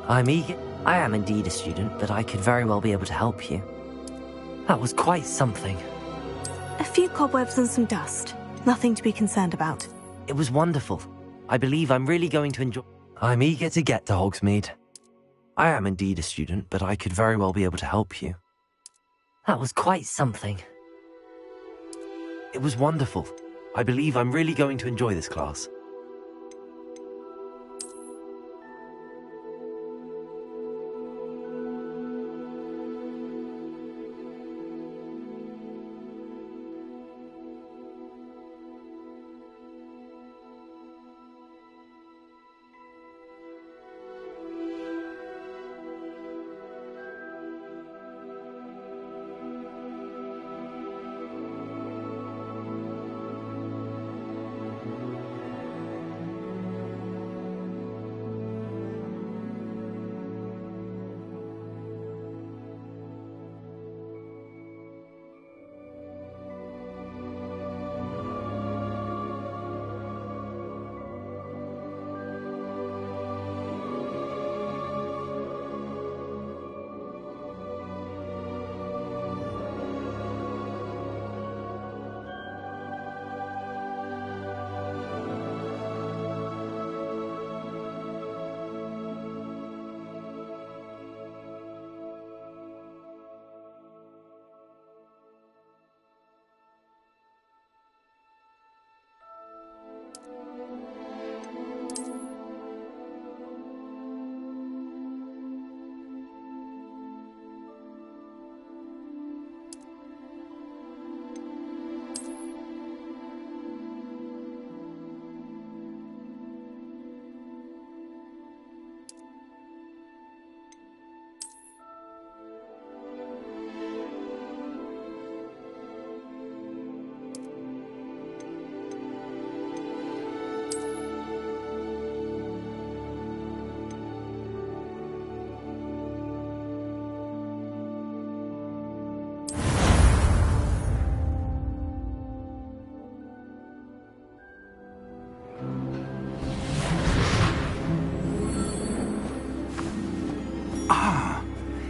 I'm eager. I am indeed a student, but I could very well be able to help you. That was quite something. A few cobwebs and some dust. Nothing to be concerned about. It was wonderful. I believe I'm really going to enjoy... I'm eager to get to Hogsmeade. I am indeed a student, but I could very well be able to help you. That was quite something. It was wonderful. I believe I'm really going to enjoy this class.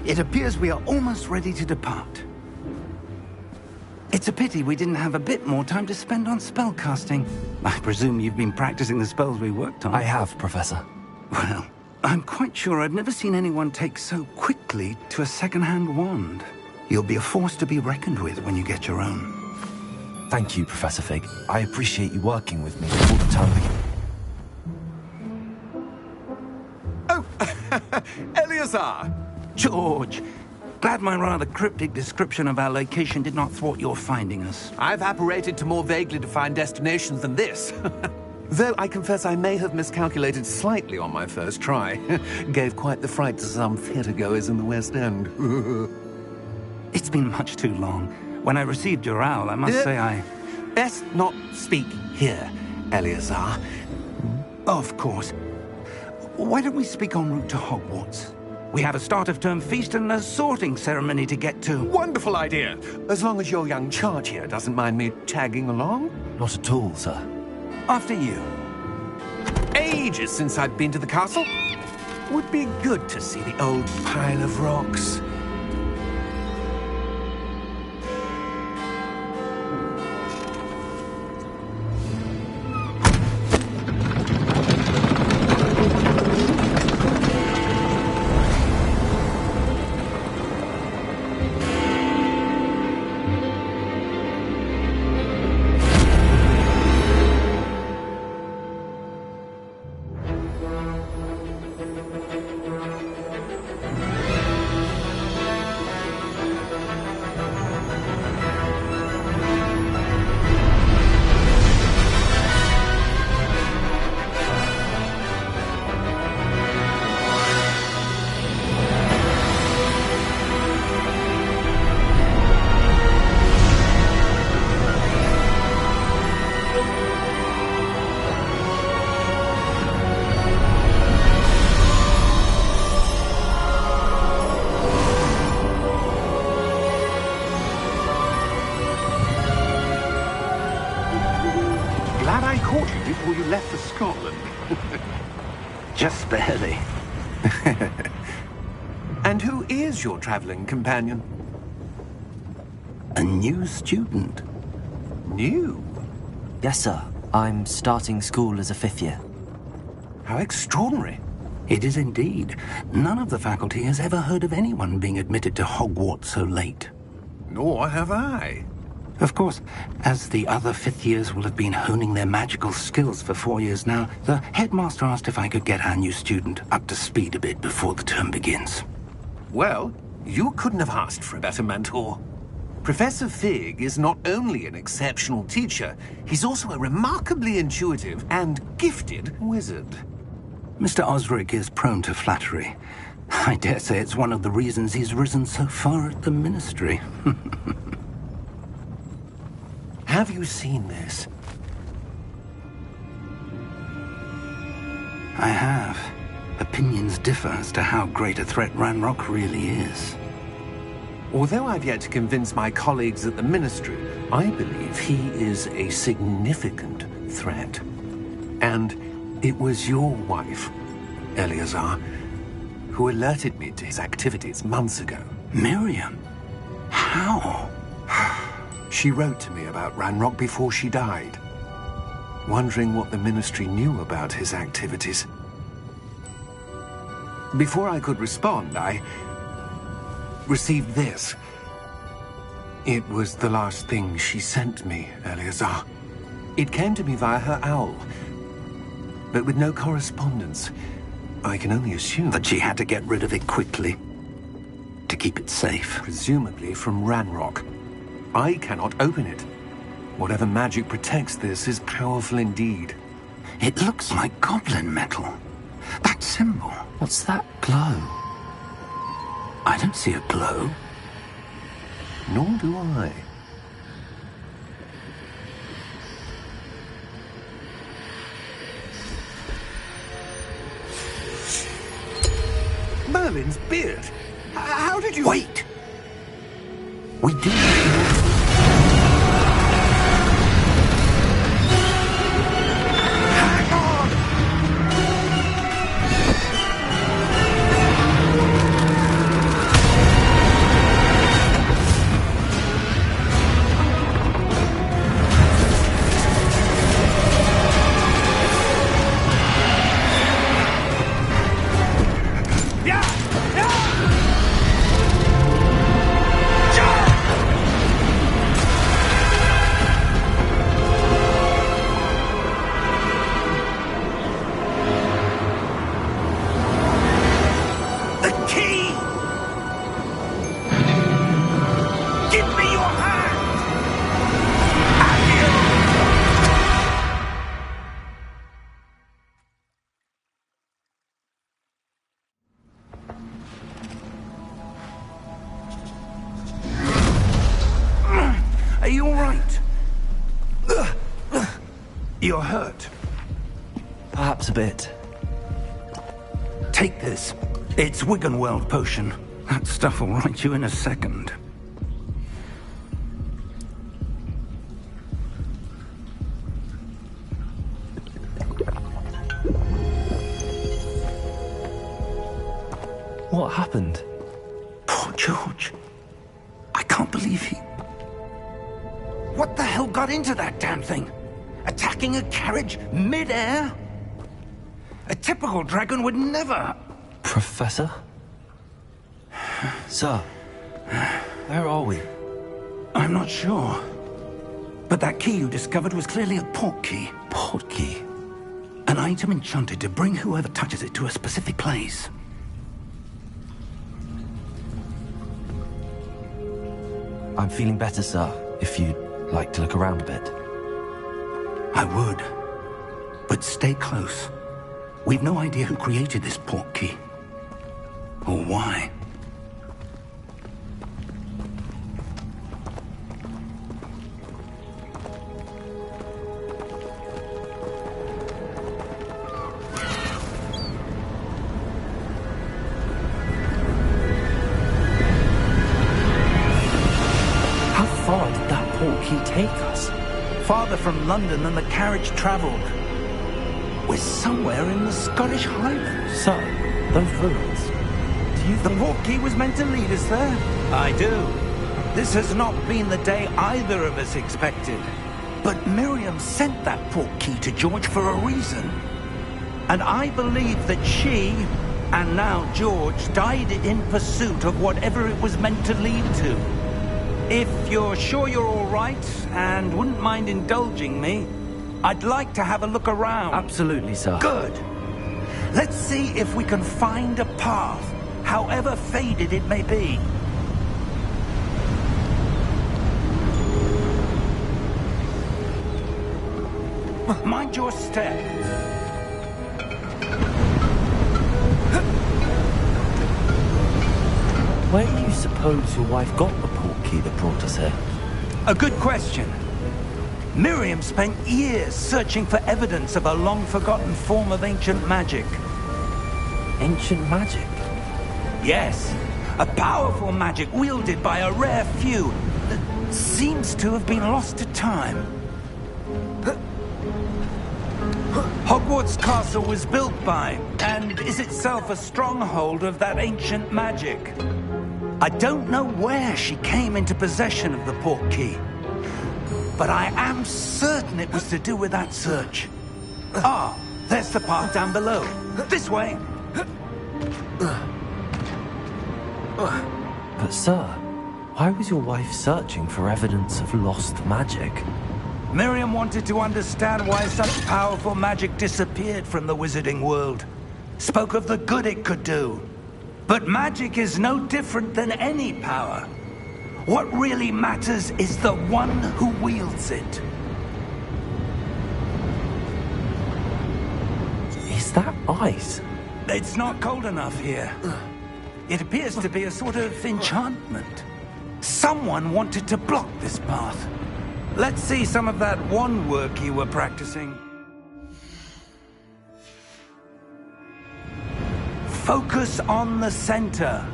It appears we are almost ready to depart. It's a pity we didn't have a bit more time to spend on spellcasting. I presume you've been practicing the spells we worked on. I have, Professor. Well, I'm quite sure I've never seen anyone take so quickly to a second-hand wand. You'll be a force to be reckoned with when you get your own. Thank you, Professor Fig. I appreciate you working with me all the time. Oh, Eleazar! George! Glad my rather cryptic description of our location did not thwart your finding us. I've apparated to more vaguely defined destinations than this. Though I confess I may have miscalculated slightly on my first try. Gave quite the fright to some theatre-goers in the West End. It's been much too long. When I received your owl, I must say I... Best not speak here, Eleazar. Of course. Why don't we speak en route to Hogwarts? We have a start-of-term feast and a sorting ceremony to get to. Wonderful idea! As long as your young charge here doesn't mind me tagging along. Not at all, sir. After you. Ages since I'd been to the castle. Would be good to see the old pile of rocks. Before you left for Scotland. Just barely. And who is your traveling companion? A new student. New? Yes, sir. I'm starting school as a 5th year. How extraordinary. It is indeed. None of the faculty has ever heard of anyone being admitted to Hogwarts so late. Nor have I. Of course, as the other 5th years will have been honing their magical skills for 4 years now, the headmaster asked if I could get our new student up to speed a bit before the term begins. Well, you couldn't have asked for a better mentor. Professor Fig is not only an exceptional teacher, he's also a remarkably intuitive and gifted wizard. Mr. Osric is prone to flattery. I dare say it's one of the reasons he's risen so far at the Ministry. Have you seen this? I have. Opinions differ as to how great a threat Ranrock really is. Although I've yet to convince my colleagues at the Ministry, I believe he is a significant threat. And it was your wife, Eleazar, who alerted me to his activities months ago. Miriam? How? She wrote to me about Ranrock before she died, wondering what the Ministry knew about his activities. Before I could respond, I received this. It was the last thing she sent me, Eleazar. It came to me via her owl, but with no correspondence. I can only assume That she had to get rid of it quickly to keep it safe. presumably from Ranrock. I cannot open it. Whatever magic protects this is powerful indeed. It looks like goblin metal. That symbol. What's that glow? I don't see a glow. Nor do I. Merlin's beard. How did you... Wait! We do. Hang on! Are you all right? You're hurt. Perhaps a bit. Take this. It's Wiggenweld potion. That stuff will right you in a second. What happened? Poor George. I can't believe he... What the hell got into that damn thing? Attacking a carriage mid-air? A typical dragon would never... Professor? Sir, where are we? I'm not sure. But that key you discovered was clearly a port key. Port key? An item enchanted to bring whoever touches it to a specific place. I'm feeling better, sir, if you'd like to look around a bit. I would. But stay close. We've no idea who created this port key. Or why. How far did that port key take us? Farther from London than the carriage travelled. We're somewhere in the Scottish Highlands. Sir, Those ruins. Do you The think... portkey was meant to lead us there? I do. This has not been the day either of us expected. But Miriam sent that portkey to George for a reason. And I believe that she, and now George, died in pursuit of whatever it was meant to lead to. If you're sure you're all right, and wouldn't mind indulging me, I'd like to have a look around. Absolutely, sir. Good. Let's see if we can find a path, however faded it may be. Mind your step. Where do you suppose your wife got the portkey that brought us here? A good question. Miriam spent years searching for evidence of a long-forgotten form of ancient magic. Ancient magic? Yes, a powerful magic wielded by a rare few that seems to have been lost to time. Hogwarts Castle was built by, and is itself a stronghold of that ancient magic. I don't know where she came into possession of the portkey, but I am certain it was to do with that search. Ah, there's the path down below. This way. But sir, why was your wife searching for evidence of lost magic? Miriam wanted to understand why such powerful magic disappeared from the wizarding world. Spoke of the good it could do. But magic is no different than any power. What really matters is the one who wields it. Is that ice? It's not cold enough here. It appears to be a sort of enchantment. Someone wanted to block this path. Let's see some of that wand work you were practicing. Focus on the center.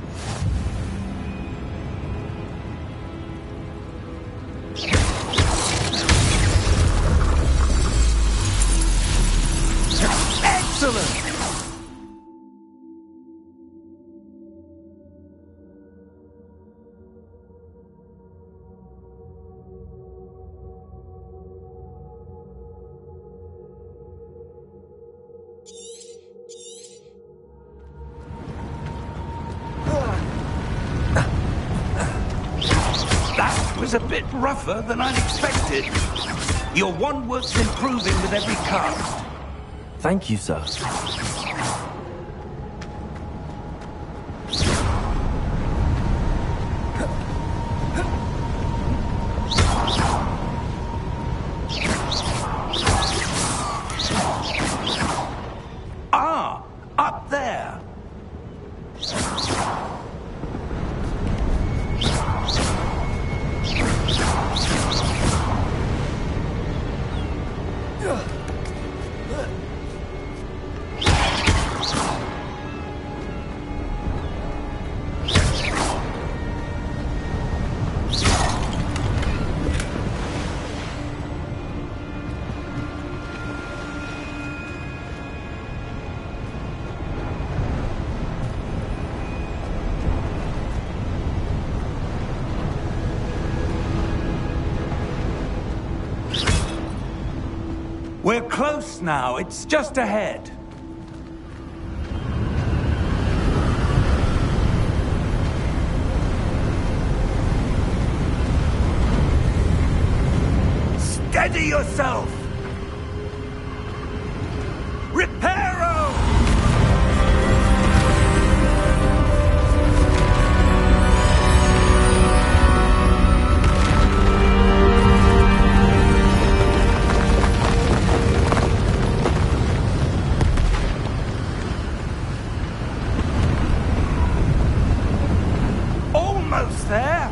Excellent! That was a bit rougher than I'd expected. Your wand work's improving with every cast. Thank you, sir. Ah, up there. We're close now. It's just ahead. Steady yourself! Reparo! Almost there!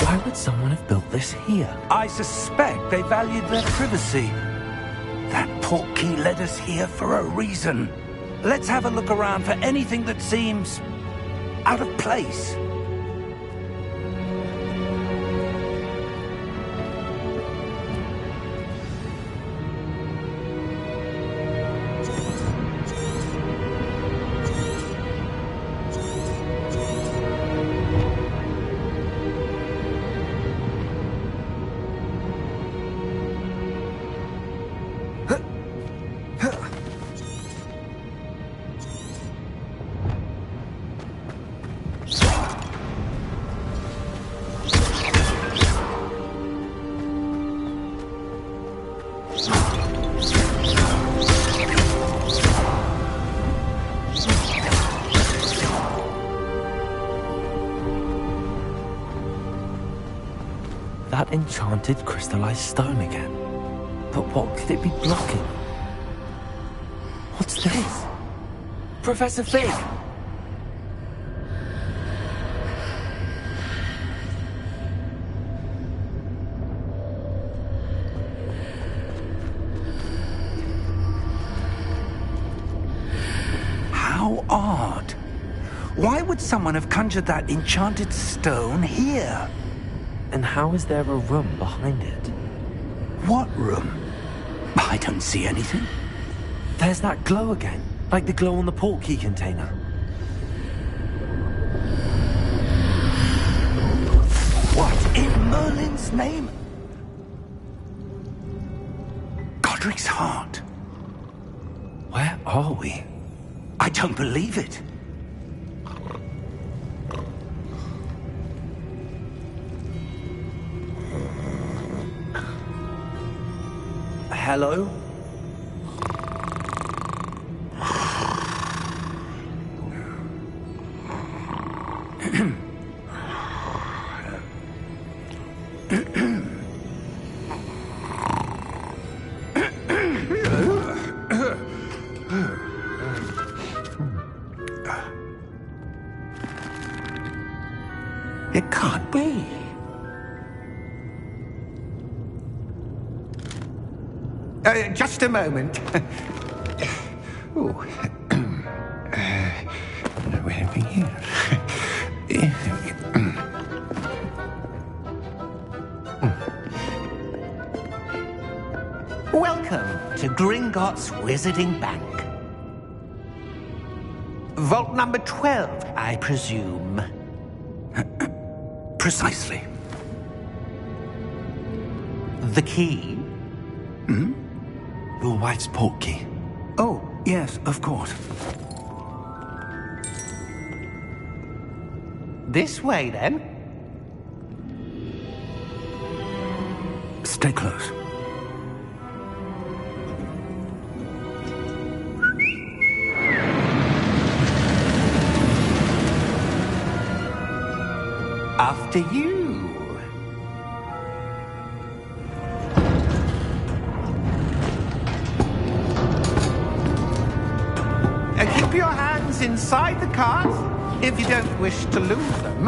Why would someone have built this this here? I suspect they valued their privacy. That portkey led us here for a reason. Let's have a look around for anything that seems out of place. That enchanted crystallized stone again. But what could it be blocking? What's this? Professor Fig! How odd. Why would someone have conjured that enchanted stone here? And how is there a room behind it? What room? I don't see anything. There's that glow again, like the glow on the portkey container. What in Merlin's name? Godric's heart. Where are we? I don't believe it. Hello? It can't be. Just a moment. Oh. Where are we here? Welcome to Gringotts Wizarding Bank. Vault number 12, I presume. Precisely. The key? Your wife's portkey. Oh, yes, of course. This way, then. Stay close. After you. Keep your hands inside the cart if you don't wish to lose them.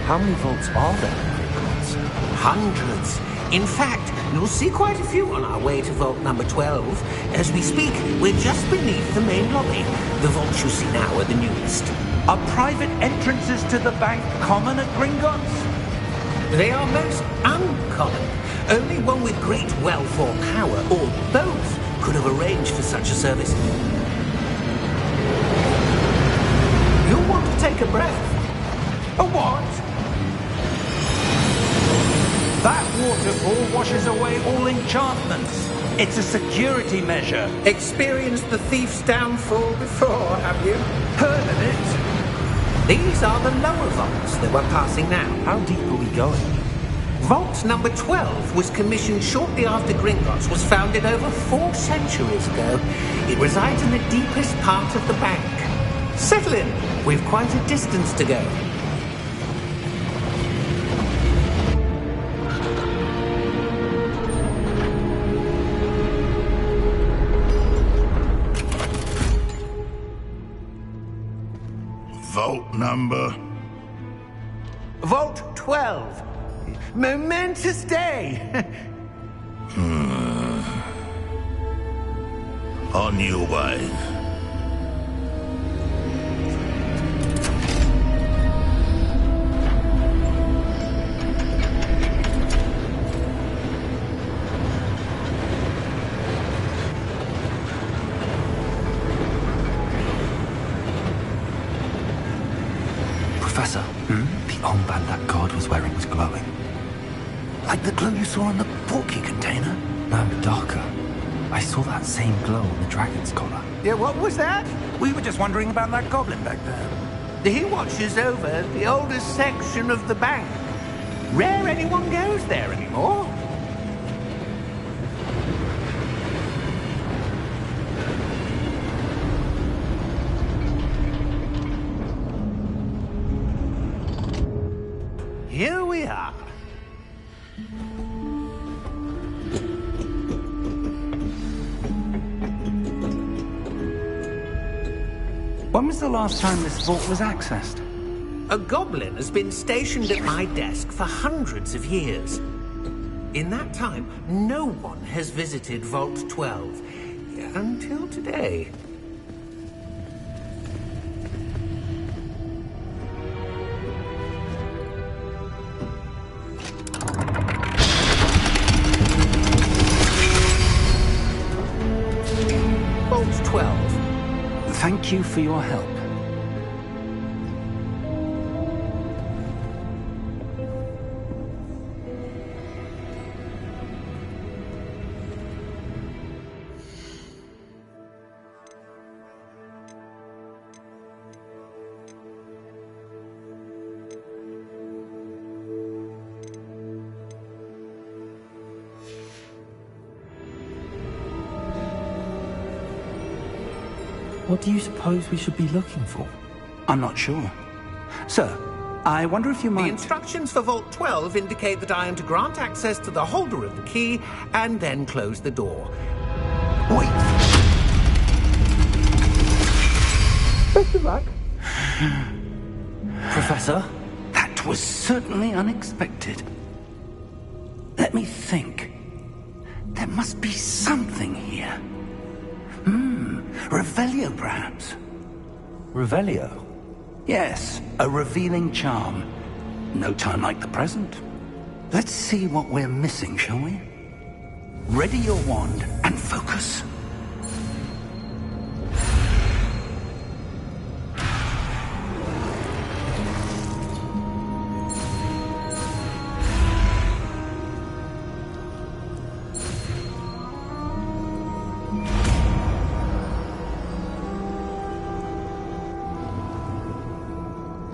How many vaults are there in Hogwarts? Hundreds. In fact, you'll see quite a few on our way to vault number 12. As we speak, we're just beneath the main lobby. The vaults you see now are the newest. Are private entrances to the bank common at Gringotts? They are most uncommon. Only one with great wealth or power, or both, could have arranged for such a service. You'll want to take a breath. A what? That waterfall washes away all enchantments. It's a security measure. Experienced the thief's downfall before, have you? Heard of it? These are the lower vaults that we're passing now. How deep are we going? Vault number 12 was commissioned shortly after Gringotts was founded over 4 centuries ago. It resides in the deepest part of the bank. Settle in. We've quite a distance to go. Vault number? Vault 12. Momentous day. On your way. Professor, the armband that guard was wearing was glowing. Like the glow you saw on the porky container? No, darker. I saw that same glow on the dragon's collar. Yeah, what was that? We were just wondering about that goblin back there. He watches over the oldest section of the bank. Rare anyone goes there anymore. Here we are. When was the last time this vault was accessed? A goblin has been stationed at my desk for hundreds of years. In that time, no one has visited Vault 12. Until today. Vault 12. Thank you for your help. What do you suppose we should be looking for? I'm not sure. Sir, I wonder if you The might... instructions for Vault 12 indicate that I am to grant access to the holder of the key and then close the door. Wait! Best of luck. Professor? That was certainly unexpected. Let me think. There must be something here. Revelio, perhaps? Revelio? Yes, a revealing charm. No time like the present. Let's see what we're missing, shall we? Ready your wand and focus.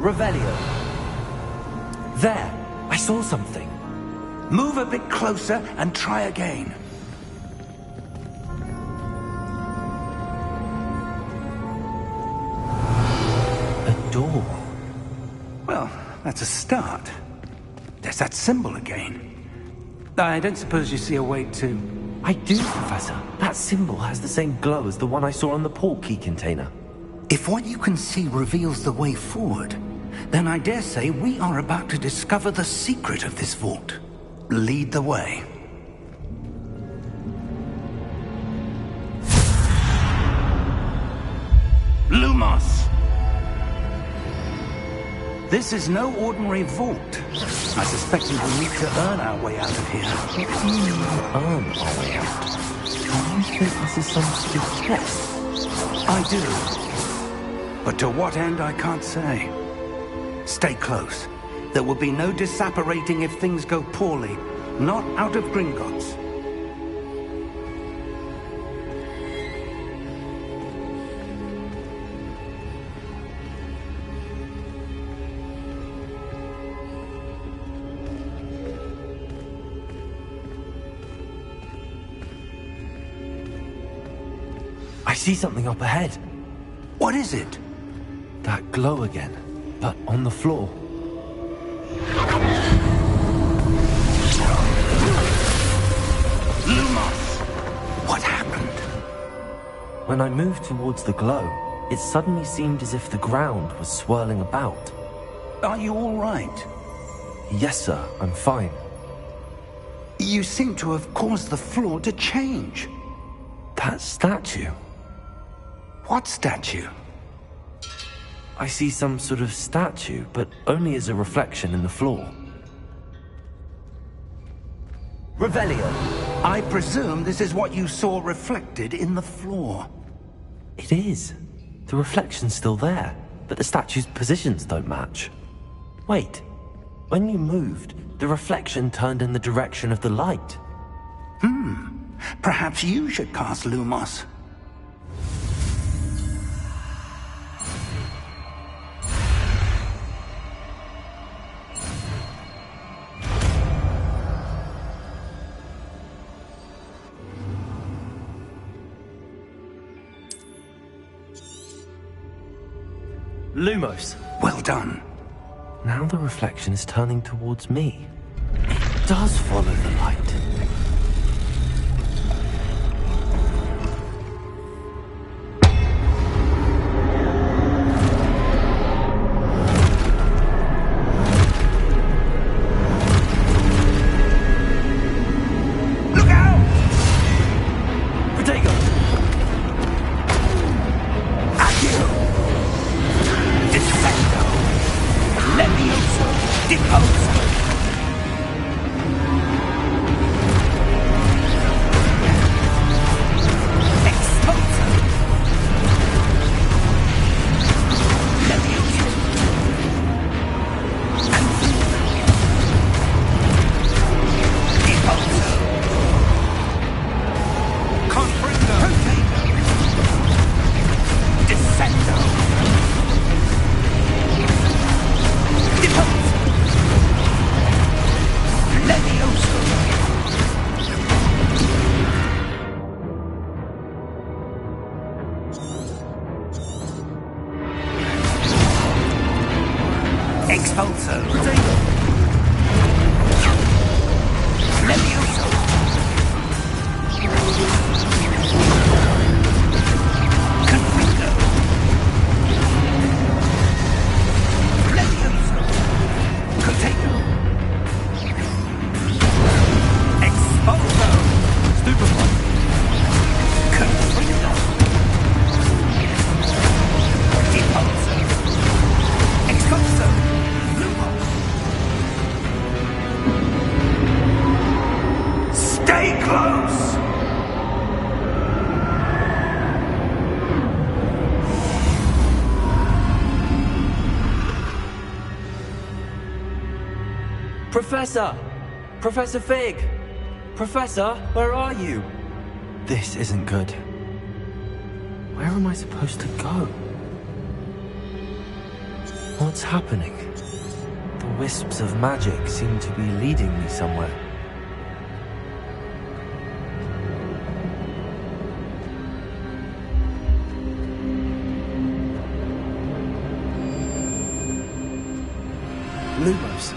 Revelio. There! I saw something. Move a bit closer and try again. A door. Well, that's a start. There's that symbol again. I don't suppose you see a way to... I do, Professor. That symbol has the same glow as the one I saw on the port key container. If what you can see reveals the way forward, then I dare say we are about to discover the secret of this vault. Lead the way. Lumos! This is no ordinary vault. I suspect we will need to earn our way out of here. What do you mean, earn our way out? Do you think this is some sort of test? I do. But to what end, I can't say. Stay close. There will be no disapparating if things go poorly. Not out of Gringotts. I see something up ahead. What is it? That glow again, but on the floor. Lumos! What happened? When I moved towards the glow, it suddenly seemed as if the ground was swirling about. Are you all right? Yes, sir, I'm fine. You seem to have caused the floor to change. That statue? What statue? I see some sort of statue, but only as a reflection in the floor. Revelio. I presume this is what you saw reflected in the floor. It is. The reflection's still there, but the statue's positions don't match. Wait. When you moved, the reflection turned in the direction of the light. Perhaps you should cast Lumos. Lumos. Well done. Now the reflection is turning towards me. It does follow the light. Look out! Protego! Accio! Defendo! Levioso! Deposo! Exposo! Levioso! Deposo! Confringo! Defendo! Deposo! Levioso! Expulso! Levioso! Confringo! Levioso! Cotego! Expulso! Stupefy! Confringo! Expulso! Expulso! Lumos! Stay close! Professor! Professor Fig! Professor, where are you? This isn't good. Where am I supposed to go? What's happening? The wisps of magic seem to be leading me somewhere. Lumos.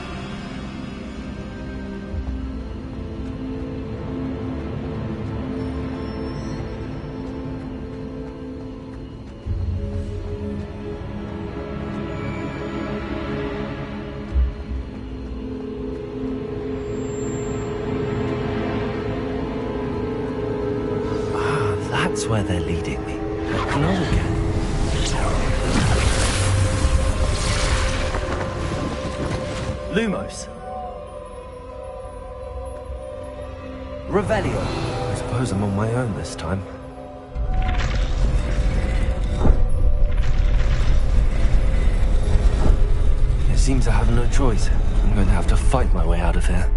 That's where they're leading me. That glow again. Lumos. Revelio. I suppose I'm on my own this time. It seems I have no choice. I'm going to have to fight my way out of here.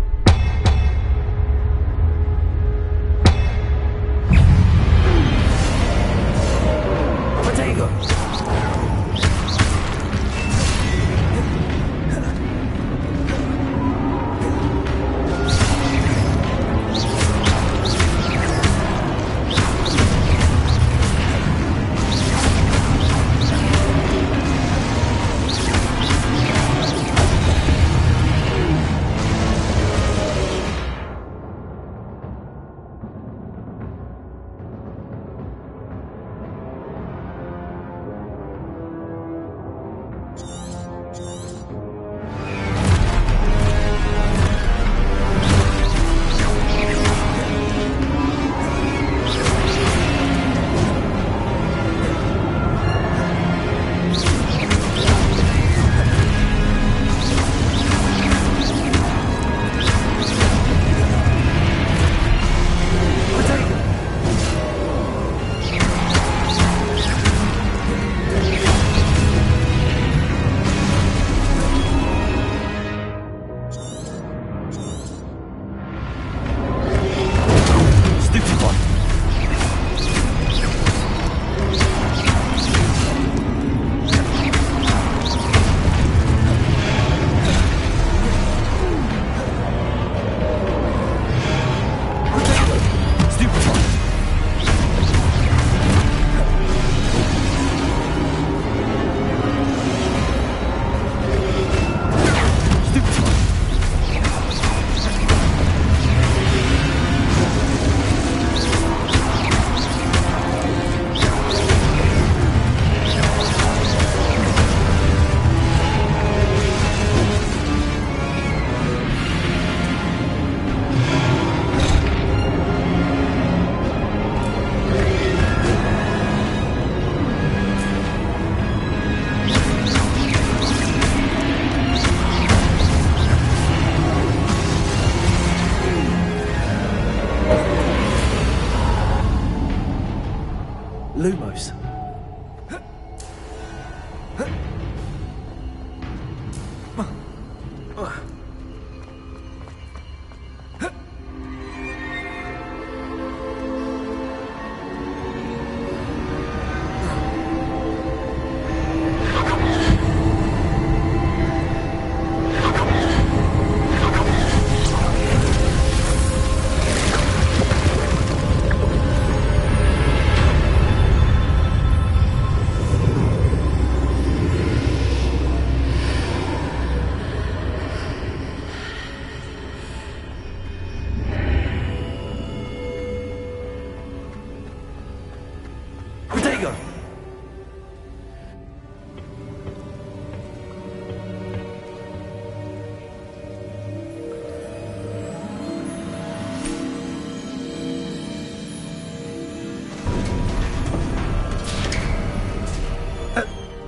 close.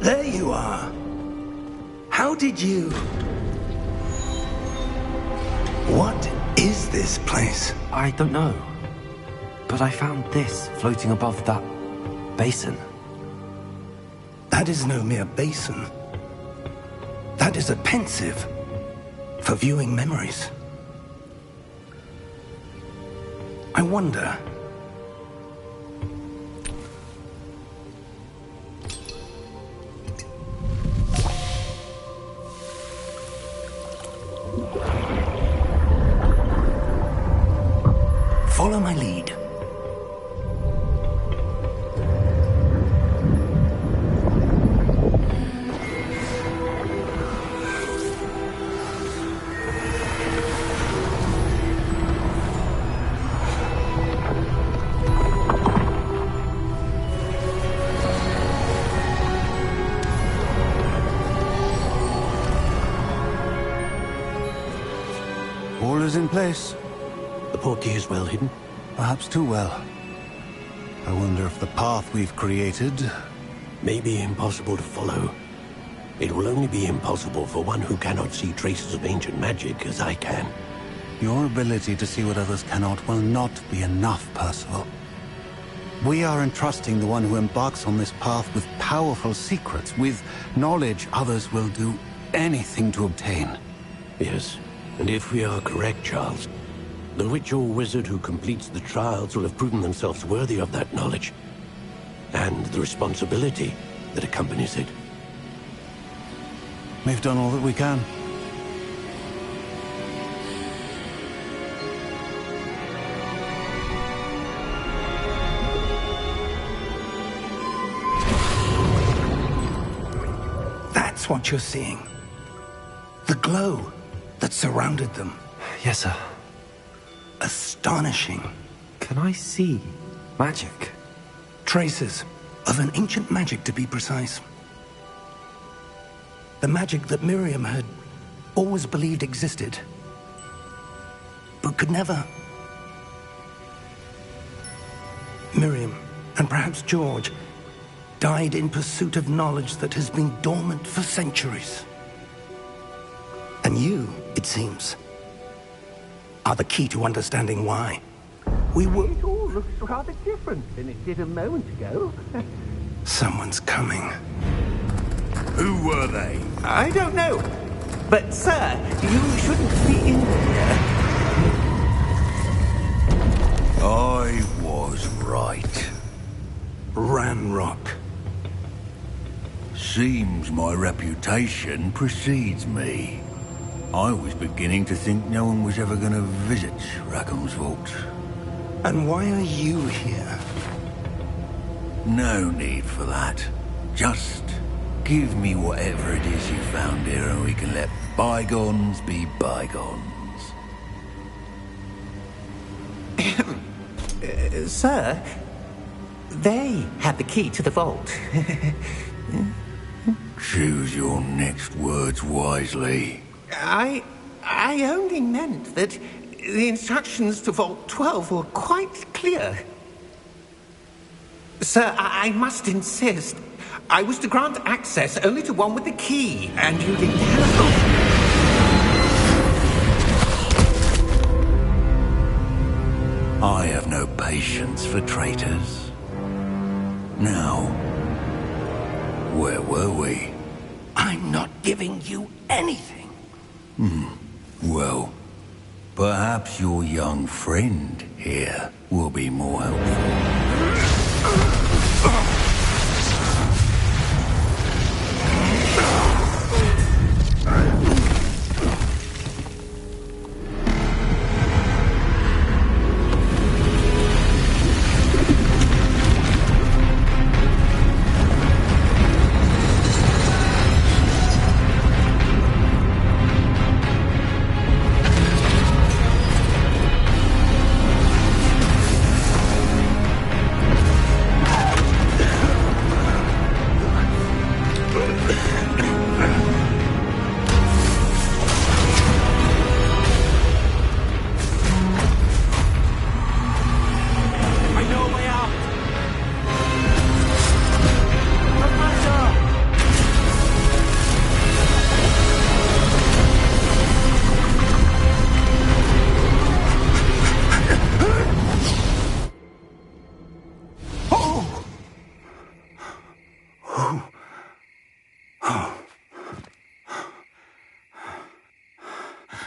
There you are. How did you... What is this place? I don't know. But I found this floating above that basin. That is no mere basin. That is a pensive for viewing memories. I wonder... Follow my lead. All is in place. The portkey is well hidden. Perhaps too well. I wonder if the path we've created... May be impossible to follow. It will only be impossible for one who cannot see traces of ancient magic as I can. Your ability to see what others cannot will not be enough, Percival. We are entrusting the one who embarks on this path with powerful secrets, with knowledge others will do anything to obtain. Yes, and if we are correct, Charles, the witch or wizard who completes the trials will have proven themselves worthy of that knowledge, and the responsibility that accompanies it. We've done all that we can. That's what you're seeing. The glow that surrounded them. Yes, sir. Astonishing. Can I see magic? Traces of an ancient magic, to be precise. The magic that Miriam had always believed existed, but could never. Miriam, and perhaps George, died in pursuit of knowledge that has been dormant for centuries. And you, it seems, are the key to understanding why. It all looks rather different than it did a moment ago. Someone's coming. Who were they? I don't know. But, sir, you shouldn't be in here. I was right. Ranrock. Seems my reputation precedes me. I was beginning to think no one was ever going to visit Rackham's vault. And why are you here? No need for that. Just give me whatever it is you found here and we can let bygones be bygones. Sir, they had the key to the vault. Choose your next words wisely. I only meant that the instructions to Vault 12 were quite clear. Sir, I must insist. I was to grant access only to one with the key, and you didn't have. I have no patience for traitors. Now, where were we? I'm not giving you anything. Well, perhaps your young friend here will be more helpful.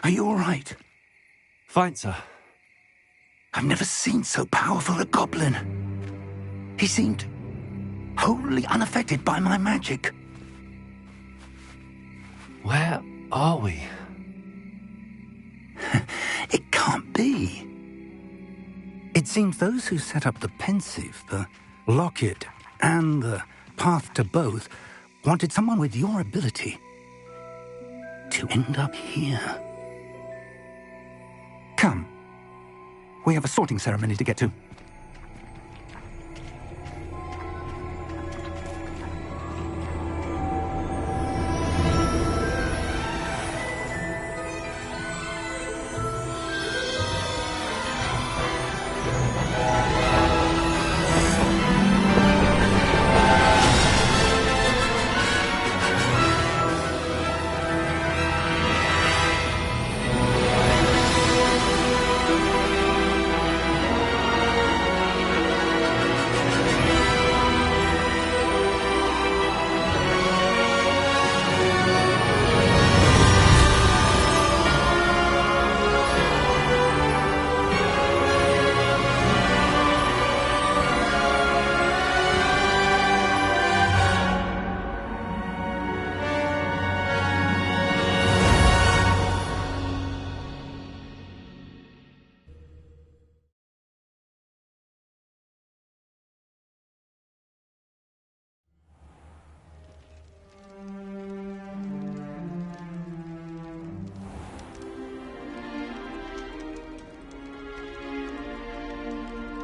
Are you all right? Fine, sir. I've never seen so powerful a goblin. He seemed wholly unaffected by my magic. Where are we? It can't be. It seems those who set up the pensive, the locket, and the path to both wanted someone with your ability to end up here. Come. We have a sorting ceremony to get to.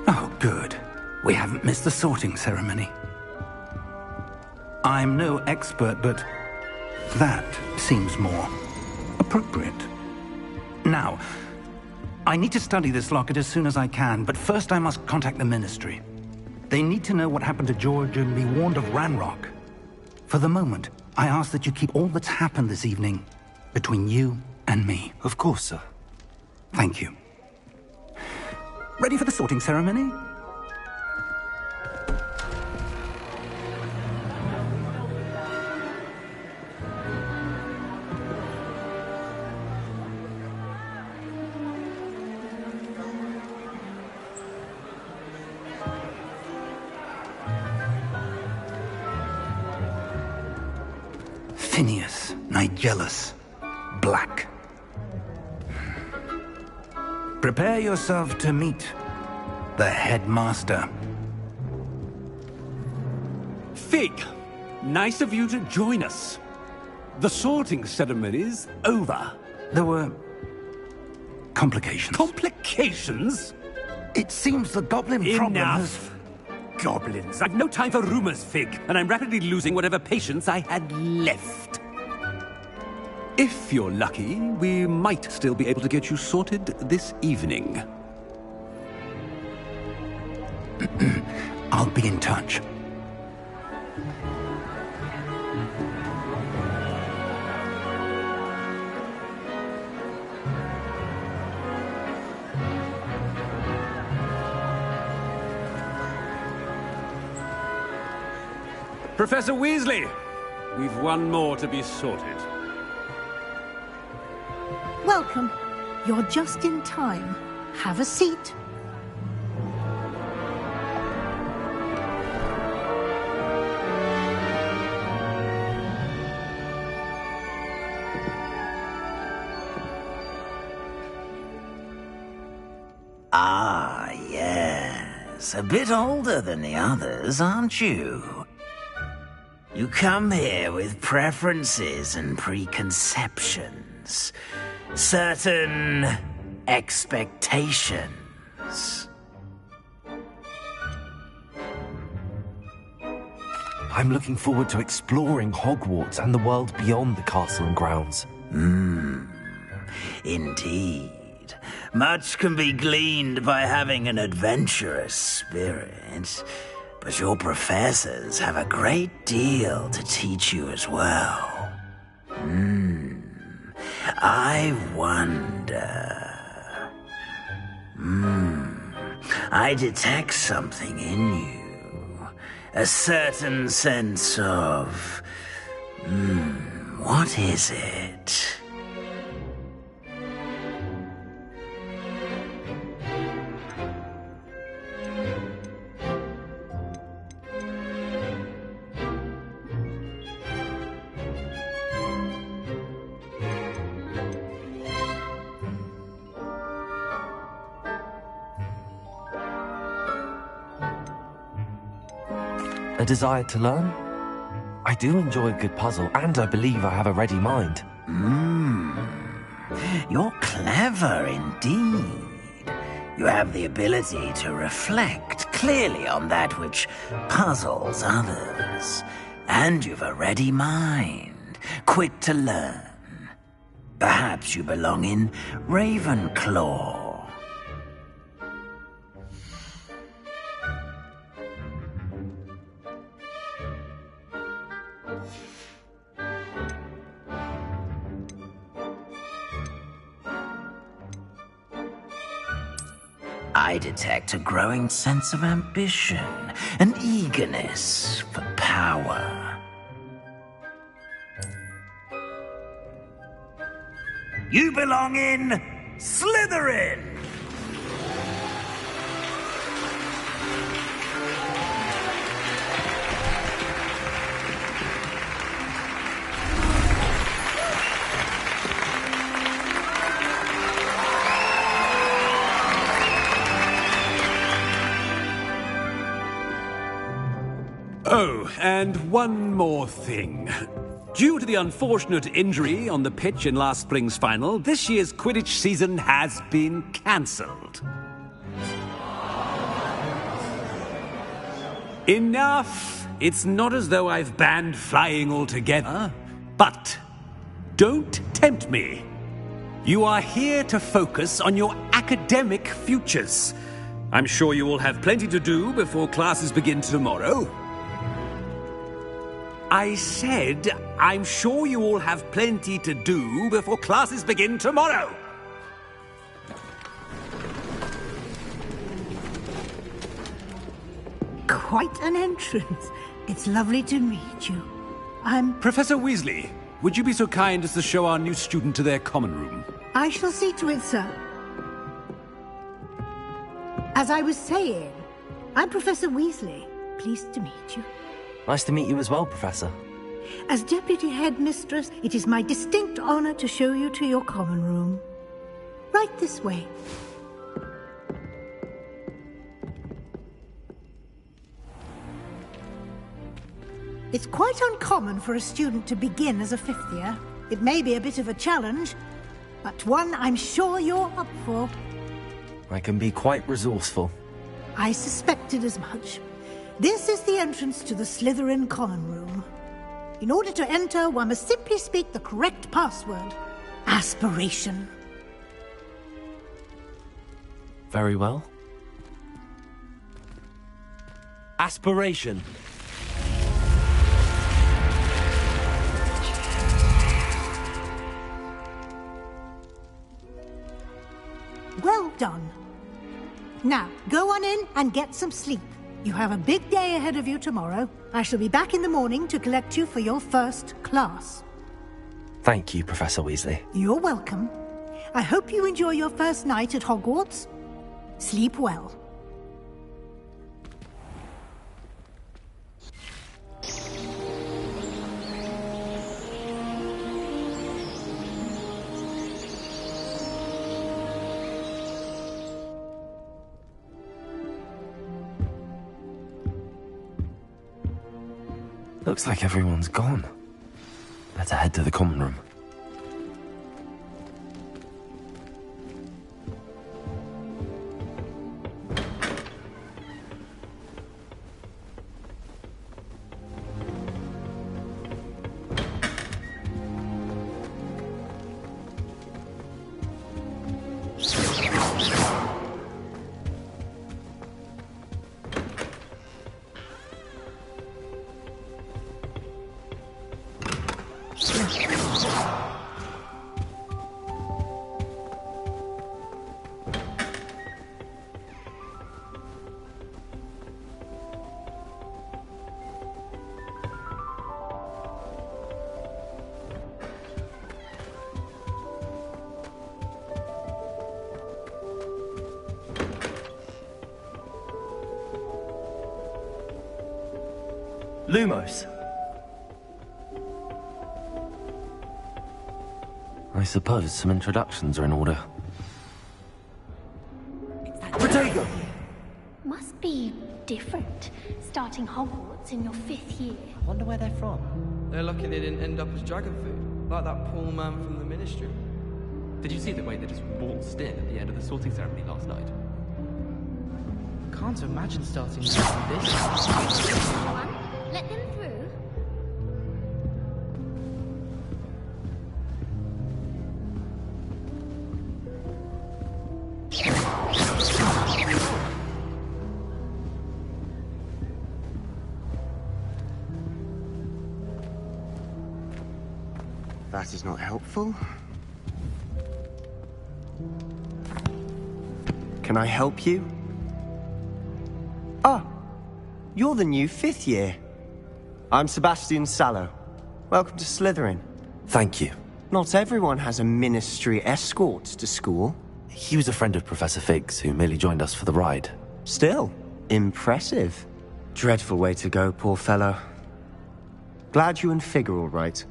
Oh, good. We haven't missed the sorting ceremony. I'm no expert, but that seems more appropriate. Now, I need to study this locket as soon as I can, but first I must contact the Ministry. They need to know what happened to George and be warned of Ranrock. For the moment, I ask that you keep all that's happened this evening between you and me. Of course, sir. Thank you. Ready for the sorting ceremony? Phineas, Nigellus, Black. Prepare yourself to meet the headmaster. Fig, nice of you to join us. The sorting ceremony's over. There were complications. Complications? It seems the goblin problem has... Enough! Goblins. I've no time for rumors, Fig, and I'm rapidly losing whatever patience I had left. If you're lucky, we might still be able to get you sorted this evening. I'll be in touch. Professor Weasley, we've one more to be sorted. Welcome. You're just in time. Have a seat. Ah, yes. A bit older than the others, aren't you? You come here with preferences and preconceptions. Certain expectations. I'm looking forward to exploring Hogwarts and the world beyond the castle and grounds. Indeed. Much can be gleaned by having an adventurous spirit, but your professors have a great deal to teach you as well. I wonder... I detect something in you. A certain sense of... what is it? A desire to learn? I do enjoy a good puzzle, and I believe I have a ready mind. You're clever indeed. You have the ability to reflect clearly on that which puzzles others. And you've a ready mind, quick to learn. Perhaps you belong in Ravenclaw. I detect a growing sense of ambition, an eagerness for power. You belong in Slytherin! Oh, and one more thing. Due to the unfortunate injury on the pitch in last spring's final, this year's Quidditch season has been cancelled. Enough! It's not as though I've banned flying altogether. But don't tempt me. You are here to focus on your academic futures. I'm sure you will have plenty to do before classes begin tomorrow. I said, I'm sure you all have plenty to do before classes begin tomorrow. Quite an entrance. It's lovely to meet you. I'm... Professor Weasley, would you be so kind as to show our new student to their common room? I shall see to it, sir. As I was saying, I'm Professor Weasley. Pleased to meet you. Nice to meet you as well, Professor. As Deputy Headmistress, it is my distinct honor to show you to your common room. Right this way. It's quite uncommon for a student to begin as a fifth year. It may be a bit of a challenge, but one I'm sure you're up for. I can be quite resourceful. I suspected as much. This is the entrance to the Slytherin common room. In order to enter, one must simply speak the correct password. Aspiration. Very well. Aspiration. Well done. Now, go on in and get some sleep. You have a big day ahead of you tomorrow. I shall be back in the morning to collect you for your first class. Thank you, Professor Weasley. You're welcome. I hope you enjoy your first night at Hogwarts. Sleep well. Looks like everyone's gone. Better head to the common room. Lumos. I suppose some introductions are in order. Protego! Must be different, starting Hogwarts in your 5th year. I wonder where they're from. They're lucky they didn't end up as dragon food, like that poor man from the Ministry. Did you see the way they just waltzed in at the end of the sorting ceremony last night? Can't imagine starting with this. Come on, let them through. That is not helpful. Can I help you? Ah, you're the new 5th year. I'm Sebastian Sallow. Welcome to Slytherin. Thank you. Not everyone has a ministry escort to school. He was a friend of Professor Fig's, who merely joined us for the ride. Still, impressive. Dreadful way to go, poor fellow. Glad you and Fig are all right.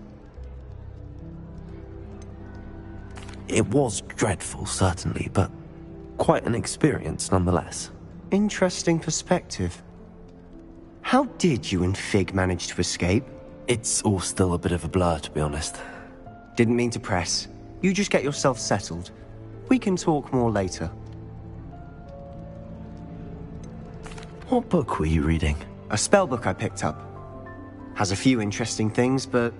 It was dreadful, certainly, but quite an experience nonetheless. Interesting perspective. How did you and Fig manage to escape? It's all still a bit of a blur, to be honest. Didn't mean to press. You just get yourself settled. We can talk more later. What book were you reading? A spell book I picked up. Has a few interesting things, but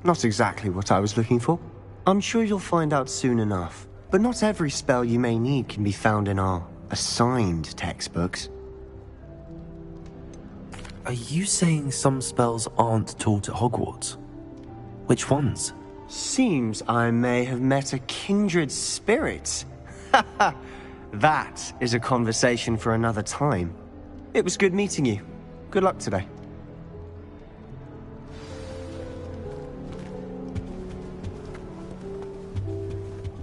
not exactly what I was looking for. I'm sure you'll find out soon enough. But not every spell you may need can be found in our assigned textbooks. Are you saying some spells aren't taught at Hogwarts? Which ones? Seems I may have met a kindred spirit. That is a conversation for another time. It was good meeting you. Good luck today.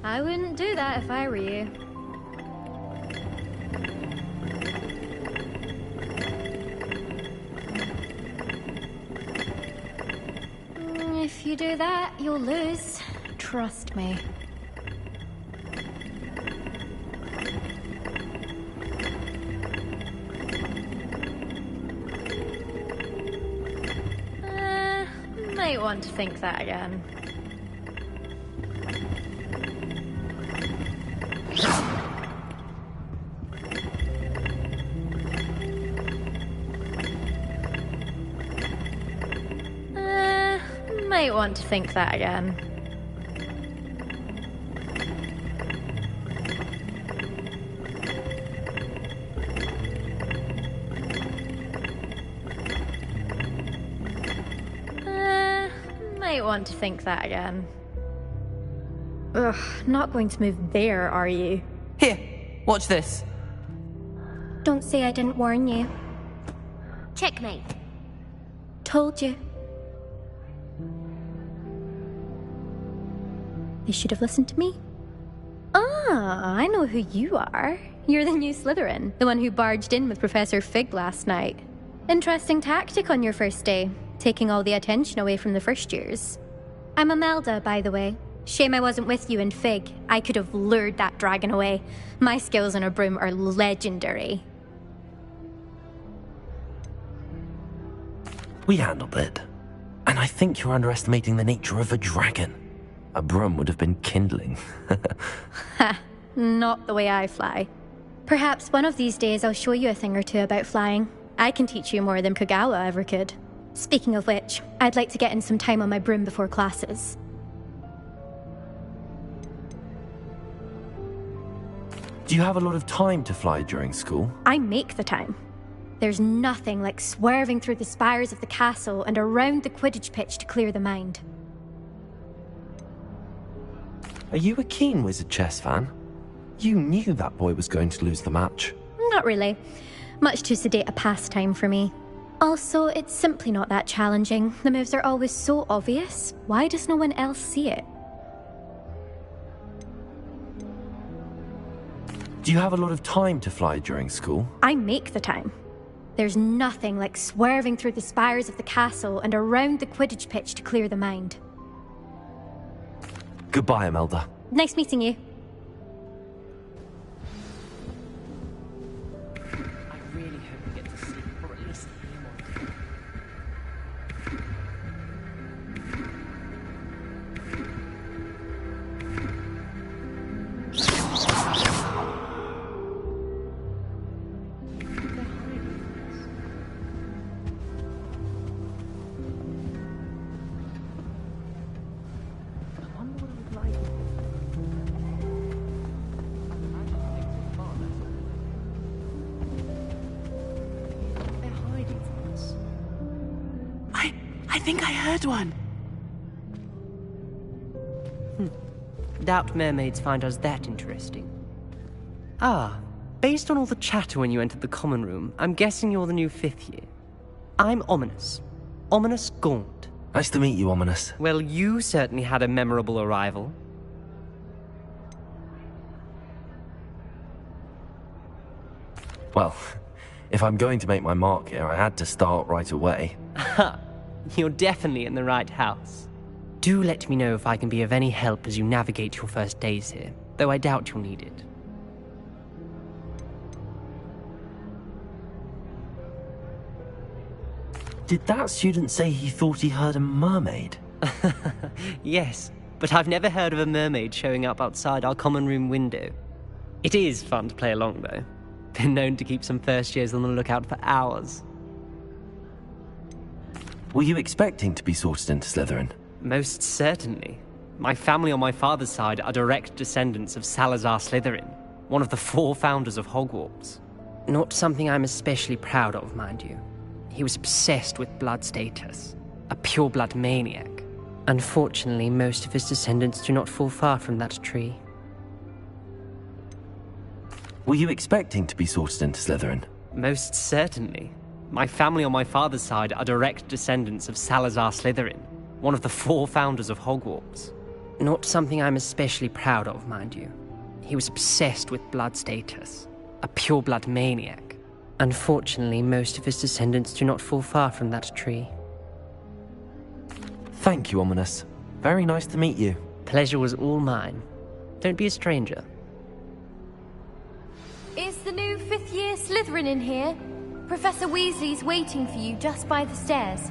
I wouldn't do that if I were you. If you do that, you'll lose. Trust me. Might want to think that again. Might want to think that again. Might want to think that again. Ugh, not going to move there, are you? Here, watch this. Don't say I didn't warn you. Checkmate. Told you. They should have listened to me. Ah, I know who you are. You're the new Slytherin, the one who barged in with Professor Fig last night. Interesting tactic on your first day, taking all the attention away from the first years. I'm Imelda, by the way. Shame I wasn't with you in Fig. I could have lured that dragon away. My skills on a broom are legendary. We handled it. And I think you're underestimating the nature of a dragon. A broom would have been kindling. Ha, not the way I fly. Perhaps one of these days I'll show you a thing or two about flying. I can teach you more than Kogawa ever could. Speaking of which, I'd like to get in some time on my broom before classes. Do you have a lot of time to fly during school? I make the time. There's nothing like swerving through the spires of the castle and around the Quidditch pitch to clear the mind. Are you a keen Wizard chess fan? You knew that boy was going to lose the match. Not really. Much too sedate a pastime for me. Also, it's simply not that challenging. The moves are always so obvious. Why does no one else see it? Do you have a lot of time to fly during school? I make the time. There's nothing like swerving through the spires of the castle and around the Quidditch pitch to clear the mind. Goodbye, Imelda. Nice meeting you. I really hope we get to see, or at least hear more. I think I heard one. Doubt mermaids find us that interesting. Ah, based on all the chatter when you entered the common room, I'm guessing you're the new 5th year. I'm Ominous. Ominous Gaunt. Nice to meet you, Ominous. Well, you certainly had a memorable arrival. Well, if I'm going to make my mark here, I had to start right away. Ha! You're definitely in the right house. Do let me know if I can be of any help as you navigate your first days here, though I doubt you'll need it. Did that student say he thought he heard a mermaid? Yes, but I've never heard of a mermaid showing up outside our common room window. It is fun to play along, though. Been known to keep some first years on the lookout for hours. Were you expecting to be sorted into Slytherin? Most certainly. My family on my father's side are direct descendants of Salazar Slytherin, one of the 4 founders of Hogwarts. Not something I'm especially proud of, mind you. He was obsessed with blood status, a pure-blood maniac. Unfortunately, most of his descendants do not fall far from that tree. Were you expecting to be sorted into Slytherin? Most certainly. My family on my father's side are direct descendants of Salazar Slytherin, one of the 4 founders of Hogwarts. Not something I'm especially proud of, mind you. He was obsessed with blood status, a pure-blood maniac. Unfortunately, most of his descendants do not fall far from that tree. Thank you, Ominous. Very nice to meet you. Pleasure was all mine. Don't be a stranger. Is the new 5th year Slytherin in here? Professor Weasley's waiting for you just by the stairs.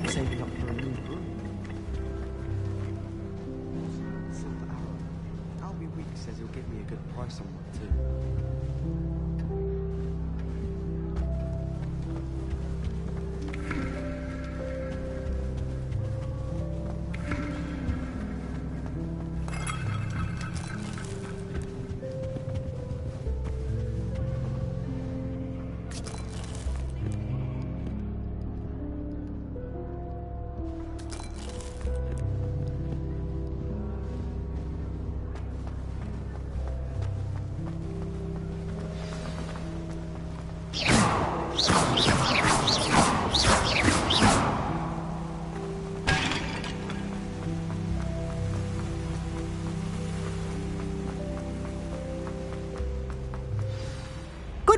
Saving up for a new room. Albie Weeks says he'll give me a good price on one too.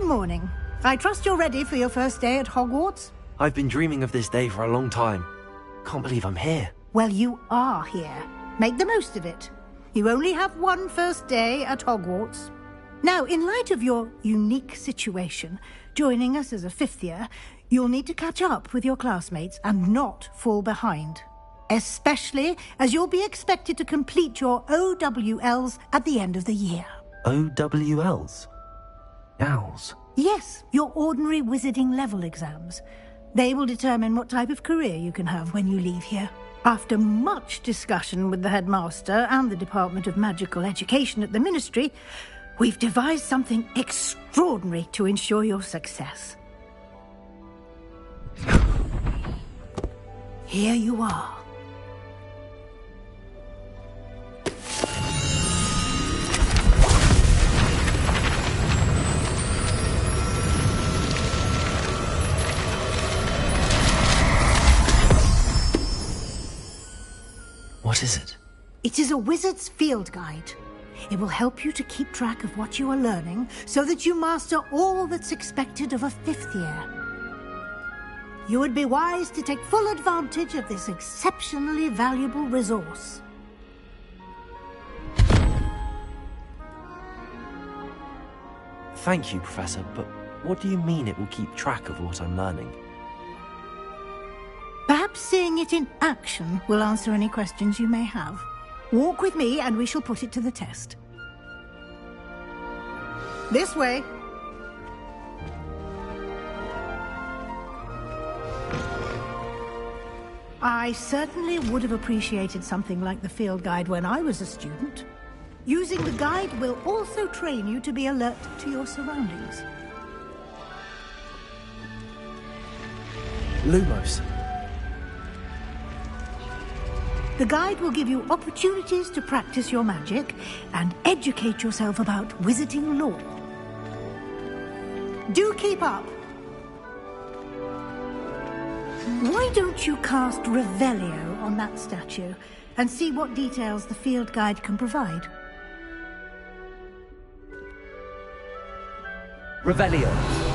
Good morning. I trust you're ready for your first day at Hogwarts? I've been dreaming of this day for a long time. Can't believe I'm here. Well, you are here. Make the most of it. You only have one first day at Hogwarts. Now, in light of your unique situation, joining us as a fifth year, you'll need to catch up with your classmates and not fall behind. Especially as you'll be expected to complete your OWLs at the end of the year. OWLs? Owls? Yes, your ordinary wizarding level exams. They will determine what type of career you can have when you leave here. After much discussion with the headmaster and the Department of Magical Education at the Ministry, we've devised something extraordinary to ensure your success. Here you are. What is it? It is a wizard's field guide. It will help you to keep track of what you are learning so that you master all that's expected of a fifth year. You would be wise to take full advantage of this exceptionally valuable resource. Thank you, Professor, but what do you mean it will keep track of what I'm learning? Perhaps seeing it in action will answer any questions you may have. Walk with me and we shall put it to the test. This way. I certainly would have appreciated something like the field guide when I was a student. Using the guide will also train you to be alert to your surroundings. Lumos. The guide will give you opportunities to practice your magic and educate yourself about wizarding lore. Do keep up. Why don't you cast Revelio on that statue and see what details the field guide can provide? Revelio.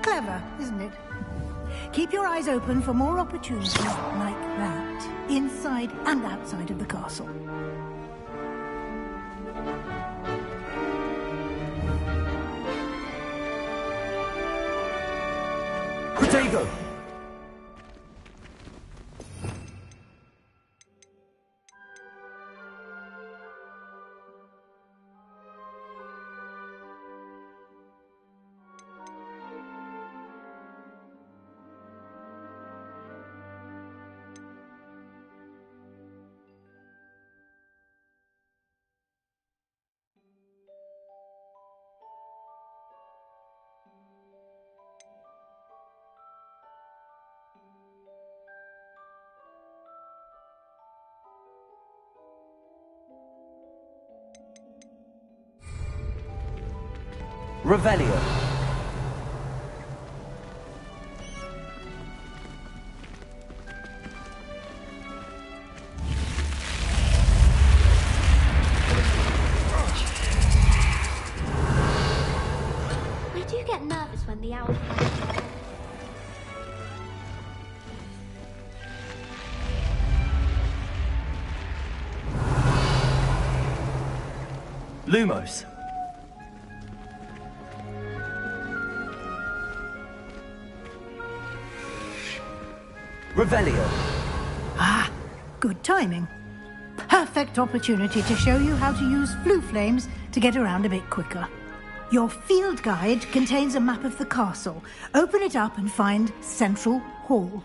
Clever, isn't it? Keep your eyes open for more opportunities like that, inside and outside of the castle. Protego! Revelio. I do get nervous when the owl flies. Lumos. Revelio. Ah, good timing. Perfect opportunity to show you how to use flue flames to get around a bit quicker. Your field guide contains a map of the castle. Open it up and find Central Hall.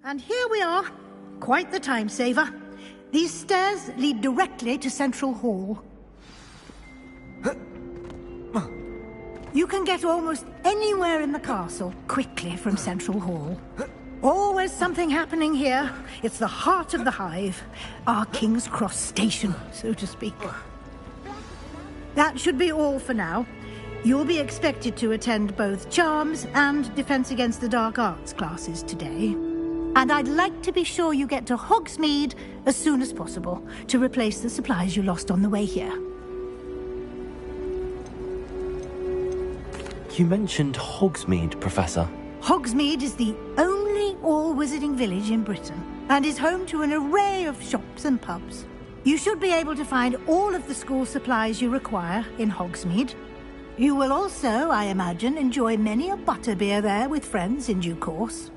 And here we are. Quite the time saver. These stairs lead directly to Central Hall. You can get almost anywhere in the castle quickly from Central Hall. Always something happening here. It's the heart of the hive. Our King's Cross station, so to speak. That should be all for now. You'll be expected to attend both Charms and Defense Against the Dark Arts classes today. And I'd like to be sure you get to Hogsmeade as soon as possible to replace the supplies you lost on the way here. You mentioned Hogsmeade, Professor. Hogsmeade is the only all-wizarding village in Britain and is home to an array of shops and pubs. You should be able to find all of the school supplies you require in Hogsmeade. You will also, I imagine, enjoy many a butterbeer there with friends in due course.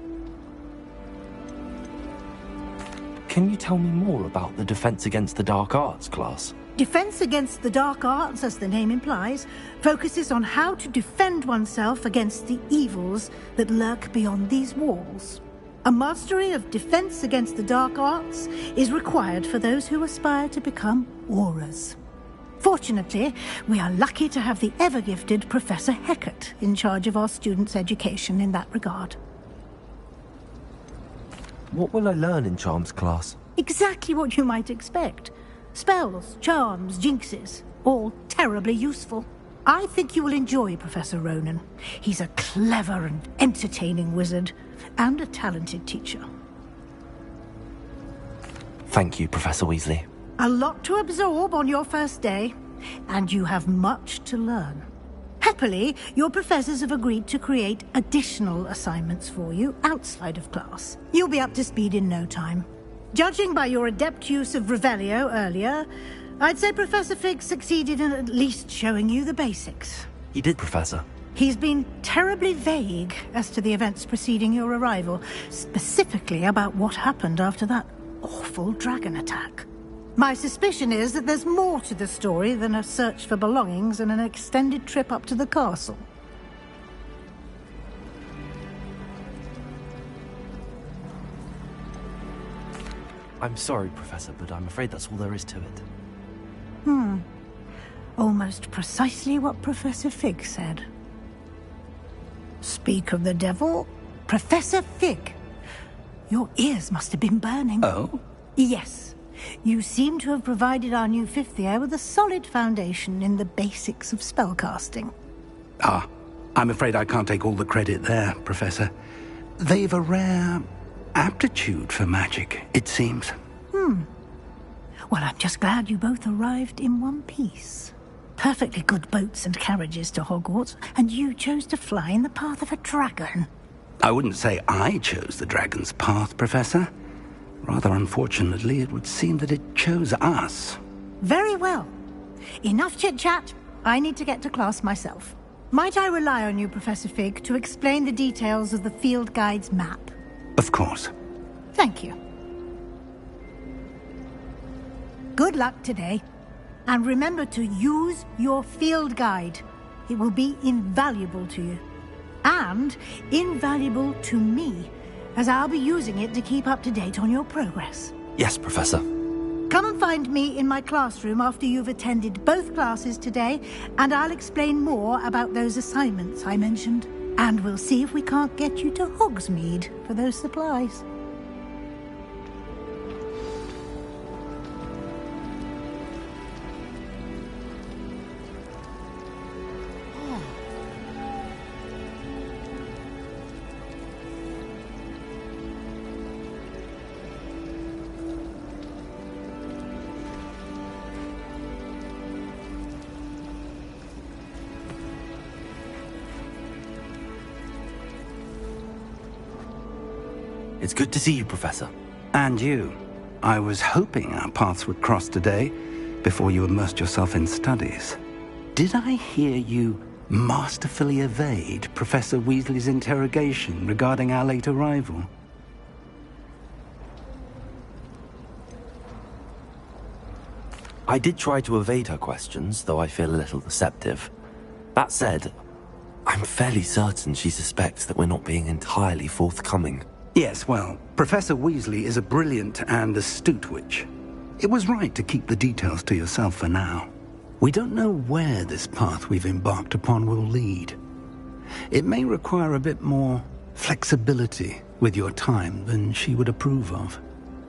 Can you tell me more about the Defense Against the Dark Arts class? Defense Against the Dark Arts, as the name implies, focuses on how to defend oneself against the evils that lurk beyond these walls. A mastery of Defense Against the Dark Arts is required for those who aspire to become Aurors. Fortunately, we are lucky to have the ever-gifted Professor Hecat in charge of our students' education in that regard. What will I learn in Charms class? Exactly what you might expect. Spells, charms, jinxes, all terribly useful. I think you will enjoy Professor Ronan. He's a clever and entertaining wizard, and a talented teacher. Thank you, Professor Weasley. A lot to absorb on your first day, and you have much to learn. Happily, your professors have agreed to create additional assignments for you outside of class. You'll be up to speed in no time. Judging by your adept use of Revelio earlier, I'd say Professor Fig succeeded in at least showing you the basics. He did, Professor. He's been terribly vague as to the events preceding your arrival, specifically about what happened after that awful dragon attack. My suspicion is that there's more to the story than a search for belongings and an extended trip up to the castle. I'm sorry, Professor, but I'm afraid that's all there is to it. Almost precisely what Professor Fig said. Speak of the devil, Professor Fig. Your ears must have been burning. Oh? Yes. You seem to have provided our new fifth year with a solid foundation in the basics of spellcasting. Ah, I'm afraid I can't take all the credit there, Professor. They've a rare aptitude for magic, it seems. Well, I'm just glad you both arrived in one piece. Perfectly good boats and carriages to Hogwarts, and you chose to fly in the path of a dragon. I wouldn't say I chose the dragon's path, Professor. Rather unfortunately, it would seem that it chose us. Very well. Enough chit-chat. I need to get to class myself. Might I rely on you, Professor Fig, to explain the details of the field guide's map? Of course. Thank you. Good luck today. And remember to use your field guide. It will be invaluable to you. And invaluable to me, as I'll be using it to keep up to date on your progress. Yes, Professor. Come and find me in my classroom after you've attended both classes today, and I'll explain more about those assignments I mentioned. And we'll see if we can't get you to Hogsmeade for those supplies. It's good to see you, Professor. And you. I was hoping our paths would cross today, before you immersed yourself in studies. Did I hear you masterfully evade Professor Weasley's interrogation regarding our late arrival? I did try to evade her questions, though I feel a little deceptive. That said, I'm fairly certain she suspects that we're not being entirely forthcoming. Yes, well, Professor Weasley is a brilliant and astute witch. It was right to keep the details to yourself for now. We don't know where this path we've embarked upon will lead. It may require a bit more flexibility with your time than she would approve of.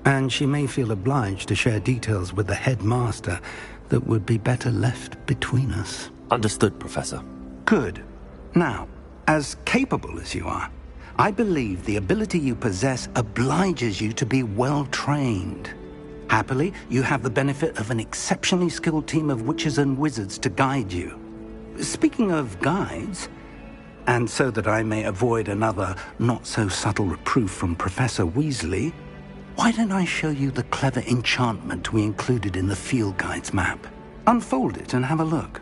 And she may feel obliged to share details with the headmaster that would be better left between us. Understood, Professor. Good. Now, as capable as you are, I believe the ability you possess obliges you to be well-trained. Happily, you have the benefit of an exceptionally skilled team of witches and wizards to guide you. Speaking of guides, and so that I may avoid another not-so-subtle reproof from Professor Weasley, Why don't I show you the clever enchantment we included in the field guide's map? Unfold it and have a look.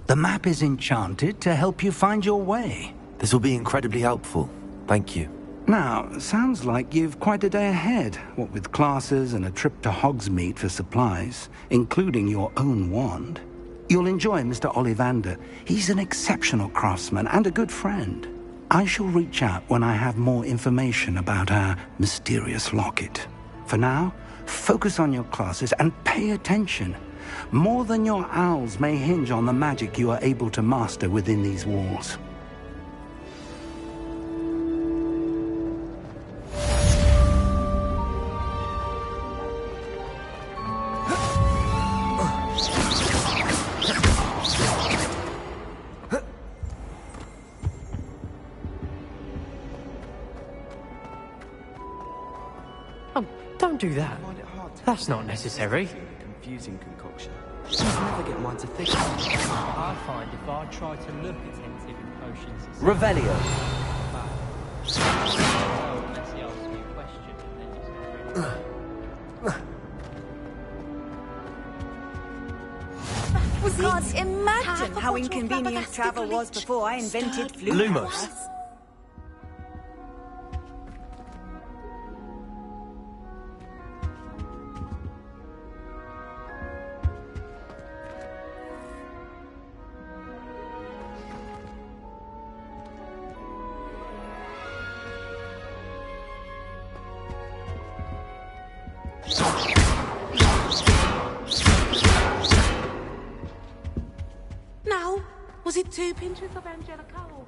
The map is enchanted to help you find your way. This will be incredibly helpful. Thank you. Now, sounds like you've quite a day ahead, what with classes and a trip to Hogsmeade for supplies, including your own wand. You'll enjoy Mr. Ollivander. He's an exceptional craftsman and a good friend. I shall reach out when I have more information about our mysterious locket. For now, focus on your classes and pay attention. More than your owls may hinge on the magic you are able to master within these walls. Oh, don't do that. That's not necessary. Confusing concoction. I'll never get mine to think. I find if I try to look attentive in potions, it's Revelio. unless he asks me a question and then just Can't imagine how inconvenient travel was before I invented flu. Lumos. Now, was it 2 pinches of Angelica or...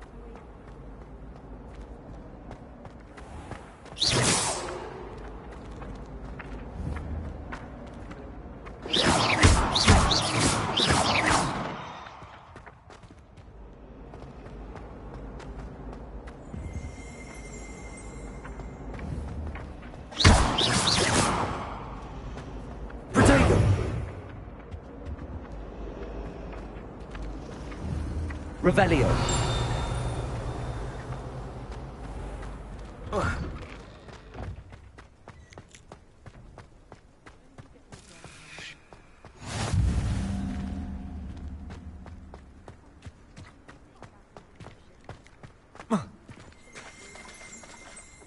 Revelio.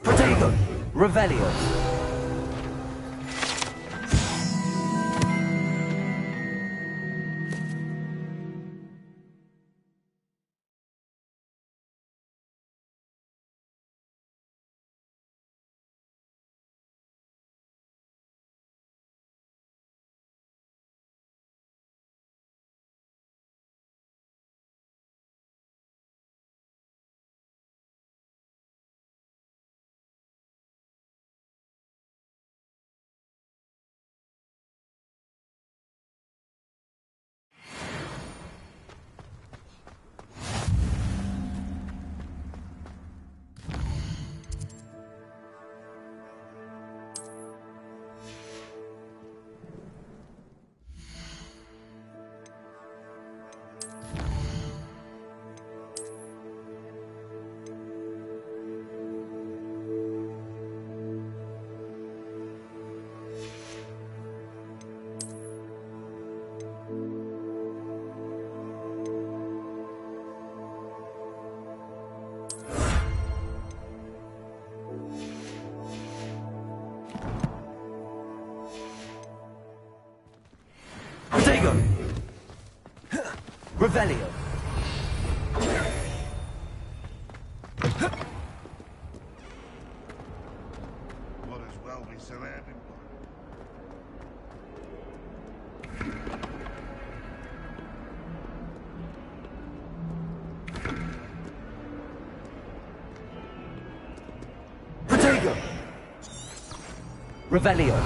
Protego. Revelio. Protego. Revelio. Might as well be surrounded by. Protego! Revelio!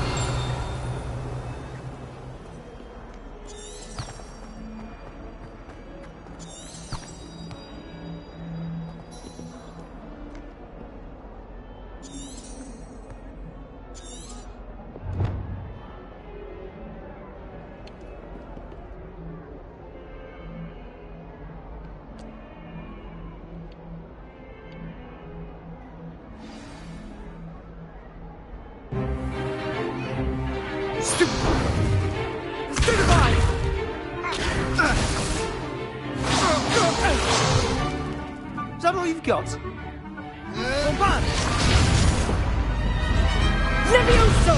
Is that all you've got? Levioso!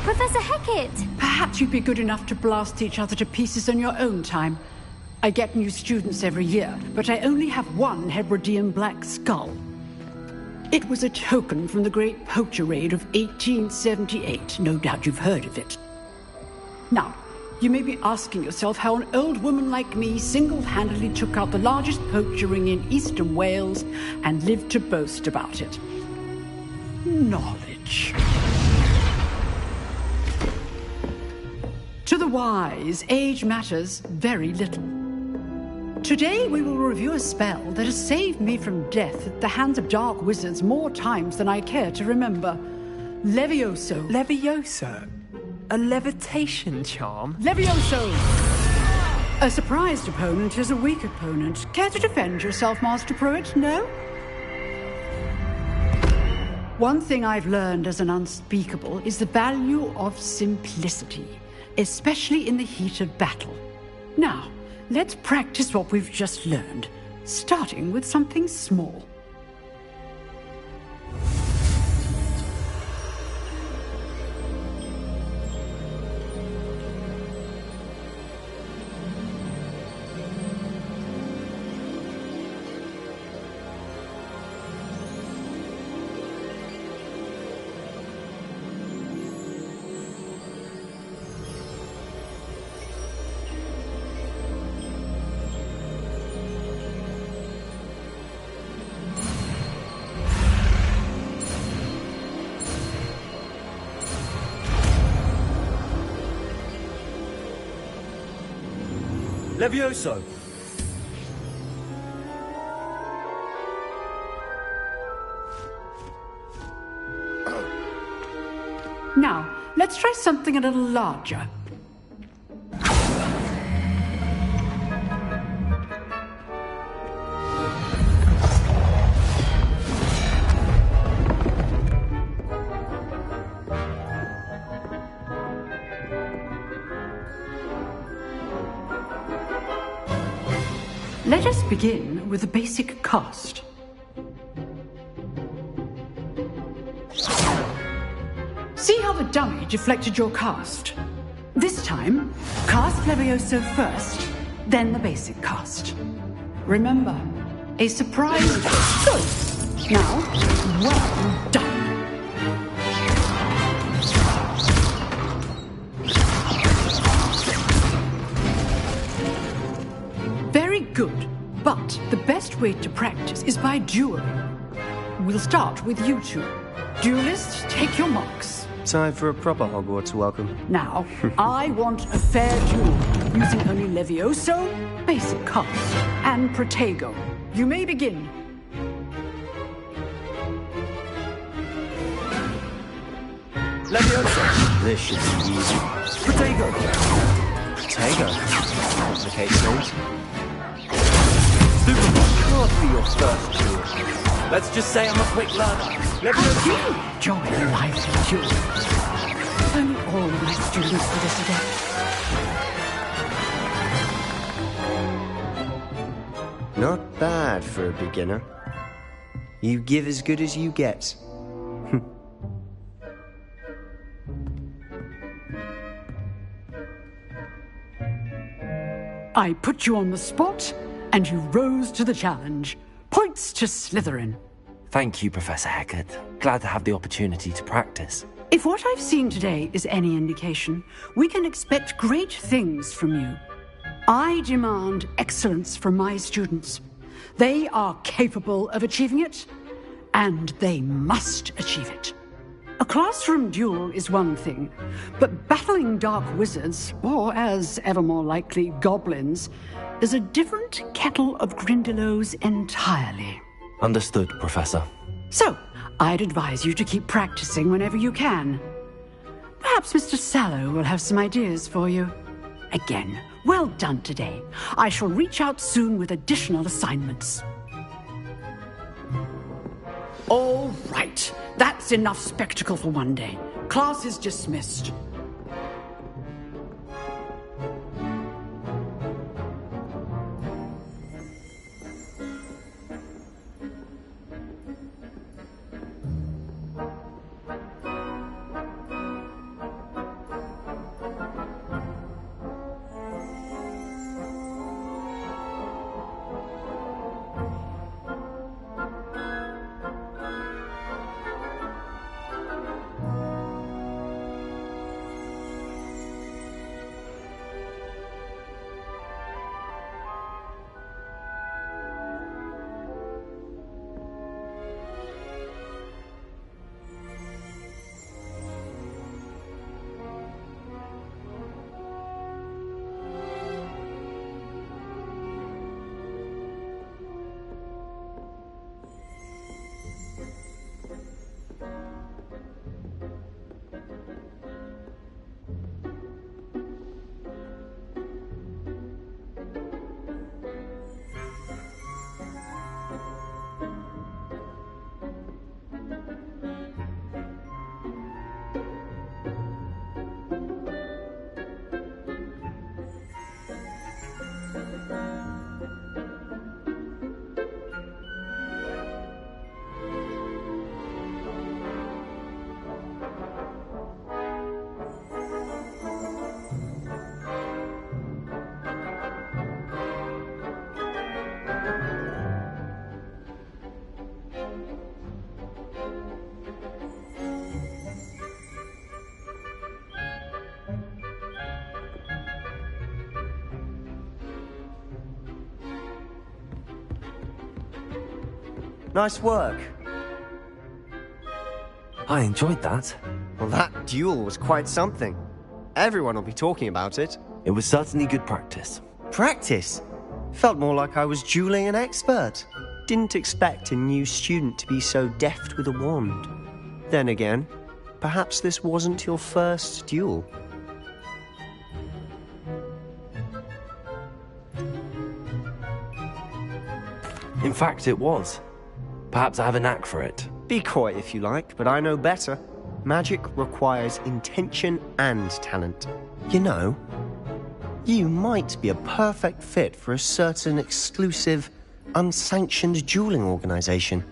Professor Hecat! Perhaps you'd be good enough to blast each other to pieces on your own time. I get new students every year, but I only have one Hebridean black skull. It was a token from the Great Poacher Raid of 1878. No doubt you've heard of it. Now, you may be asking yourself how an old woman like me single-handedly took out the largest poacher ring in eastern Wales and lived to boast about it. Knowledge. To the wise, age matters very little. Today we will review a spell that has saved me from death at the hands of dark wizards more times than I care to remember. Levioso. Levioso? A levitation charm? Levioso! A surprised opponent is a weak opponent. Care to defend yourself, Master Pruitt? No? One thing I've learned as an unspeakable is the value of simplicity, especially in the heat of battle. Now, let's practice what we've just learned, starting with something small. Levioso! Now, let's try something a little larger. Let us begin with the basic cast. See how the dummy deflected your cast? This time, cast Levioso first, then the basic cast. Remember, a surprise. Good. Now, well done. Very good, but the best way to practice is by dueling. We'll start with you two. Duelists, take your marks. Time for a proper Hogwarts welcome. Now, I want a fair duel, using only Levioso, basic cast, and Protego. You may begin. Levioso! This should be easy. Protego! Protego? Complicate things. Can't be your first duel. Let's just say I'm a quick learner. Levioso! Enjoy a lively duel. If only all of my students were this adept. Not bad for a beginner. You give as good as you get. I put you on the spot, and you rose to the challenge. Points to Slytherin. Thank you, Professor Hecat. Glad to have the opportunity to practice. If what I've seen today is any indication, we can expect great things from you. I demand excellence from my students. They are capable of achieving it, and they must achieve it. A classroom duel is one thing, but battling dark wizards, or as ever more likely, goblins, is a different kettle of Grindylows entirely. Understood, Professor. So, I'd advise you to keep practicing whenever you can. Perhaps Mr. Sallow will have some ideas for you. Again, well done today. I shall reach out soon with additional assignments. All right. That's enough spectacle for one day. Class is dismissed. Nice work. I enjoyed that. Well, that duel was quite something. Everyone will be talking about it. It was certainly good practice. Practice? Felt more like I was dueling an expert. Didn't expect a new student to be so deft with a wand. Then again, perhaps this wasn't your first duel. In fact, it was. Perhaps I have a knack for it. Be coy if you like, but I know better. Magic requires intention and talent. You know, you might be a perfect fit for a certain exclusive, unsanctioned dueling organization.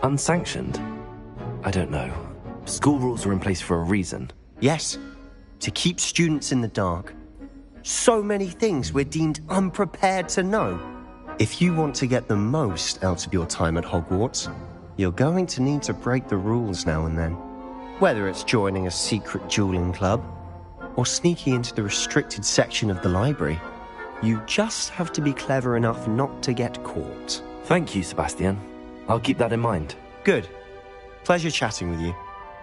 Unsanctioned? I don't know. School rules are in place for a reason. Yes, to keep students in the dark. So many things we're deemed unprepared to know. If you want to get the most out of your time at Hogwarts, you're going to need to break the rules now and then. Whether it's joining a secret dueling club, or sneaking into the restricted section of the library, you just have to be clever enough not to get caught. Thank you, Sebastian. I'll keep that in mind. Good. Pleasure chatting with you.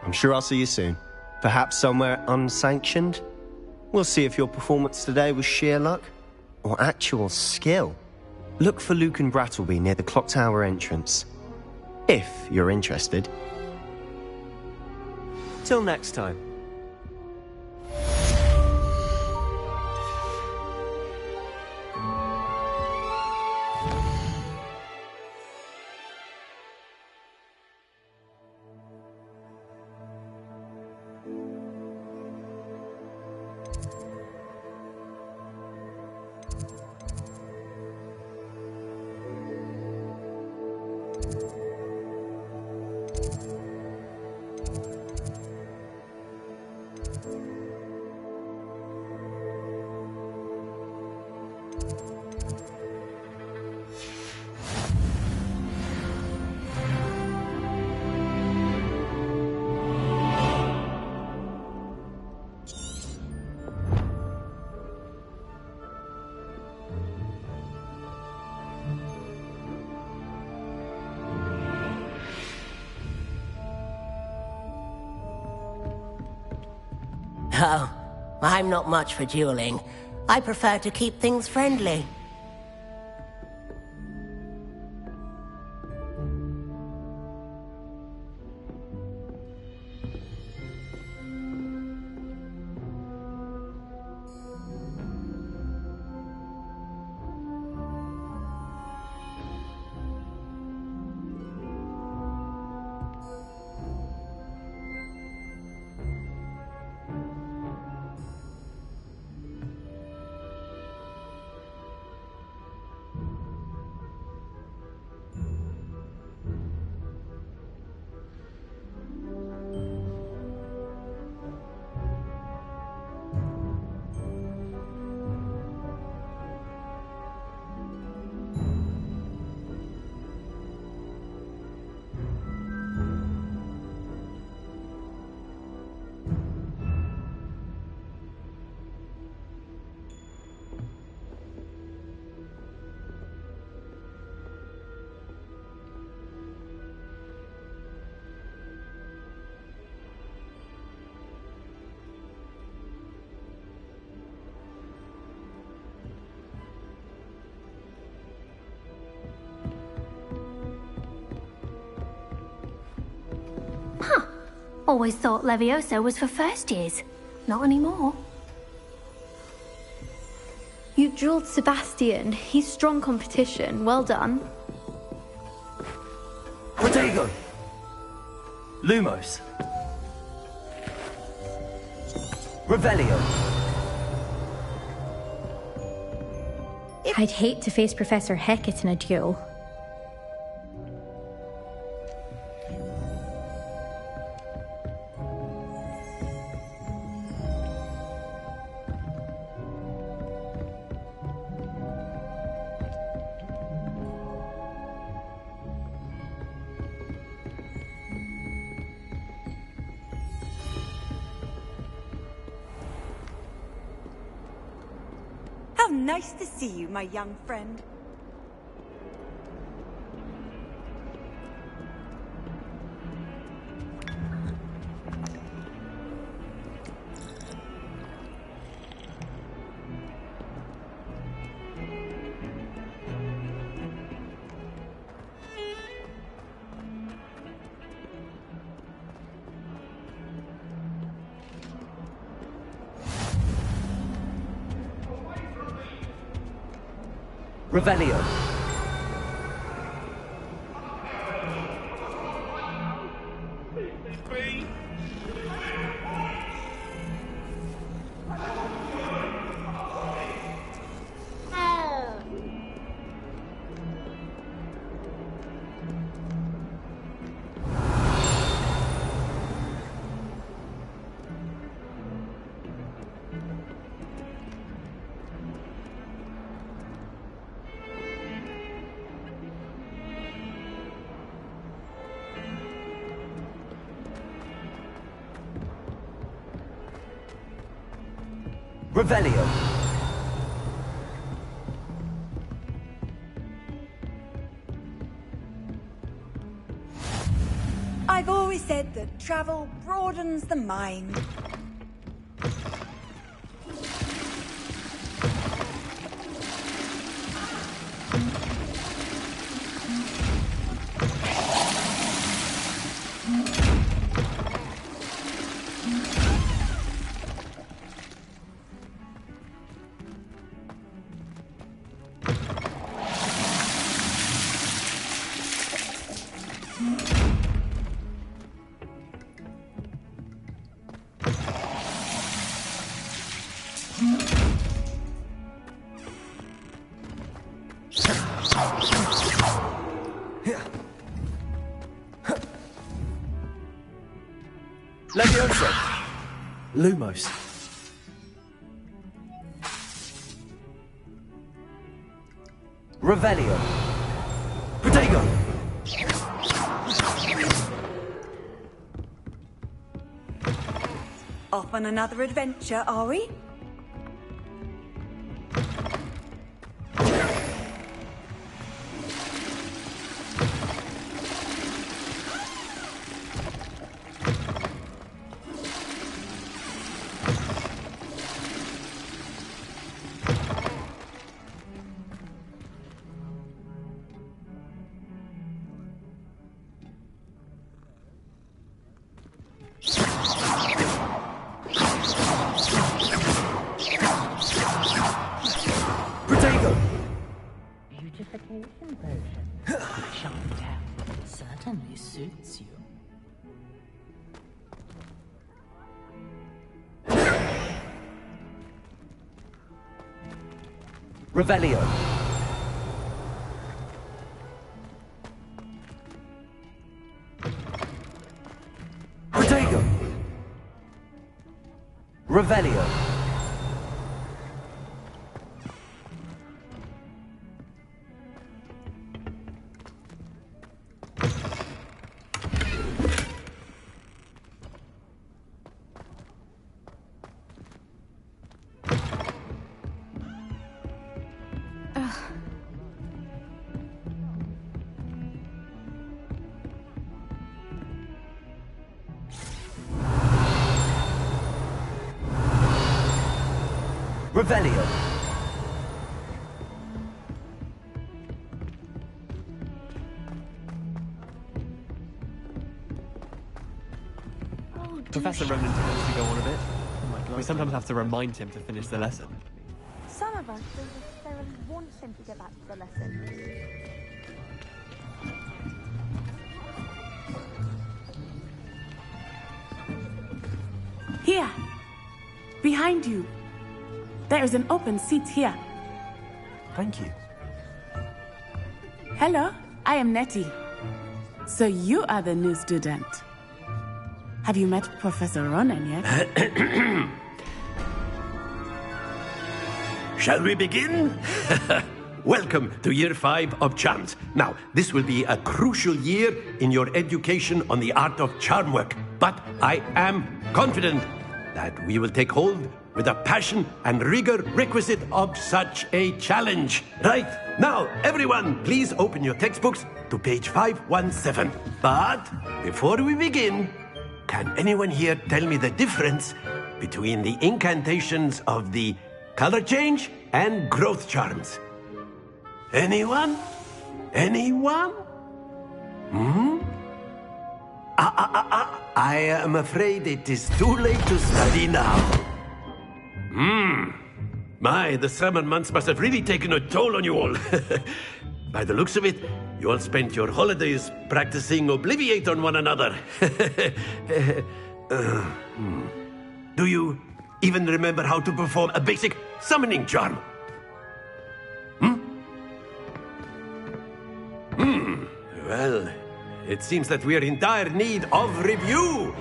I'm sure I'll see you soon. Perhaps somewhere unsanctioned? We'll see if your performance today was sheer luck or actual skill. Look for Luke and Brattleby near the clock tower entrance, if you're interested. Till next time. Oh, I'm not much for dueling. I prefer to keep things friendly. Always thought Levioso was for first years. Not anymore. You drilled Sebastian. He's strong competition. Well done. Protego! Lumos! Revelio! I'd hate to face Professor Hecat in a duel. How nice to see you, my young friend. Revelio! Revelio. I've always said that travel broadens the mind. Levioso. Lumos. Revelio. Protego. Off on another adventure, are we? Beautification potion. Chantel certainly suits you. Revelio. Protego. Revelio. Revelio. Professor Ronan tends to go on a bit. We sometimes have to remind him to finish the lesson. Some of us don't necessarily want him to get back to the lesson. Here! Behind you! There is an open seat here. Thank you. Hello, I am Nettie. So you are the new student. Have you met Professor Ronan yet? Shall we begin? Welcome to Year 5 of Charms. Now, this will be a crucial year in your education on the art of charm work, but I am confident that we will take hold with the passion and rigor requisite of such a challenge. Right, now, everyone, please open your textbooks to page 517. But before we begin, can anyone here tell me the difference between the incantations of the color change and growth charms? Anyone? Anyone? I am afraid it is too late to study now. My, the summer months must have really taken a toll on you all. By the looks of it, you all spent your holidays practicing Obliviate on one another. Do you even remember how to perform a basic summoning charm? Well, it seems that we are in dire need of review.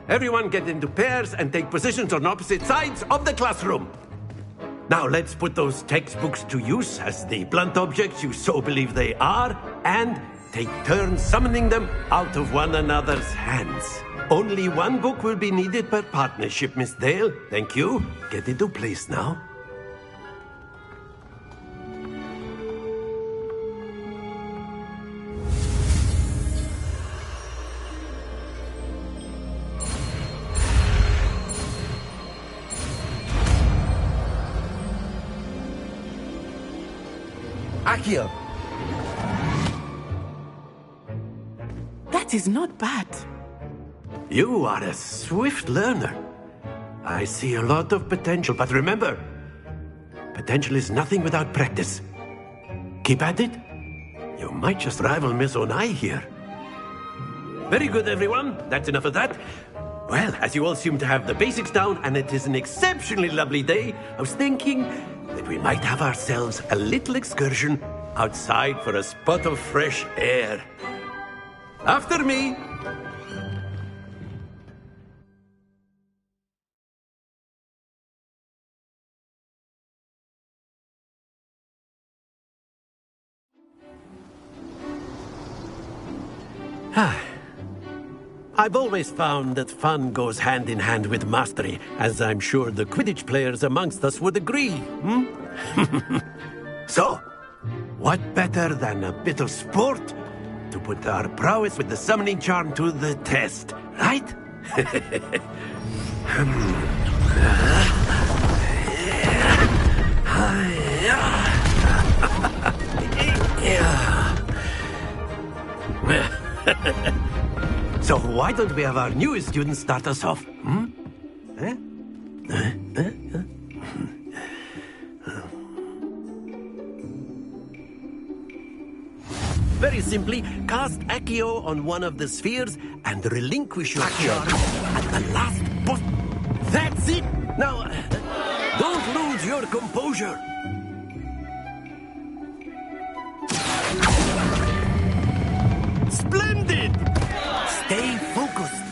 Everyone get into pairs and take positions on opposite sides of the classroom. Now let's put those textbooks to use as the blunt objects you so believe they are, and take turns summoning them out of one another's hands. Only one book will be needed per partnership, Miss Dale. Thank you. Get into place now. Accio! That is not bad. You are a swift learner. I see a lot of potential, but remember, potential is nothing without practice. Keep at it. You might just rival Miss Onai here. Very good, everyone. That's enough of that. Well, as you all seem to have the basics down, and it is an exceptionally lovely day, I was thinking that we might have ourselves a little excursion outside for a spot of fresh air. After me. I've always found that fun goes hand in hand with mastery, as I'm sure the Quidditch players amongst us would agree, So, what better than a bit of sport to put our prowess with the summoning charm to the test, right? So why don't we have our newest student start us off? Very simply, cast Accio on one of the spheres and relinquish your charm at the last button. That's it! Now, don't lose your composure. Splendid! Stay focused.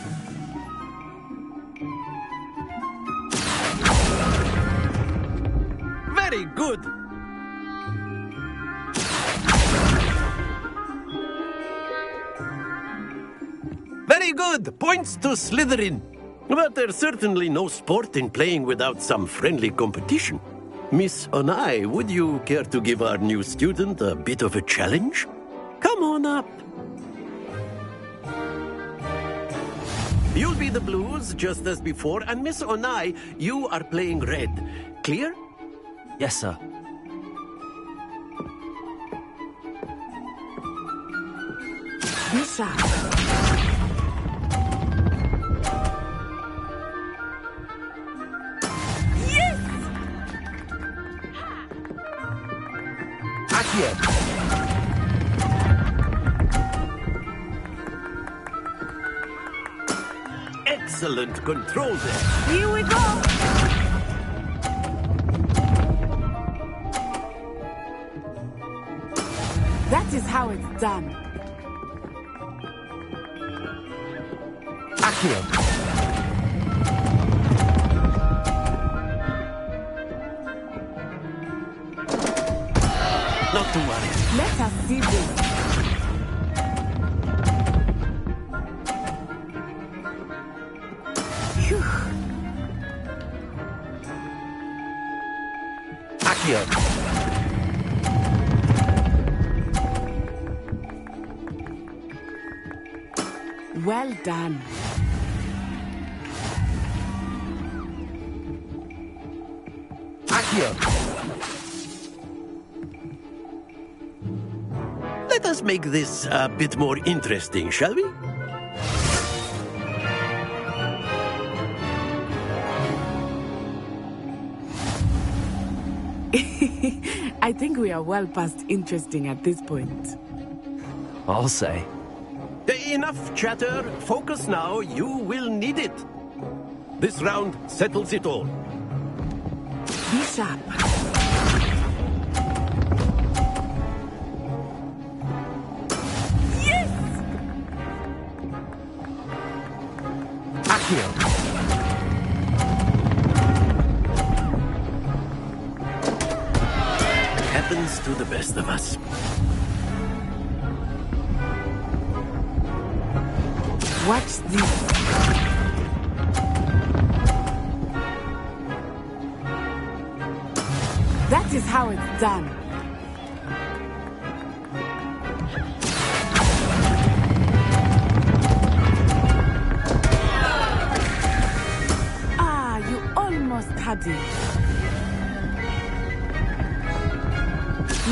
Very good. Very good. Points to Slytherin. But there's certainly no sport in playing without some friendly competition. Miss Onai, would you care to give our new student a bit of a challenge? Come on up. You'll be the blues, just as before, and Miss Onai, you are playing red. Clear? Yes, sir. Misha. Yes! Accio! Excellent control there. Here we go! That is how it's done. Accio! Not to worry. Let us see this. Accio! Well done. Accio! Let us make this a bit more interesting, shall we? I think we are well past interesting at this point. I'll say. Enough chatter. Focus now. You will need it. This round settles it all. Be sharp. Yes! Accio! Happens to the best of us. Watch this. how it's done. Ah, you almost had it.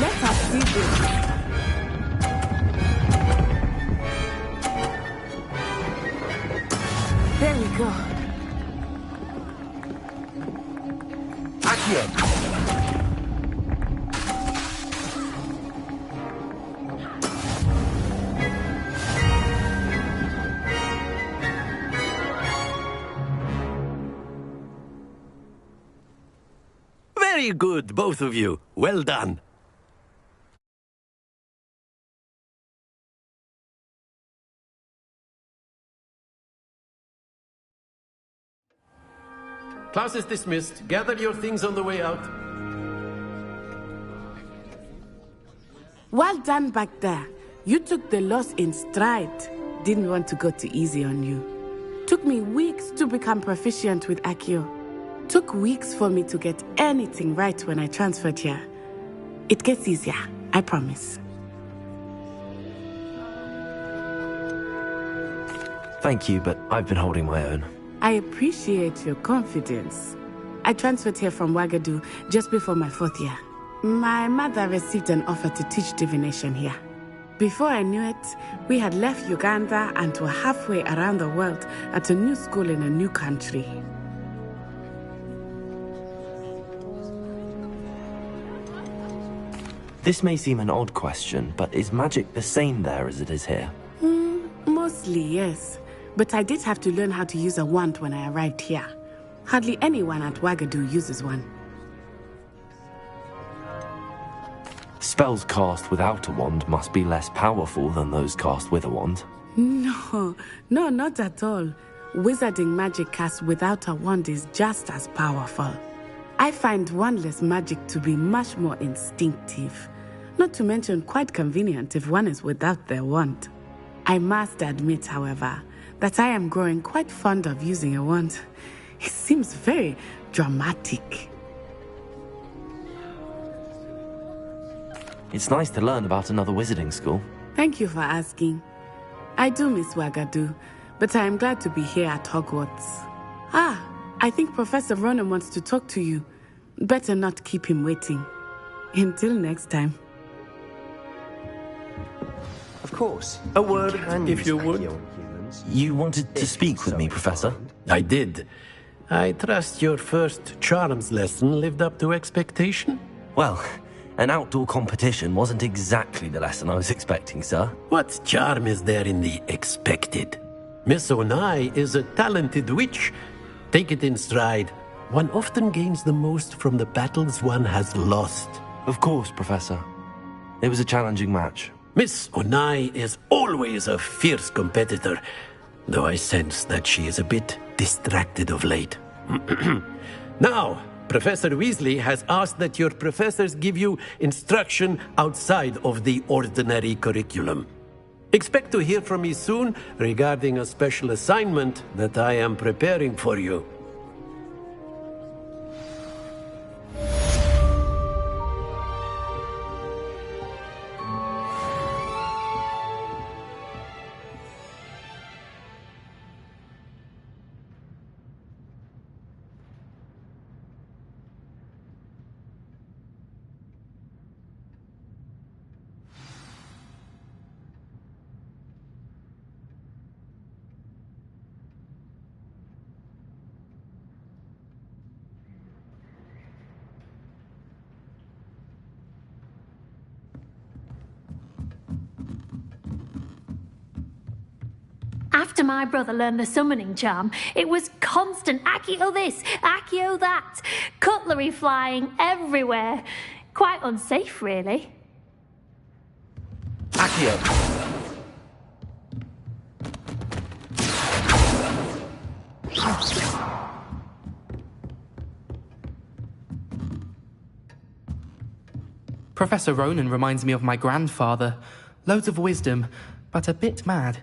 Let us see this. There we go. Accio! Very good, both of you. Well done. Class is dismissed. Gather your things on the way out. Well done back there. You took the loss in stride. Didn't want to go too easy on you. Took me weeks to become proficient with Accio. Took weeks for me to get anything right when I transferred here. It gets easier, I promise. Thank you, but I've been holding my own. I appreciate your confidence. I transferred here from Wagadu just before my 4th year. My mother received an offer to teach divination here. Before I knew it, we had left Uganda and were halfway around the world at a new school in a new country. This may seem an odd question, but is magic the same there as it is here? Mostly, yes. But I did have to learn how to use a wand when I arrived here. Hardly anyone at Wagadu uses one. Spells cast without a wand must be less powerful than those cast with a wand. No, not at all. Wizarding magic cast without a wand is just as powerful. I find wandless magic to be much more instinctive. Not to mention quite convenient if one is without their wand. I must admit, however, that I am growing quite fond of using a wand. It seems very dramatic. It's nice to learn about another wizarding school. Thank you for asking. I do miss Wagadu, but I am glad to be here at Hogwarts. I think Professor Ronan wants to talk to you. Better not keep him waiting. Until next time. Of course. A word, if you would. You wanted to speak with me, Professor? I did. I trust your first charms lesson lived up to expectation? Well, an outdoor competition wasn't exactly the lesson I was expecting, sir. What charm is there in the expected? Miss Onai is a talented witch. Take it in stride. One often gains the most from the battles one has lost. Of course, Professor. It was a challenging match. Miss Onai is always a fierce competitor, though I sense that she is a bit distracted of late. Now, Professor Weasley has asked that your professors give you instruction outside of the ordinary curriculum. Expect to hear from me soon regarding a special assignment that I am preparing for you. After my brother learned the summoning charm, it was constant Accio this, Accio that, cutlery flying everywhere. Quite unsafe, really. Accio! Professor Ronan reminds me of my grandfather. Loads of wisdom, but a bit mad.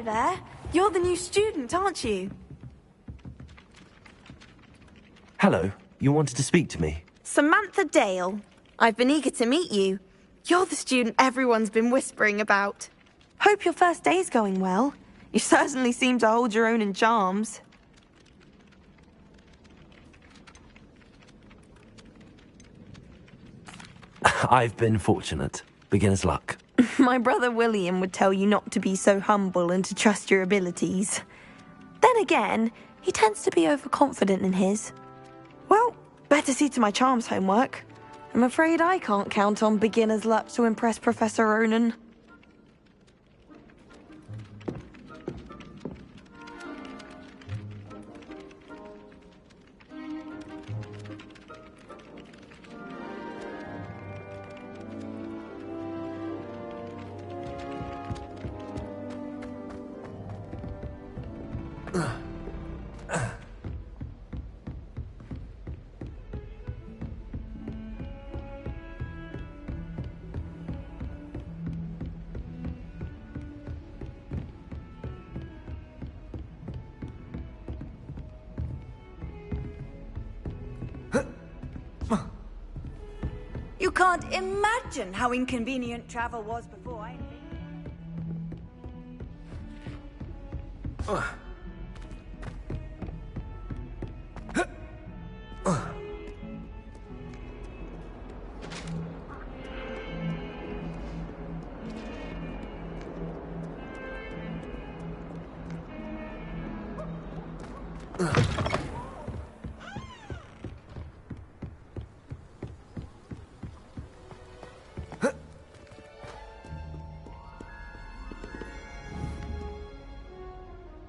there. You're the new student, aren't you? Hello. You wanted to speak to me? Samantha Dale. I've been eager to meet you. You're the student everyone's been whispering about. Hope your first day's going well. You certainly seem to hold your own in charms. I've been fortunate. Beginner's luck. My brother William would tell you not to be so humble and to trust your abilities. Then again, he tends to be overconfident in his. Well, better see to my charms homework. I'm afraid I can't count on beginner's luck to impress Professor Ronan. You can't imagine how inconvenient travel was before I...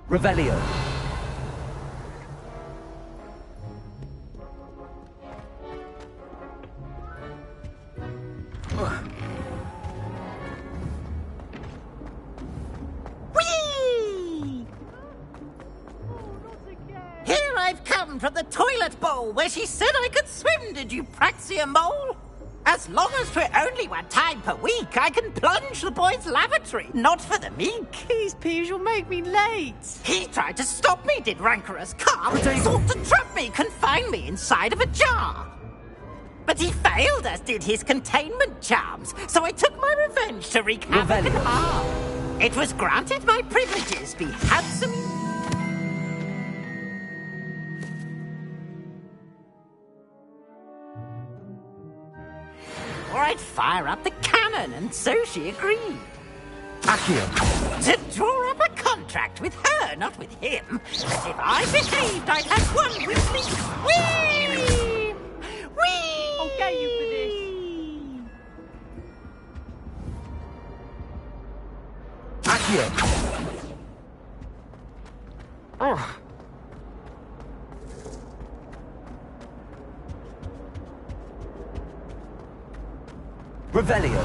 Revelio. Whee! Here I've come from the toilet bowl where she said I could swim, did you praxia mole? As long as for only 1 time per week, I can plunge the boy's lavatory, not for the meek. These peas will make me late. He tried to stop me, did rancorous carp. Sought to trap me, confine me inside of a jar. But he failed, as did his containment charms, so I took my revenge to wreak havoc and harm. It was granted my privileges be handsome. Or I'd fire up the cannon, and so she agreed. Accio. To draw up a contract with her, not with him. As if I behaved, I'd have one with me. Whee! Whee! I'll get you for this. Accio. Oh. Revelio.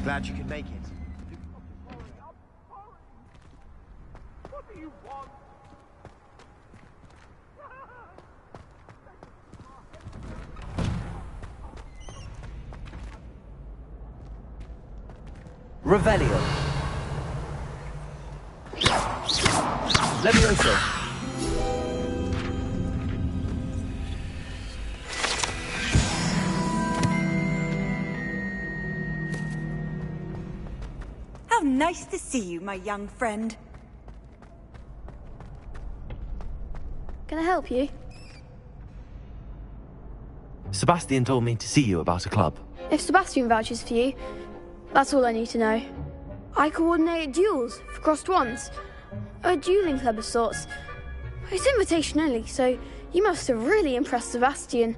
Glad you could make it. Revelio. Levioso. How nice to see you, my young friend. Can I help you? Sebastian told me to see you about a club. If Sebastian vouches for you, that's all I need to know. I coordinate duels for crossed wands. A dueling club of sorts. It's invitation only, so you must have really impressed Sebastian.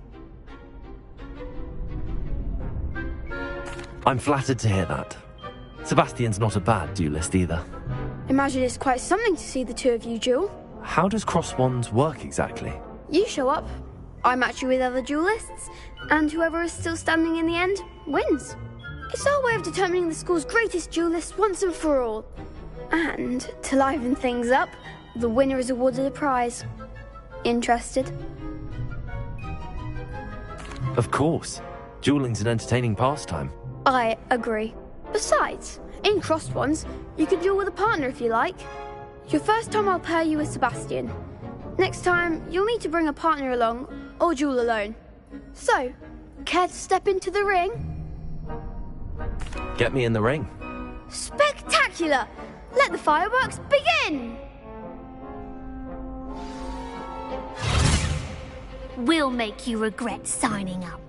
I'm flattered to hear that. Sebastian's not a bad duelist either. Imagine it's quite something to see the two of you duel. How does cross wands work exactly? You show up, I match you with other duelists, and whoever is still standing in the end wins. It's our way of determining the school's greatest duelist once and for all. And to liven things up, the winner is awarded a prize. Interested? Of course. Dueling's an entertaining pastime. I agree. Besides, in crossed ones, you can duel with a partner if you like. Your first time I'll pair you with Sebastian. Next time, you'll need to bring a partner along, or duel alone. So, care to step into the ring? Get me in the ring. Spectacular! Let the fireworks begin! We'll make you regret signing up.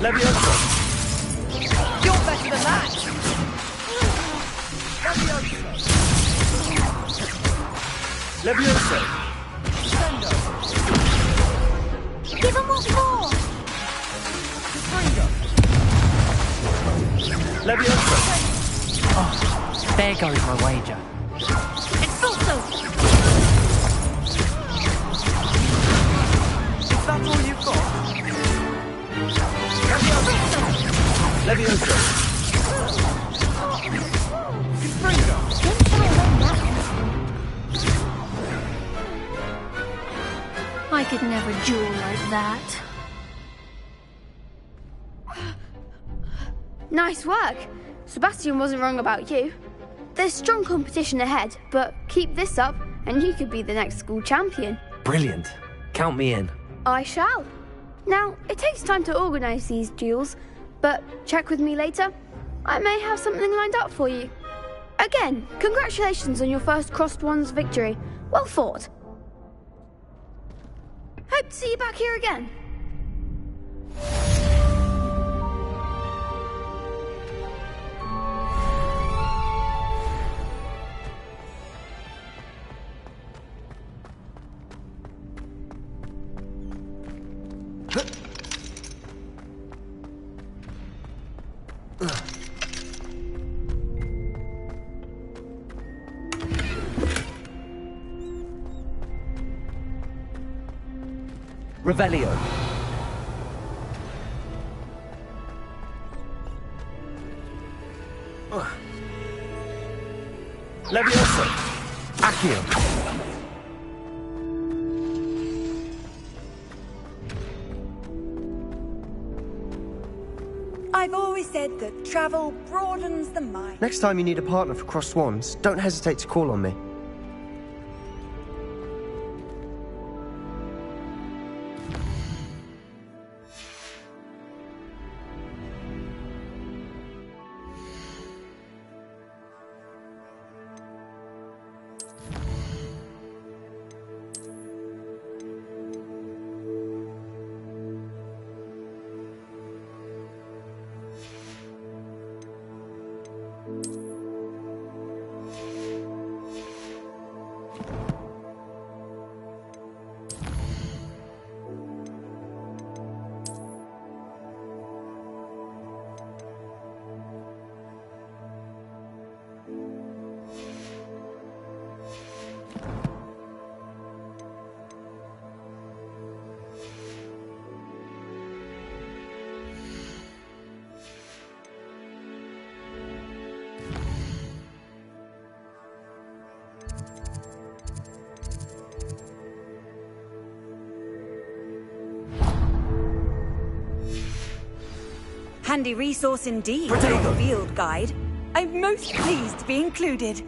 Levioso. You're better than that! Levioso. Give him what for! Levioso. Oh, there goes my wager. Expulso! Is that all you've got? Levioso. I could never duel like that. Nice work. Sebastian wasn't wrong about you. There's strong competition ahead, but keep this up and you could be the next school champion. Brilliant. Count me in. I shall. Now, it takes time to organise these duels, but check with me later. I may have something lined up for you. Again, congratulations on your first crossed wands victory. Well fought. Hope to see you back here again. Revelio. Levioso. Accio. I've always said that travel broadens the mind. Next time you need a partner for crossed wands, don't hesitate to call on me. handy resource indeed, Protego. your field guide. I'm most pleased to be included.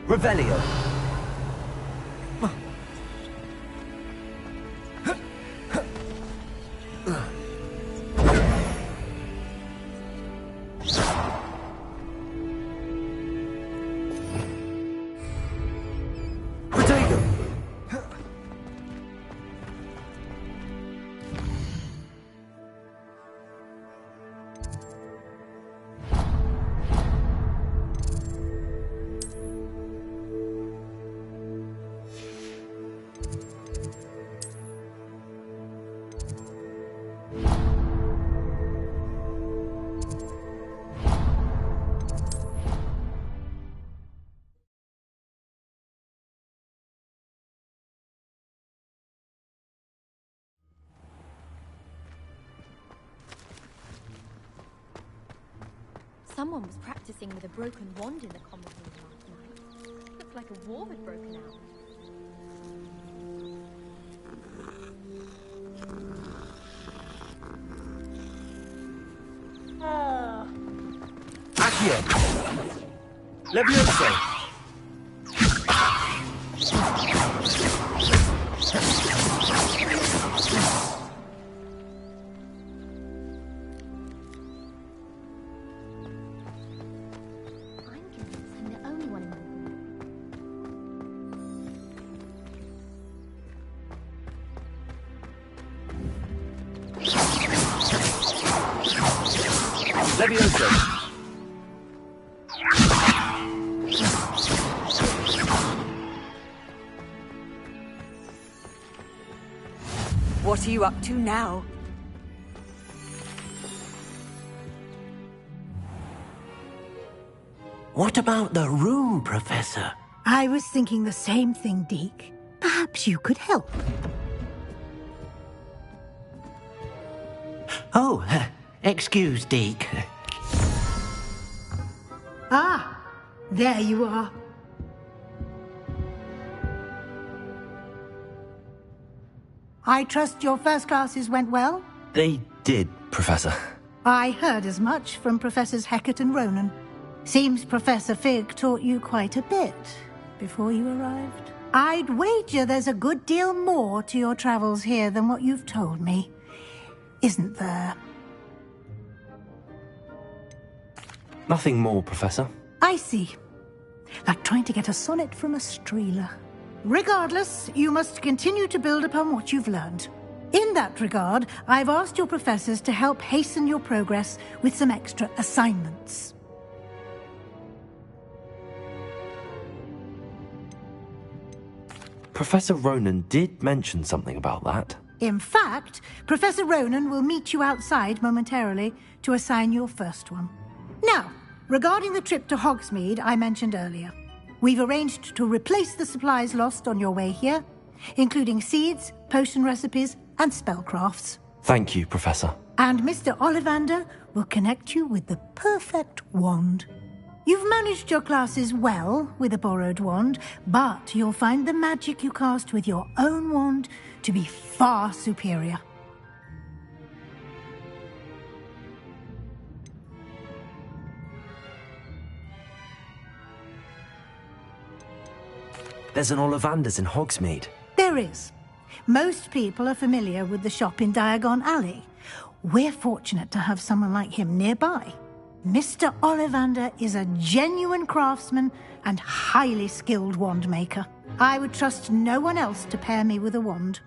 Revelio. Someone was practicing with a broken wand in the common room last night. Looked like a war had broken out. Accio. Levioso. Levioso. What are you up to now? What about the room, Professor? I was thinking the same thing, Deke. Perhaps you could help. Oh, excuse, Deke. Ah, there you are. I trust your first classes went well? They did, Professor. I heard as much from Professors Hecat and Ronan. Seems Professor Fig taught you quite a bit before you arrived. I'd wager there's a good deal more to your travels here than what you've told me. Isn't there? Nothing more, Professor. I see. Like trying to get a sonnet from a streeler. Regardless, you must continue to build upon what you've learned. In that regard, I've asked your professors to help hasten your progress with some extra assignments. Professor Ronan did mention something about that. In fact, Professor Ronan will meet you outside momentarily to assign your first one. Now, regarding the trip to Hogsmeade I mentioned earlier, we've arranged to replace the supplies lost on your way here, including seeds, potion recipes, and spellcrafts. Thank you, Professor. And Mr. Ollivander will connect you with the perfect wand. You've managed your classes well with a borrowed wand, but you'll find the magic you cast with your own wand to be far superior. There's an Ollivander's in Hogsmeade. There is. Most people are familiar with the shop in Diagon Alley. We're fortunate to have someone like him nearby. Mr. Ollivander is a genuine craftsman and highly skilled wand maker. I would trust no one else to pair me with a wand.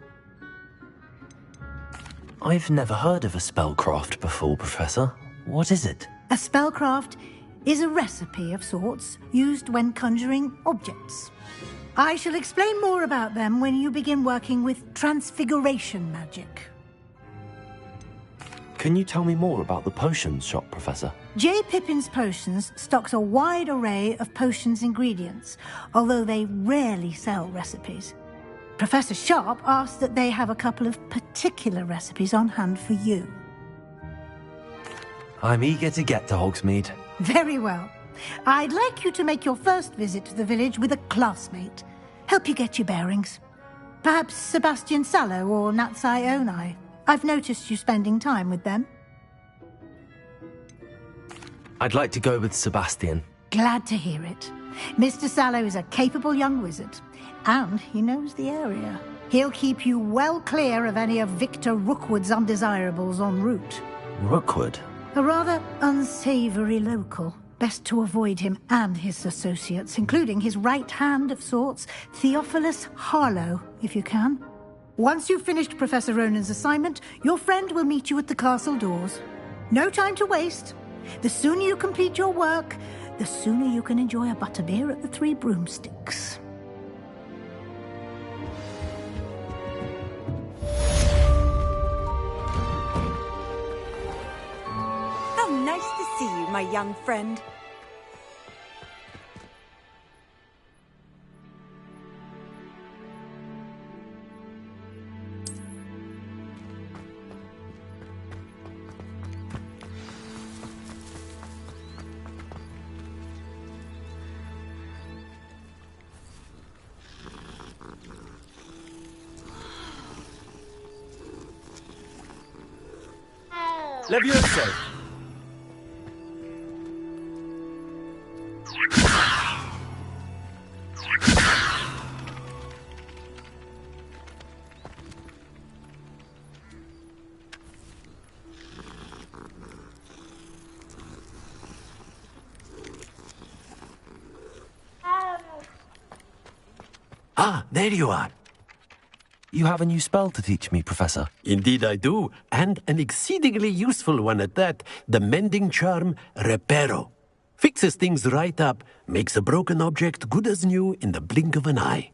I've never heard of a spellcraft before, Professor. What is it? A spellcraft is a recipe of sorts used when conjuring objects. I shall explain more about them when you begin working with transfiguration magic. Can you tell me more about the potions shop, Professor? J. Pippin's Potions stocks a wide array of potions ingredients, although they rarely sell recipes. Professor Sharp asked that they have a couple of particular recipes on hand for you. I'm eager to get to Hogsmeade. Very well. I'd like you to make your first visit to the village with a classmate. Help you get your bearings. Perhaps Sebastian Sallow or Natsai Onai. I've noticed you spending time with them. I'd like to go with Sebastian. Glad to hear it. Mr. Sallow is a capable young wizard, and he knows the area. He'll keep you well clear of any of Victor Rookwood's undesirables en route. Rookwood? A rather unsavory local. Best to avoid him and his associates, including his right hand of sorts, Theophilus Harlow, if you can. Once you've finished Professor Ronan's assignment, your friend will meet you at the castle doors. No time to waste. The sooner you complete your work, the sooner you can enjoy a butterbeer at the Three Broomsticks. How nice to see you, my young friend. Levioso! Ah, there you are. You have a new spell to teach me, Professor. Indeed I do, and an exceedingly useful one at that. The mending charm, Reparo. Fixes things right up, makes a broken object good as new in the blink of an eye.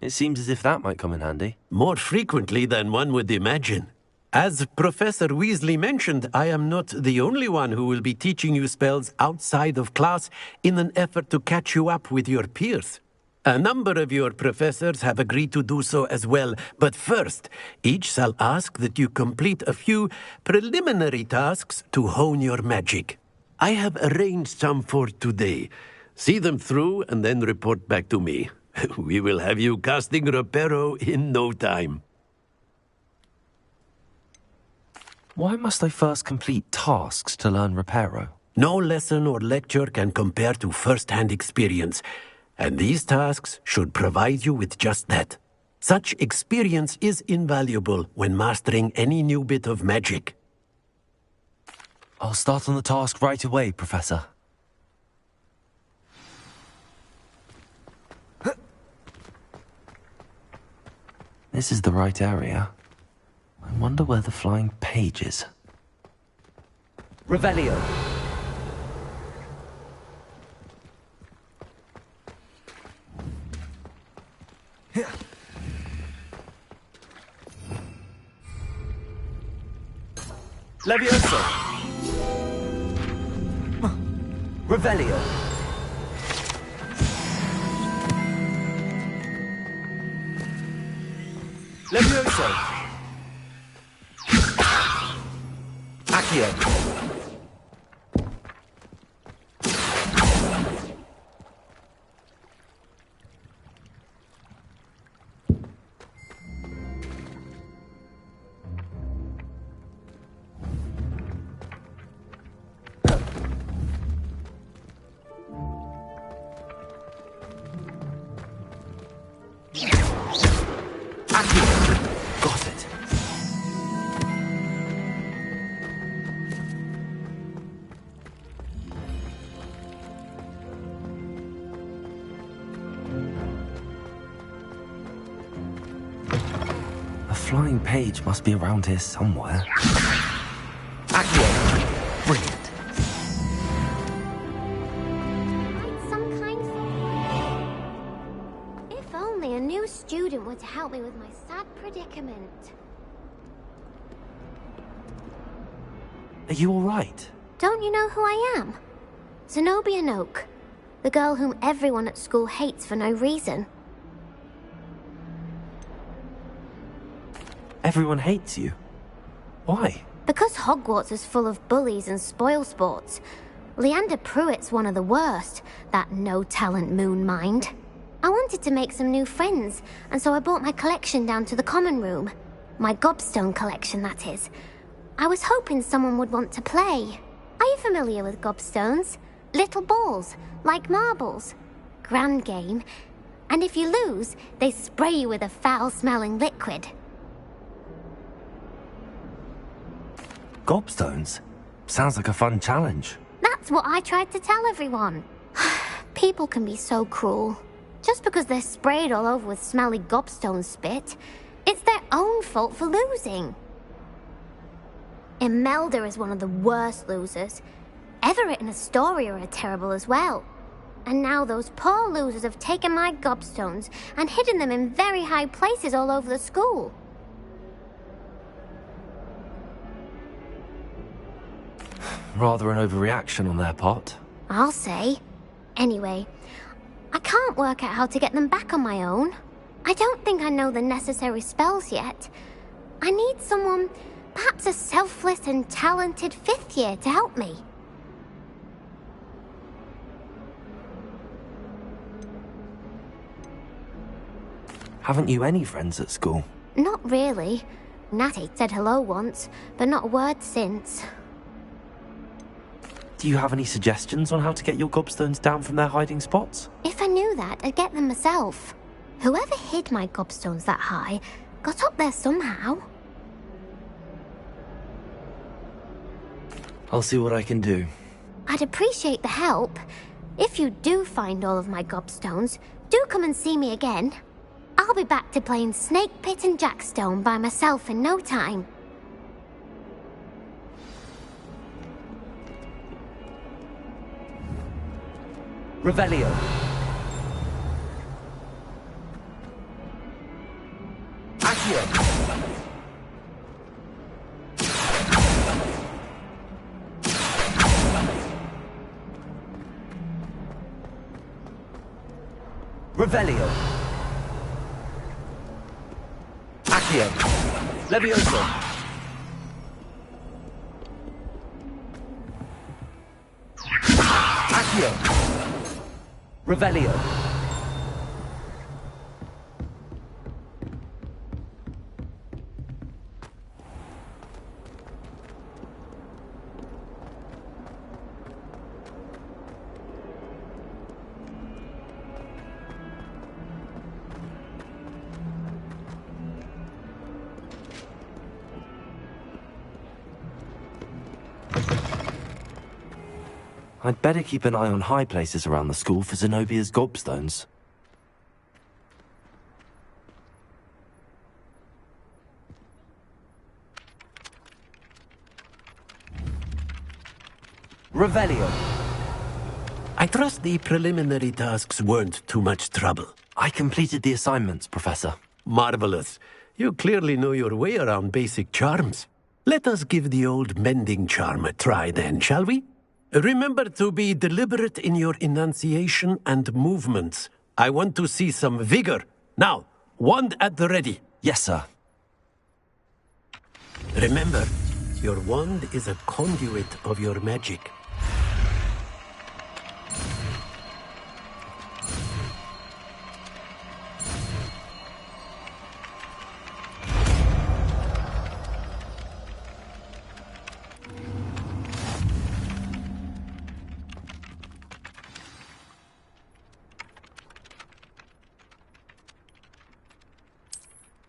It seems as if that might come in handy. More frequently than one would imagine. As Professor Weasley mentioned, I am not the only one who will be teaching you spells outside of class in an effort to catch you up with your peers. A number of your professors have agreed to do so as well, but first, each shall ask that you complete a few preliminary tasks to hone your magic. I have arranged some for today. See them through and then report back to me. We will have you casting Reparo in no time. Why must I first complete tasks to learn Reparo? No lesson or lecture can compare to first-hand experience. And these tasks should provide you with just that. Such experience is invaluable when mastering any new bit of magic. I'll start on the task right away, Professor. This is the right area. I wonder where the flying page is. Revelio. Levioso! Revelio! Levioso! Accio! Got it. A flying page must be around here somewhere. Accio! Brilliant. Student were to help me with my sad predicament. Are you all right? Don't you know who I am? Zenobia Noak, the girl whom everyone at school hates for no reason. Everyone hates you. Why? Because Hogwarts is full of bullies and spoilsports. Leander Pruitt's one of the worst, that no-talent moon mind. I wanted to make some new friends, and so I brought my collection down to the common room. My gobstone collection, that is. I was hoping someone would want to play. Are you familiar with gobstones? Little balls, like marbles. Grand game. And if you lose, they spray you with a foul-smelling liquid. Gobstones? Sounds like a fun challenge. That's what I tried to tell everyone. People can be so cruel. Just because they're sprayed all over with smelly gobstone spit, it's their own fault for losing. Imelda is one of the worst losers. Everett and Astoria are terrible as well. And now those poor losers have taken my gobstones and hidden them in very high places all over the school. Rather an overreaction on their part. I'll say. Anyway, I can't work out how to get them back on my own. I don't think I know the necessary spells yet. I need someone, perhaps a selfless and talented 5th year to help me. Haven't you any friends at school? Not really. Natty said hello once, but not a word since. Do you have any suggestions on how to get your gobstones down from their hiding spots? If I knew that, I'd get them myself. Whoever hid my gobstones that high got up there somehow. I'll see what I can do. I'd appreciate the help. If you do find all of my gobstones, do come and see me again. I'll be back to playing Snake Pit and Jackstone by myself in no time. Revelio. Accio. Revelio. Accio. Levioso. Accio. Revelio. I'd better keep an eye on high places around the school for Zenobia's gobstones. Revelio. I trust the preliminary tasks weren't too much trouble. I completed the assignments, Professor. Marvelous. You clearly know your way around basic charms. Let us give the old mending charm a try then, shall we? Remember to be deliberate in your enunciation and movements. I want to see some vigor. Now, wand at the ready. Yes, sir. Remember, your wand is a conduit of your magic.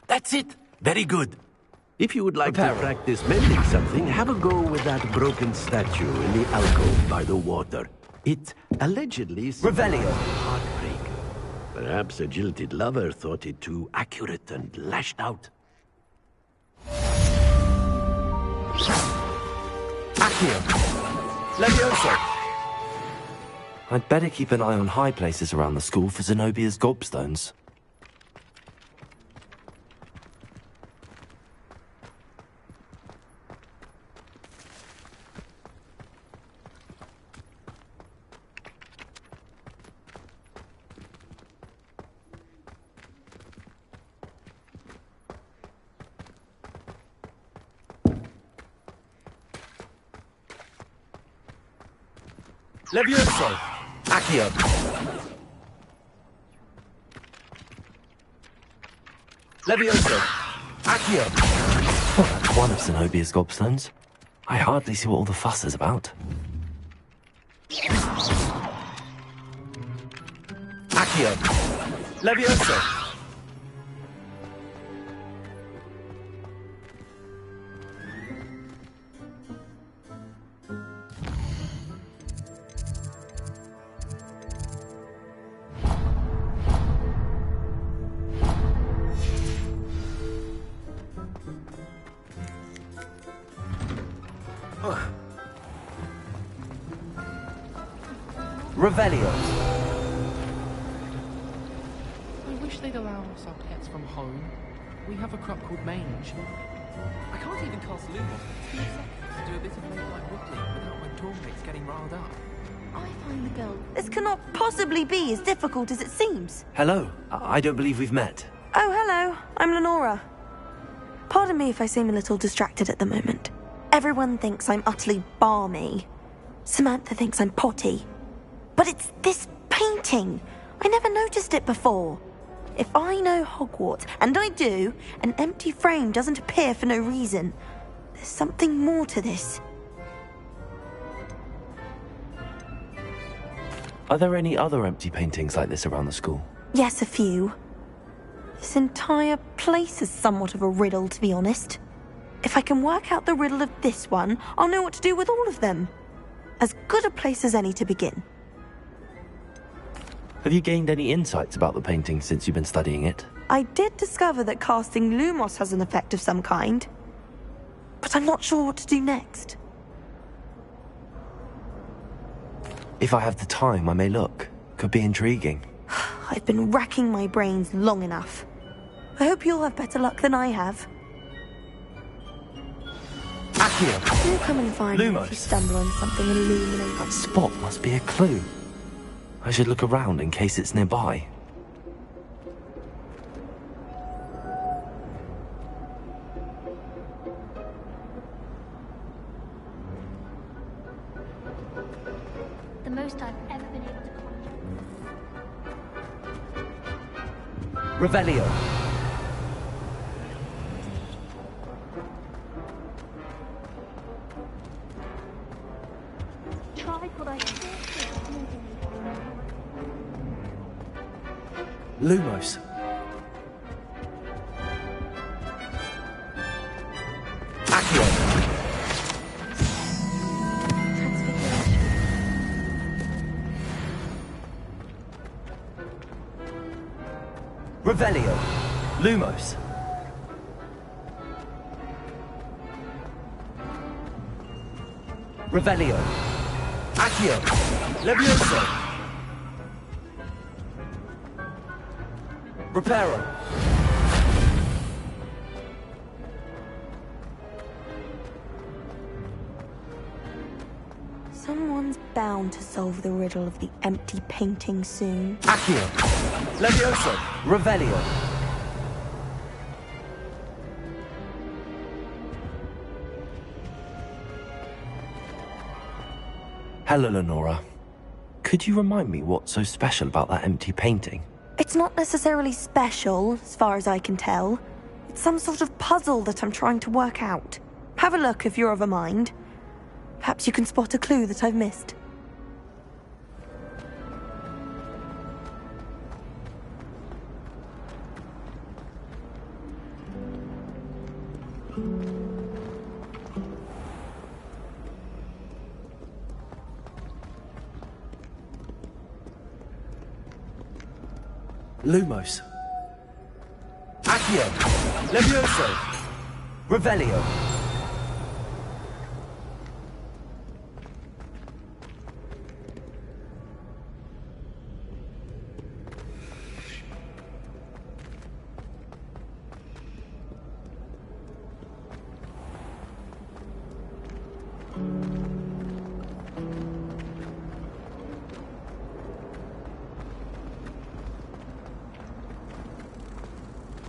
That's it. Very good. If you would like to practice mending something, have a go with that broken statue in the alcove by the water. It allegedly... Revelio. Heartbreak. Perhaps a jilted lover thought it too accurate and lashed out. Accio. Levioso. I'd better keep an eye on high places around the school for Zenobia's gobstones. Levioso. Accio. Levioso! Accio! Well, that's one of Zenobia's gobstones. I hardly see what all the fuss is about. Accio! Levioso! Revelio. I wish they'd allow us our pets from home. We have a crop called mange. I can't even cast Lumos for 2 seconds to do a bit of late-night whittling without my toolmates getting riled up. I find the girl... This cannot possibly be as difficult as it seems. Hello. I don't believe we've met. Oh, hello. I'm Lenora. Pardon me if I seem a little distracted at the moment. Everyone thinks I'm utterly balmy. Samantha thinks I'm potty. But it's this painting. I never noticed it before. If I know Hogwarts, and I do, an empty frame doesn't appear for no reason. There's something more to this. Are there any other empty paintings like this around the school? Yes, a few. This entire place is somewhat of a riddle, to be honest. If I can work out the riddle of this one, I'll know what to do with all of them. As good a place as any to begin. Have you gained any insights about the painting since you've been studying it? I did discover that casting Lumos has an effect of some kind. But I'm not sure what to do next. If I have the time, I may look. Could be intriguing. I've been racking my brains long enough. I hope you'll have better luck than I have. Accio! Do come and find me if you stumble on something illuminating. That spot must be a clue. I should look around in case it's nearby. The most I've ever been able to conjure. Revelio. Tried what I thought. Lumos. Accio. Revelio. Lumos. Revelio. Accio. Levioso. Reparo. Someone's bound to solve the riddle of the empty painting soon. Accio. Levioso. Revelio. Hello, Lenora. Could you remind me what's so special about that empty painting? It's not necessarily special, as far as I can tell. It's some sort of puzzle that I'm trying to work out. Have a look if you're of a mind. Perhaps you can spot a clue that I've missed. Lumos. Accio. Levioso. Revelio.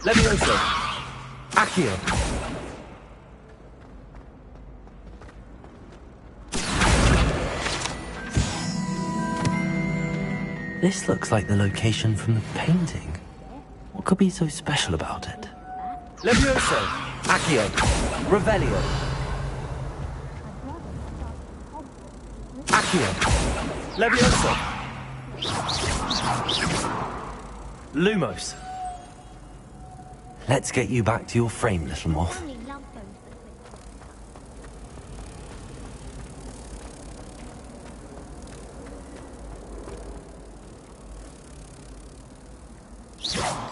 Levioso. Accio. This looks like the location from the painting. What could be so special about it? Levioso! Accio! Revelio! Accio! Levioso! Lumos! Let's get you back to your frame, little moth.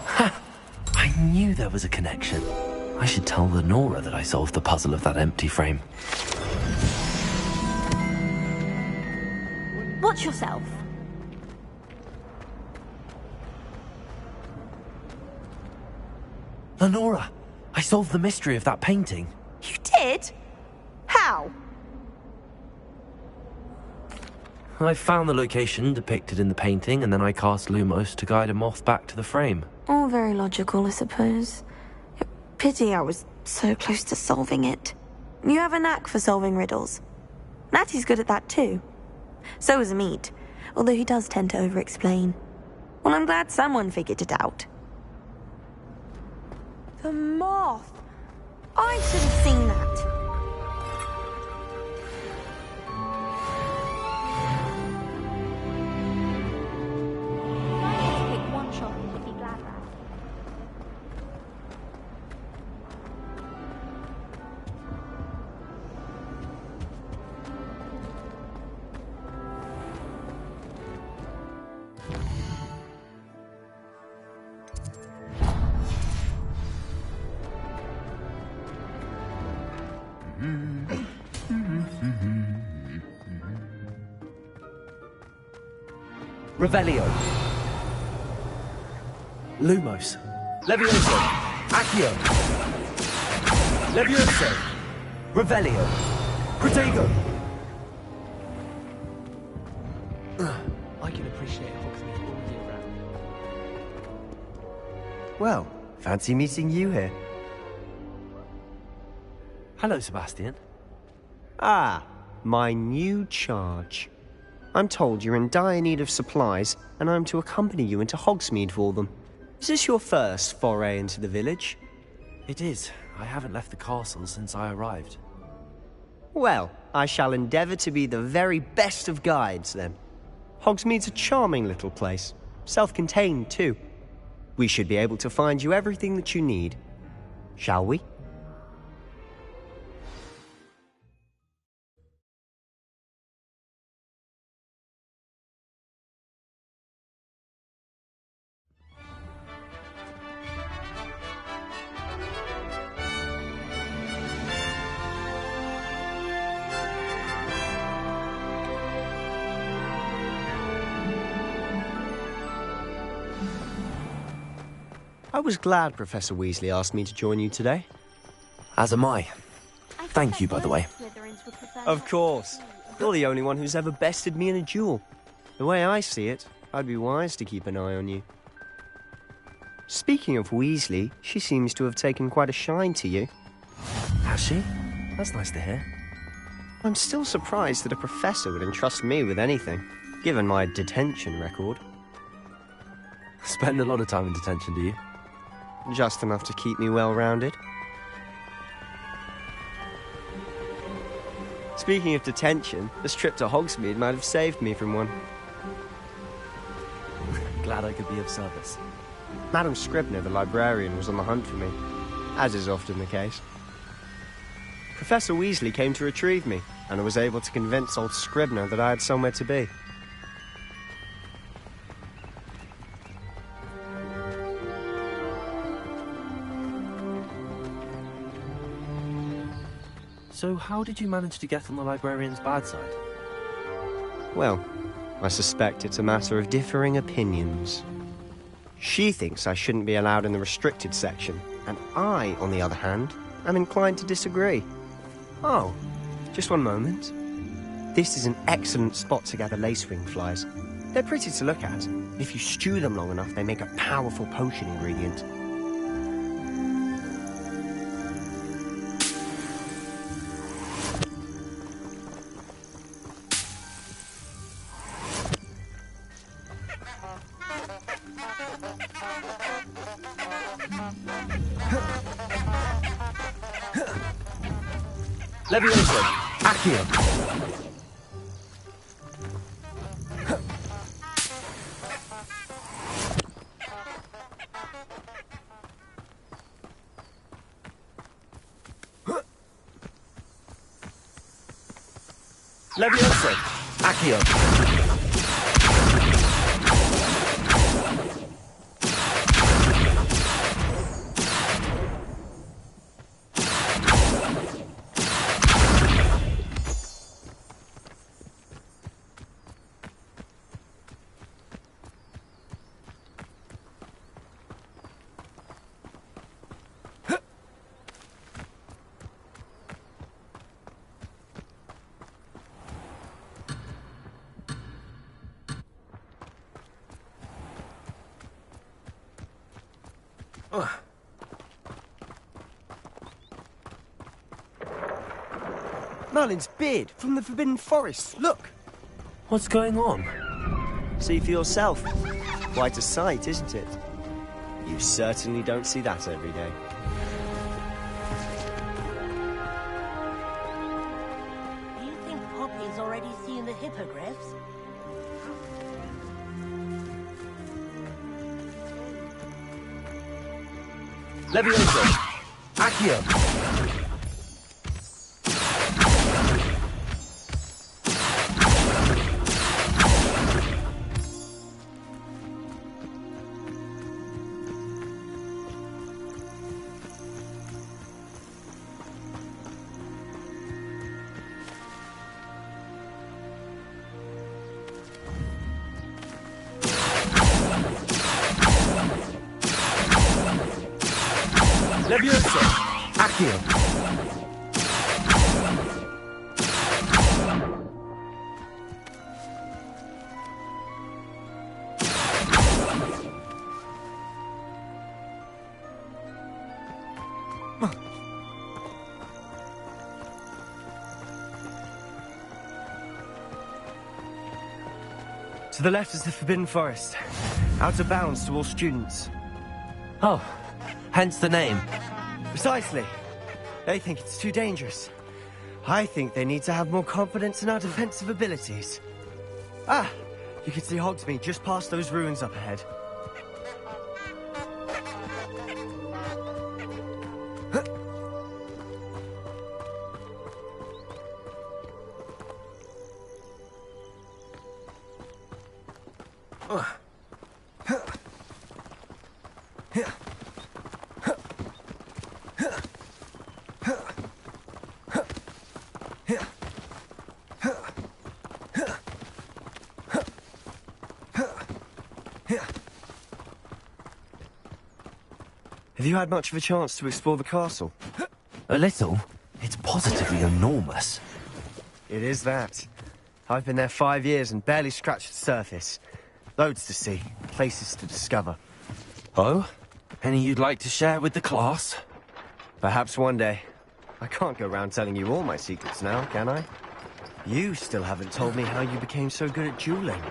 Ha! I knew there was a connection. I should tell Lenora that I solved the puzzle of that empty frame. Watch yourself. Lenora! I solved the mystery of that painting. You did? How? I found the location depicted in the painting, and then I cast Lumos to guide a moth back to the frame. All very logical, I suppose. Pity I was so close to solving it. You have a knack for solving riddles. Natty's good at that too. So is Amit, although he does tend to over-explain. Well, I'm glad someone figured it out. The moth! I should have seen that. Pick one shot and you'd be glad that. Revelio. Lumos. Levioso. Accio. Levioso. Revelio. Protego. I can appreciate Hogsmeade all year round. Well, fancy meeting you here. Hello, Sebastian. Ah, my new charge. I'm told you're in dire need of supplies, and I'm to accompany you into Hogsmeade for them. Is this your first foray into the village? It is. I haven't left the castle since I arrived. Well, I shall endeavour to be the very best of guides, then. Hogsmeade's a charming little place. Self-contained, too. We should be able to find you everything that you need. Shall we? I was glad Professor Weasley asked me to join you today. As am I. Thank you, by the way. Of course. You're the only one who's ever bested me in a duel. The way I see it, I'd be wise to keep an eye on you. Speaking of Weasley, she seems to have taken quite a shine to you. Has she? That's nice to hear. I'm still surprised that a professor would entrust me with anything, given my detention record. Spend a lot of time in detention, do you? Just enough to keep me well-rounded. Speaking of detention, this trip to Hogsmeade might have saved me from one. Glad I could be of service. Madam Scribner, the librarian, was on the hunt for me, as is often the case. Professor Weasley came to retrieve me, and I was able to convince old Scribner that I had somewhere to be. So how did you manage to get on the librarian's bad side? Well, I suspect it's a matter of differing opinions. She thinks I shouldn't be allowed in the restricted section, and I, on the other hand, am inclined to disagree. Oh, just one moment. This is an excellent spot to gather lacewing flies. They're pretty to look at. If you stew them long enough, they make a powerful potion ingredient. Levioso! Accio! Levioso! Accio! Merlin's beard from the Forbidden Forest. Look! What's going on? See for yourself. Quite a sight, isn't it? You certainly don't see that every day. Do you think Poppy's already seen the hippogriffs? Levioso! Accio! Levioso! Accio! To the left is the Forbidden Forest. Out of bounds to all students. Oh, hence the name. Precisely. They think it's too dangerous. I think they need to have more confidence in our defensive abilities. Ah, you can see Hogsmeade just past those ruins up ahead. Have you had much of a chance to explore the castle? A little. It's positively enormous. It is that. I've been there 5 years and barely scratched the surface. Loads to see, places to discover. Oh? Any you'd like to share with the class? Perhaps one day. I can't go around telling you all my secrets now, can I? You still haven't told me how you became so good at dueling.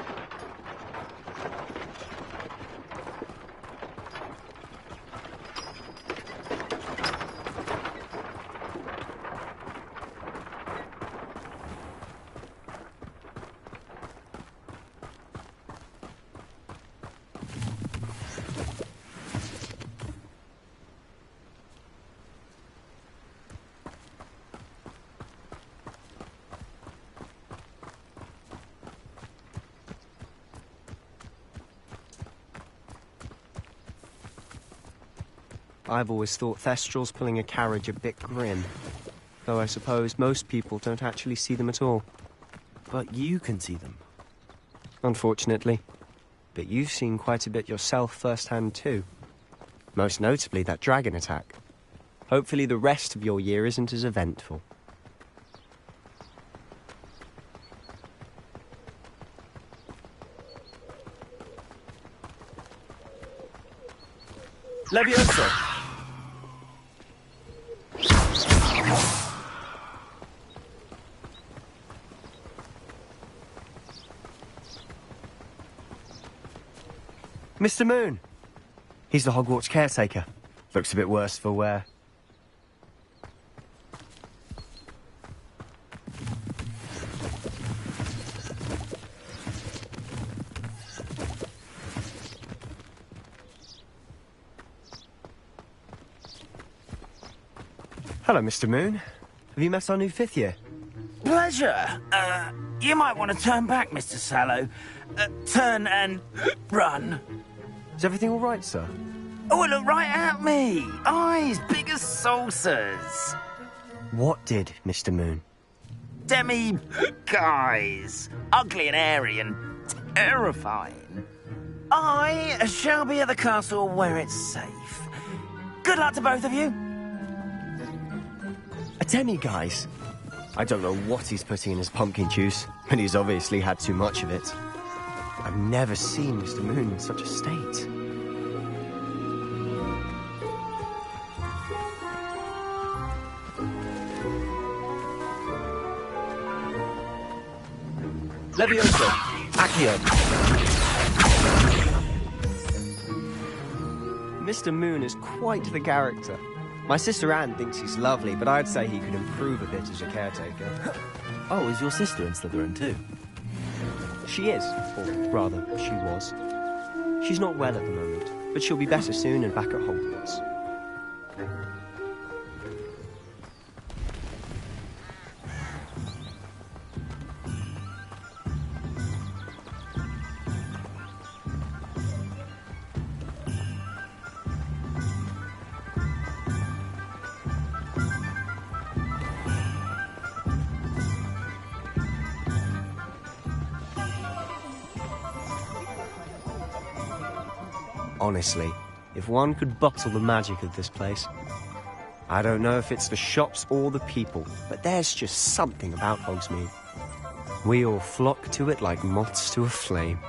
I've always thought Thestrals pulling a carriage a bit grim. Though I suppose most people don't actually see them at all. But you can see them. Unfortunately. But you've seen quite a bit yourself firsthand too. Most notably that dragon attack. Hopefully the rest of your year isn't as eventful. Levioso! Mr. Moon! He's the Hogwarts caretaker. Looks a bit worse for wear. Hello, Mr. Moon. Have you met our new 5th year? Pleasure. You might want to turn back, Mr. Sallow. Turn and run. Is everything all right, sir? Oh, look right at me. Eyes big as saucers. What did, Mr. Moon? Guys. Ugly and hairy and terrifying. I shall be at the castle where it's safe. Good luck to both of you. A demi-guise? I don't know what he's putting in his pumpkin juice, but he's obviously had too much of it. I've never seen Mr. Moon in such a state. Levioso! Accio! Mr. Moon is quite the character. My sister Anne thinks he's lovely, but I'd say he could improve a bit as a caretaker. Oh, is your sister in Slytherin too? She is, or rather, she was. She's not well at the moment, but she'll be better soon and back at Hogwarts. Honestly, if one could bottle the magic of this place. I don't know if it's the shops or the people, but there's just something about Hogsmeade. We all flock to it like moths to a flame.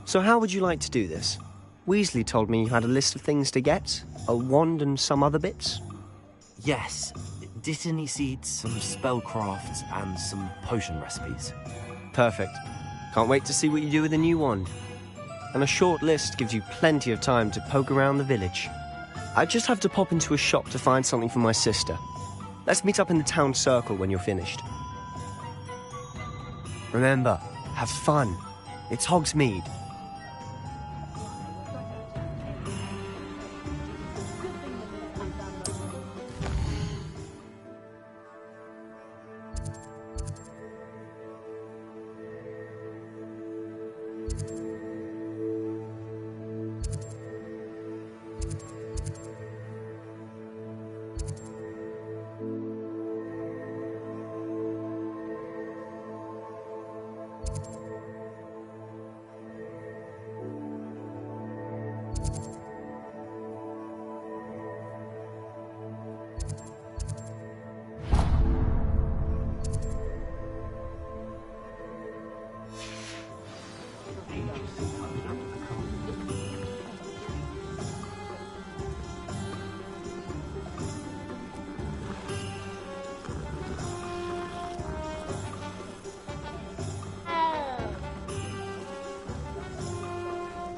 So how would you like to do this? Weasley told me you had a list of things to get, a wand and some other bits. Yes. Dittany seeds, some spellcrafts, and some potion recipes. Perfect. Can't wait to see what you do with the new wand. And a short list gives you plenty of time to poke around the village. I just have to pop into a shop to find something for my sister. Let's meet up in the town circle when you're finished. Remember, have fun. It's Hogsmeade.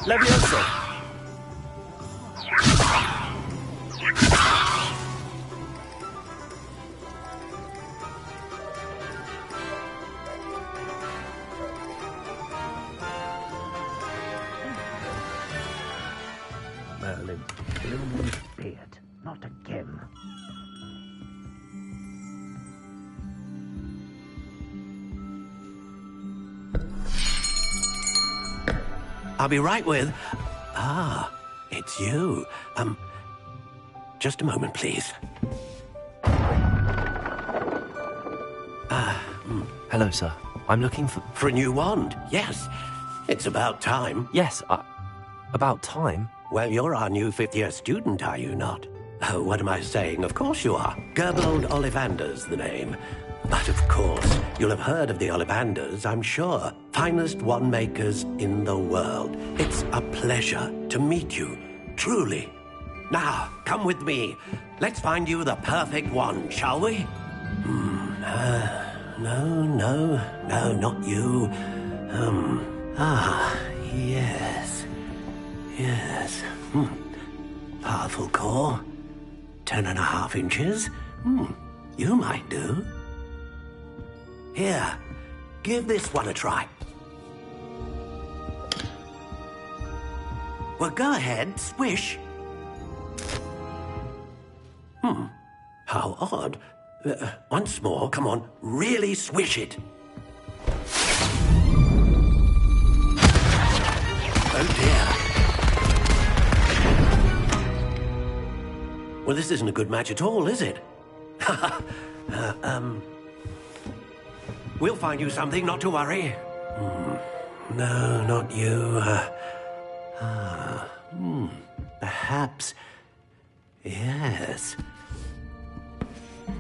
Levioso! Merlin, Lumen's beard, not again. I'll be right with... Ah, it's you. Just a moment, please. Hello, sir. I'm looking for... For a new wand, yes. It's about time. Yes, about time? Well, you're our new 5th-year student, are you not? Oh, what am I saying? Of course you are. Gerbold Ollivander's the name. But of course, you'll have heard of the Ollivanders, I'm sure. Finest wand makers in the world. It's a pleasure to meet you, truly. Now, come with me. Let's find you the perfect wand, shall we? No, not you. Yes. Powerful core. 10.5 inches. You might do. Here, Give this one a try. Well, go ahead, swish. How odd. Once more, come on, really swish it. Oh dear. Well, this isn't a good match at all, is it? We'll find you something, not to worry. No, not you. Perhaps. Yes.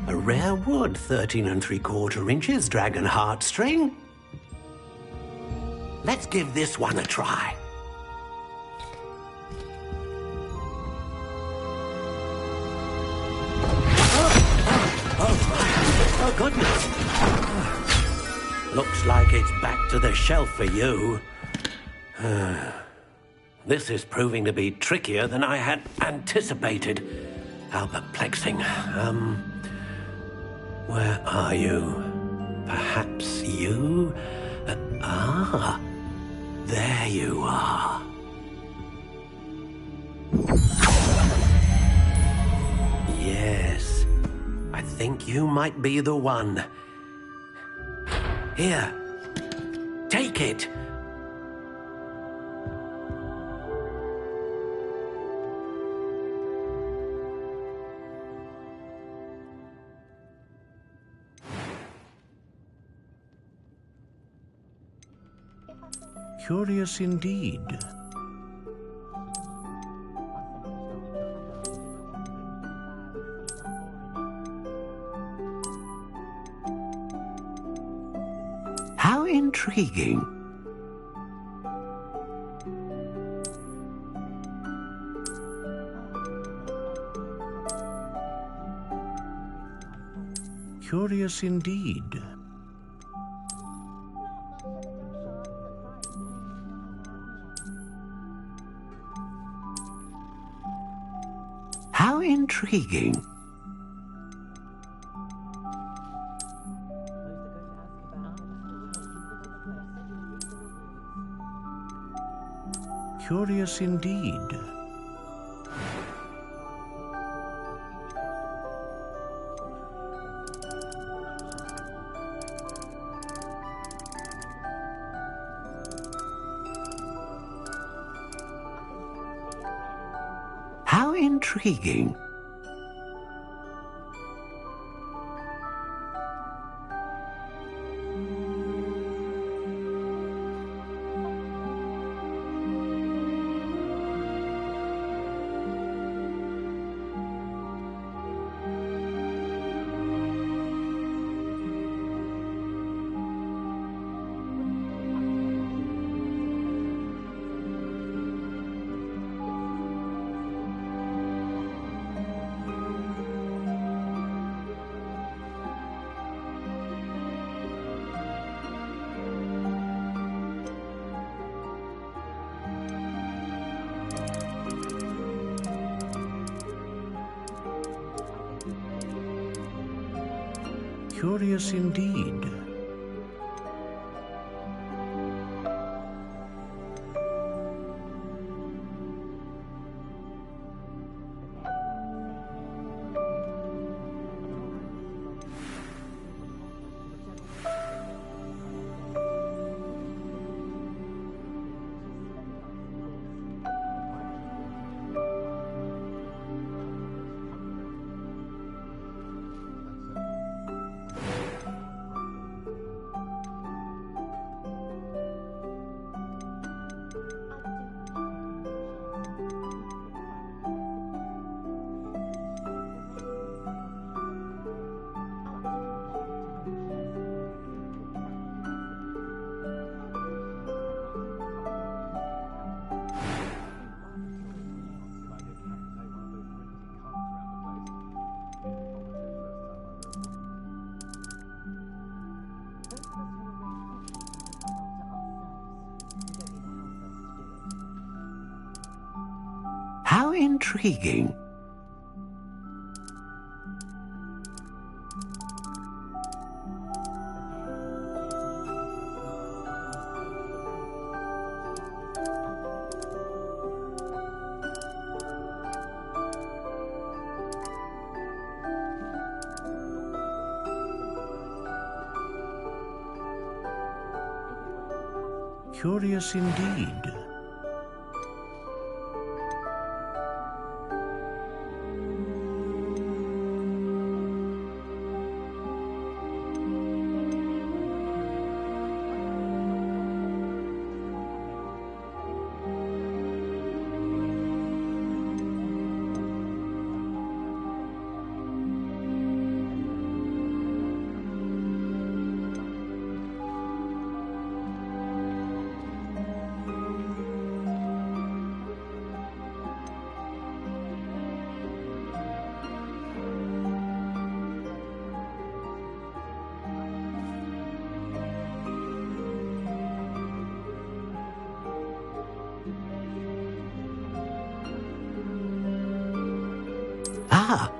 A rare wood, 13 3/4 inches, dragon heartstring. Let's give this one a try. Oh, goodness. Looks like it's back to the shelf for you. This is proving to be trickier than I had anticipated. How perplexing. Where are you? Perhaps you? There you are. Yes, I think you might be the one. Here, take it. Curious indeed. How intriguing. Curious indeed. How intriguing. Curious indeed. How intriguing. Curious indeed. How intriguing. Curious indeed. Ah,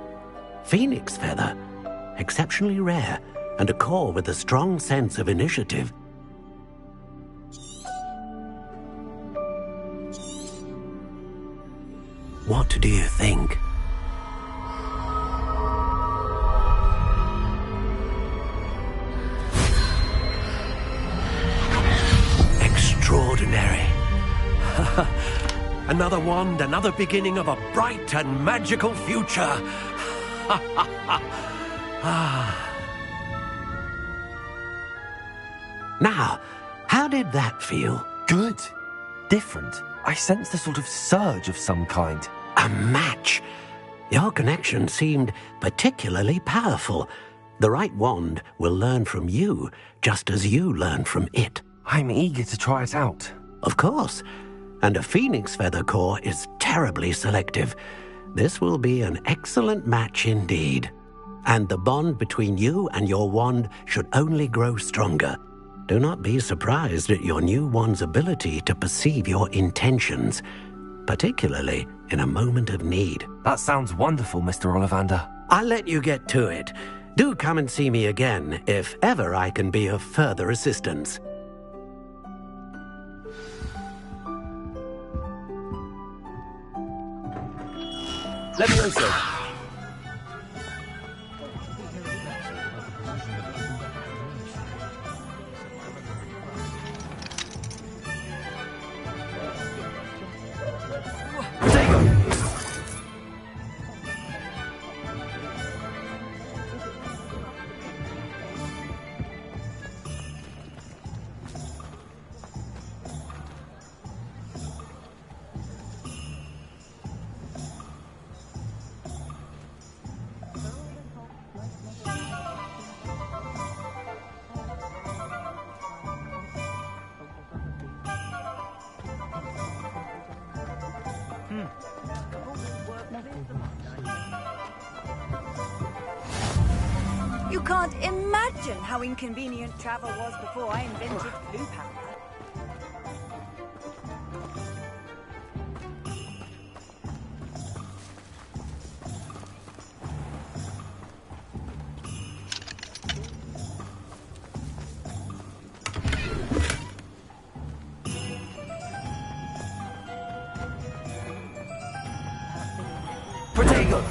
phoenix feather. Exceptionally rare, and a core with a strong sense of initiative. What do you think? Extraordinary. Another wand, another beginning of a bright and magical future. Now, how did that feel? Good. Different. I sensed a sort of surge of some kind. A match. Your connection seemed particularly powerful. The right wand will learn from you, just as you learn from it. I'm eager to try it out. Of course. And a phoenix feather core is terribly selective. This will be an excellent match indeed. And the bond between you and your wand should only grow stronger. Do not be surprised at your new wand's ability to perceive your intentions, particularly in a moment of need. That sounds wonderful, Mr. Ollivander. I'll let you get to it. Do come and see me again if ever I can be of further assistance. Levioso. You can't imagine how inconvenient travel was before I invented blue powder. Protego.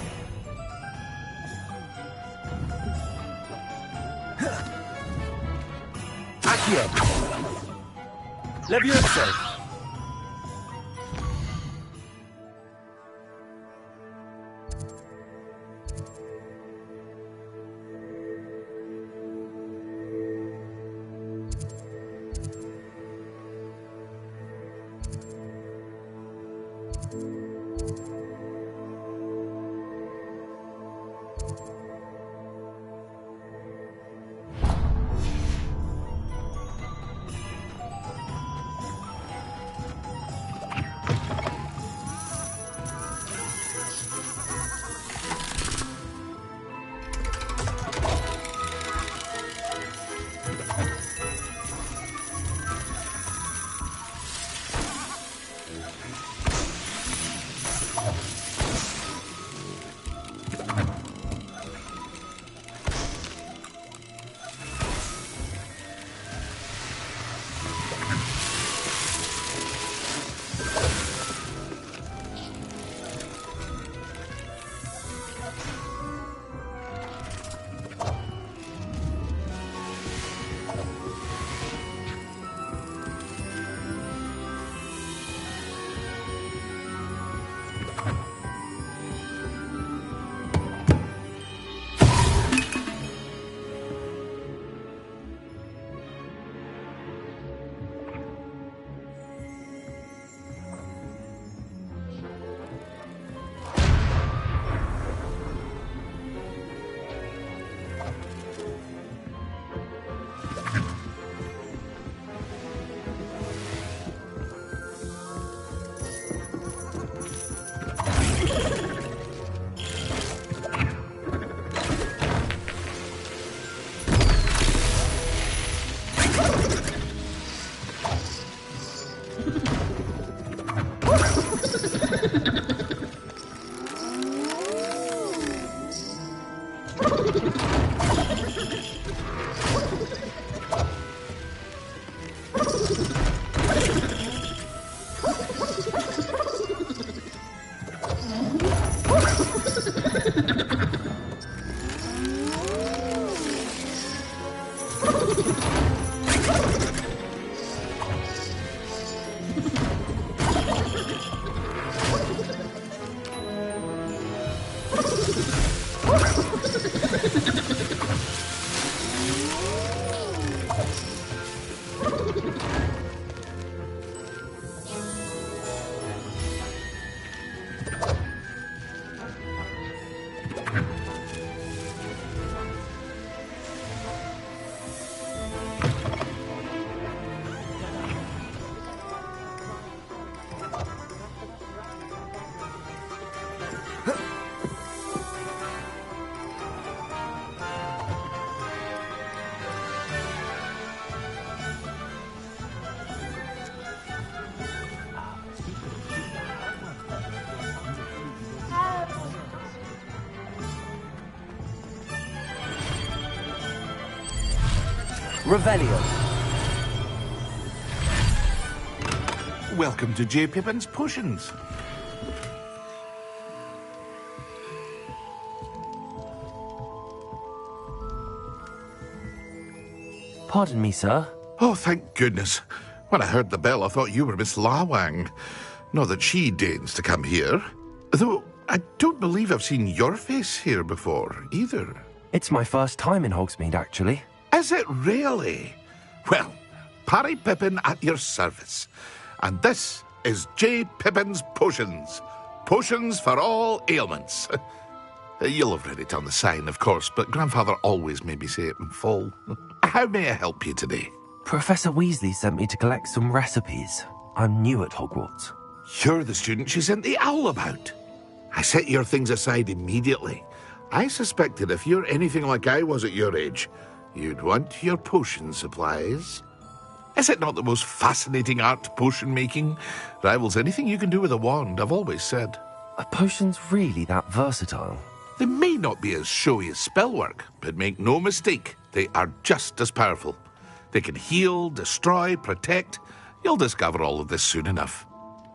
Accio. Levioso. Revelio. Welcome to J. Pippin's Potions. Pardon me, sir. Oh, thank goodness. When I heard the bell, I thought you were Miss Lawang. Not that she deigns to come here. Though, I don't believe I've seen your face here before, either. It's my first time in Hogsmeade, actually. Is it really? Well, Parry Pippin at your service. And this is J. Pippin's Potions. Potions for all ailments. You'll have read it on the sign, of course, but Grandfather always made me say it in full. How may I help you today? Professor Weasley sent me to collect some recipes. I'm new at Hogwarts. You're the student she sent the owl about. I set your things aside immediately. I suspected if you're anything like I was at your age, you'd want your potion supplies. Is it not the most fascinating art, potion making? Rivals anything you can do with a wand, I've always said. Are potions really that versatile? They may not be as showy as spellwork, but make no mistake, they are just as powerful. They can heal, destroy, protect. You'll discover all of this soon enough.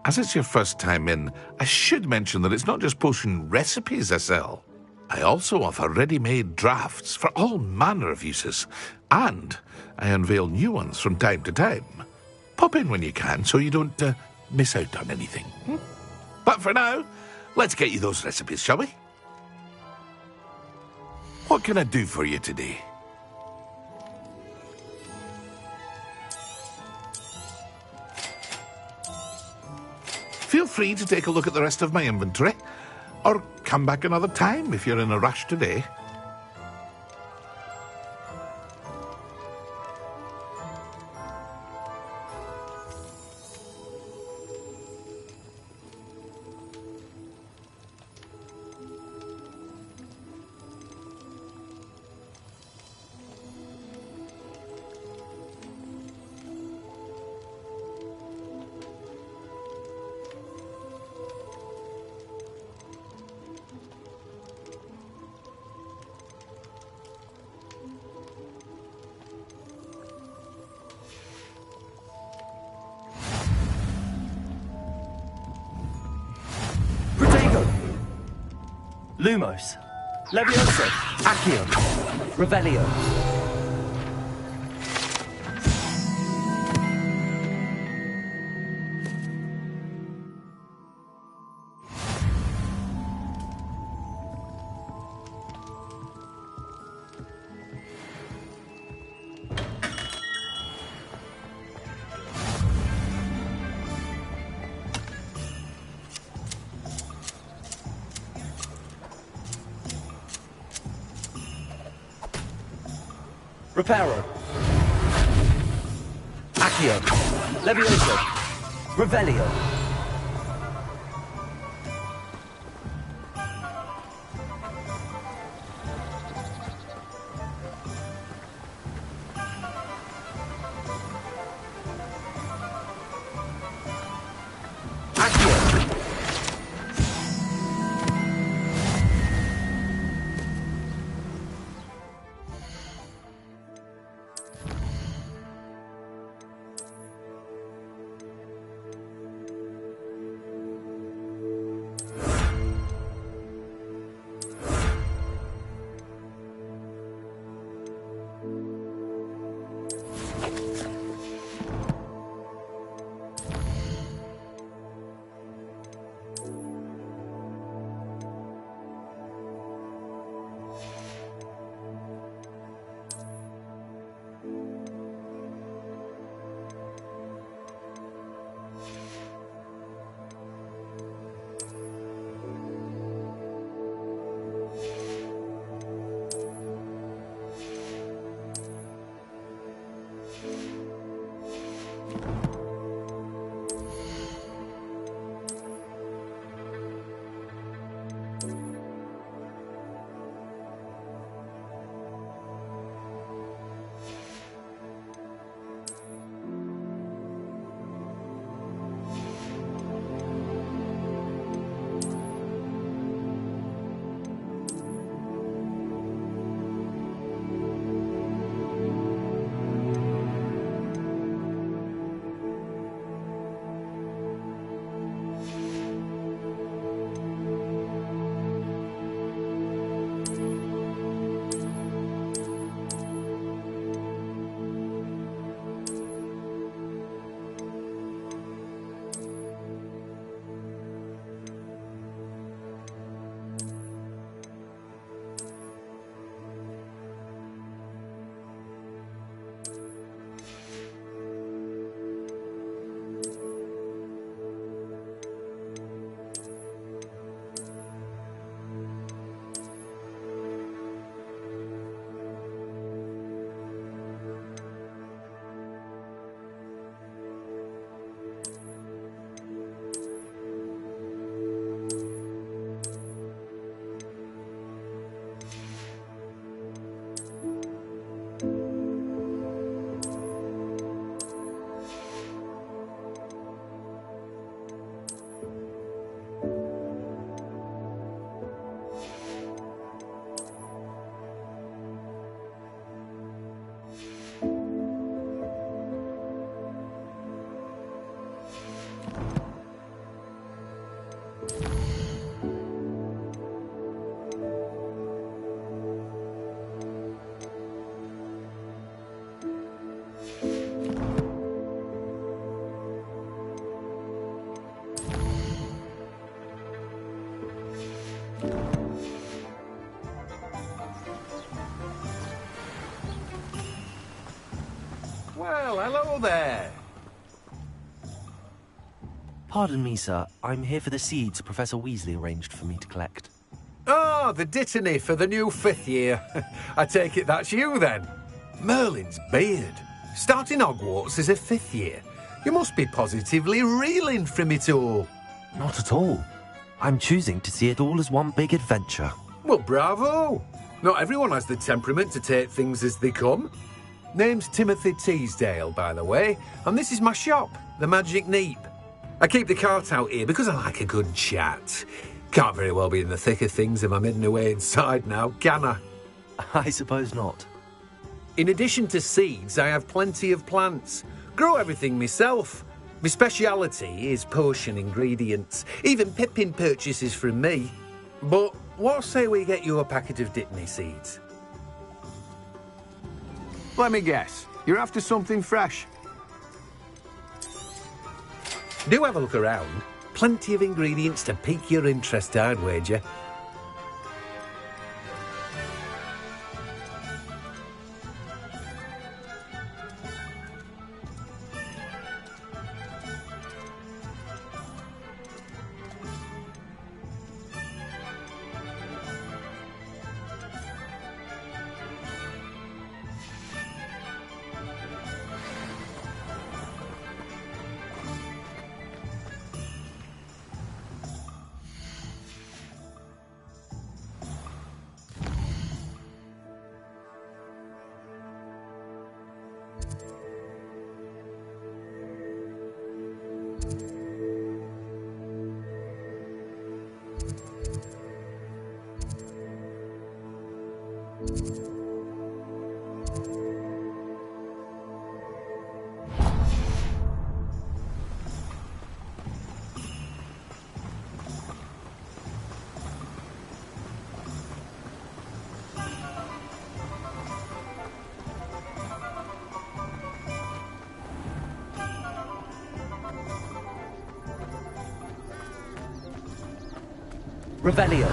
As it's your first time in, I should mention that it's not just potion recipes I sell. I also offer ready-made drafts for all manner of uses, and I unveil new ones from time to time. Pop in when you can so you don't miss out on anything. But for now, let's get you those recipes, shall we? What can I do for you today? Feel free to take a look at the rest of my inventory, or come back another time if you're in a rush today. Lumos, Levioso, Accio, Revelio. Reparo. Accio. Levioso. Revelio. Well, hello there. Pardon me, sir. I'm here for the seeds Professor Weasley arranged for me to collect. Oh, the dittany for the new 5th year. I take it that's you, then. Merlin's beard. Starting Hogwarts as a 5th year. You must be positively reeling from it all. Not at all. I'm choosing to see it all as one big adventure. Well, bravo. Not everyone has the temperament to take things as they come. Name's Timothy Teasdale, by the way, and this is my shop, the Magic Neep. I keep the cart out here because I like a good chat. Can't very well be in the thick of things if I'm hidden away inside now, can I? I suppose not. In addition to seeds, I have plenty of plants. Grow everything myself. My speciality is potion ingredients. Even Pippin purchases from me. But what say we get you a packet of Dittany seeds? Let me guess. You're after something fresh. Do have a look around. Plenty of ingredients to pique your interest, I'd wager. Revelio.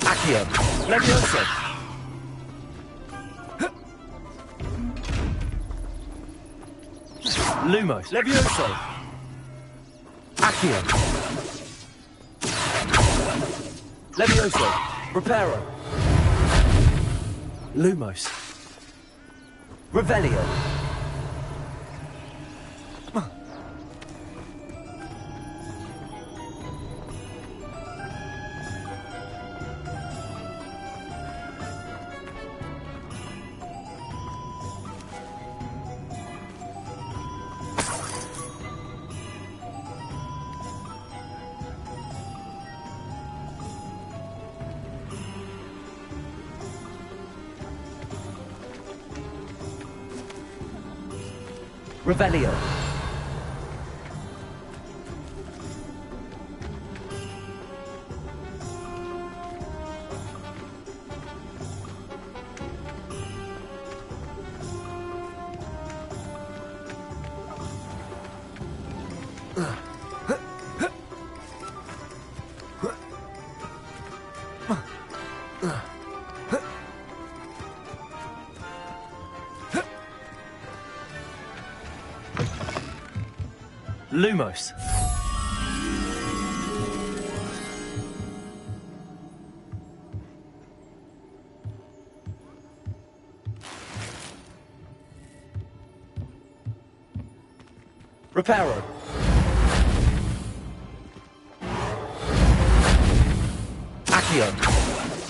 Accio. Levioso. Lumos. Levioso. Accio. Levioso. Reparo. Lumos. Revelio. Revelio. Lumos. Reparo. Accio.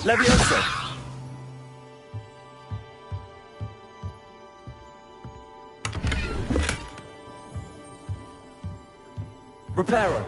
Levioso. Reparo.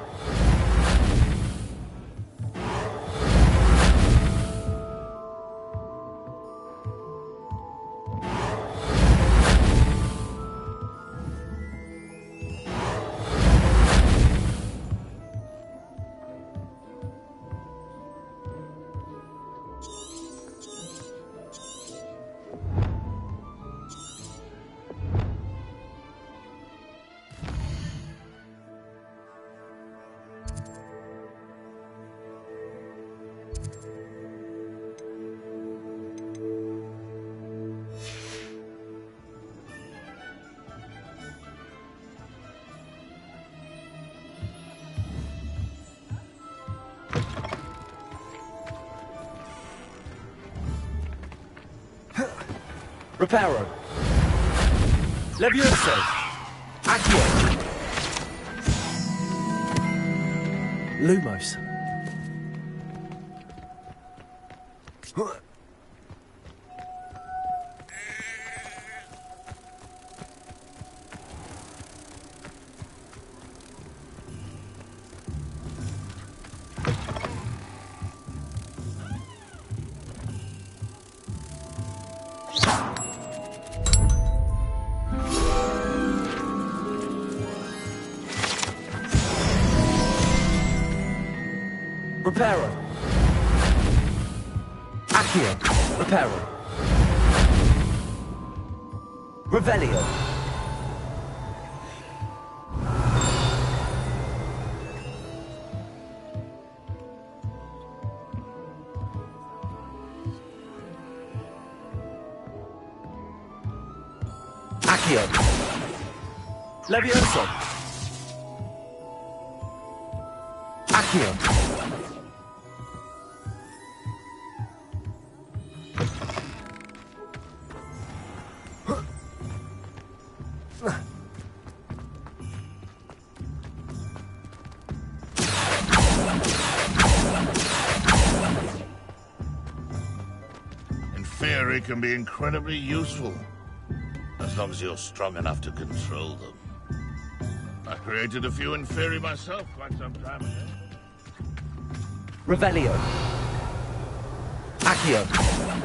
Reparo. Levioso. Accio. Lumos. Reparo. Accio. Reparo. Revelio. Accio. Levioso. Accio. Inferi can be incredibly useful, as long as you're strong enough to control them. I created a few Inferi myself quite some time ago. Revelio. Accio.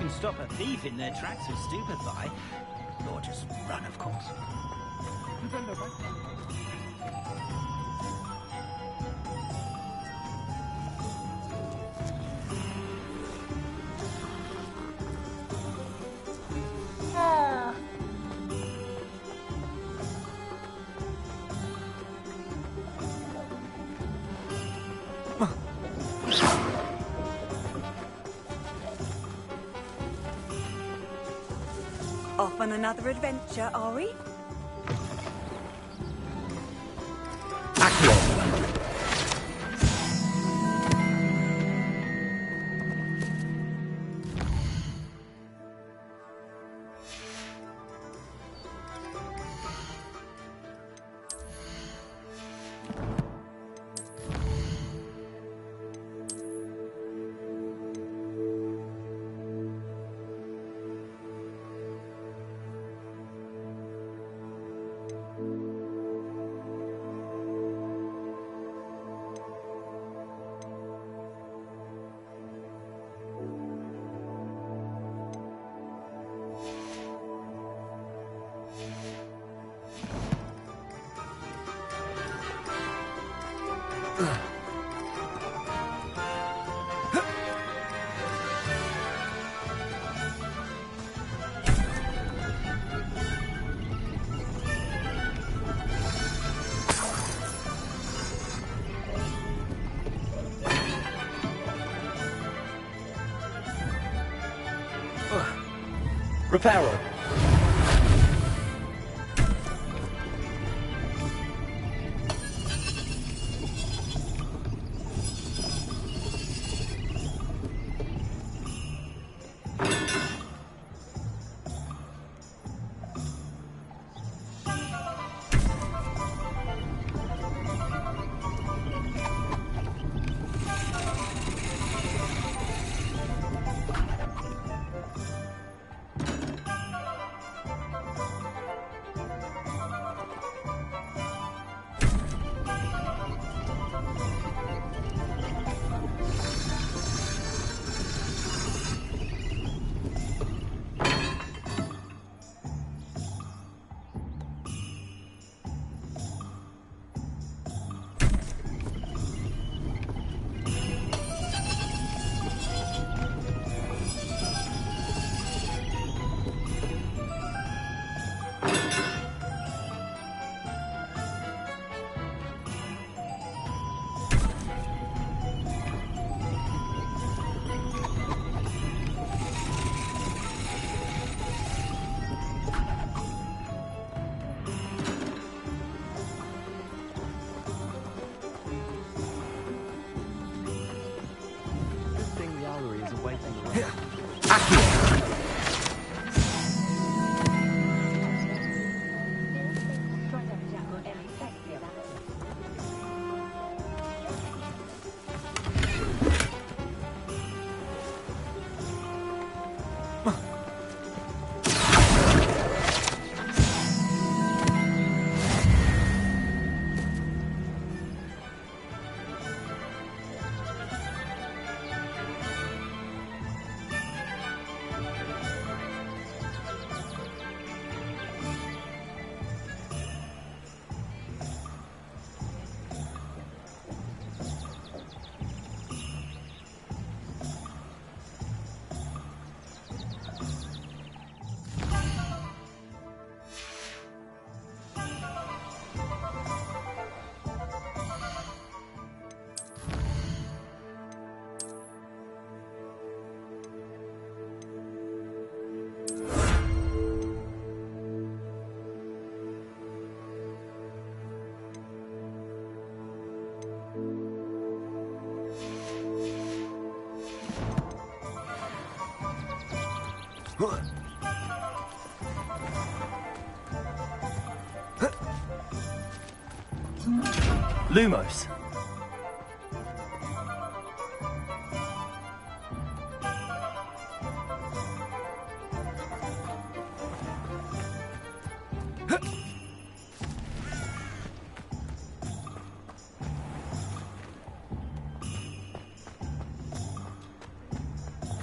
can stop a thief in their tracks with stupefy. Or just run, of course. Off on another adventure, are we? Reparo. Lumos.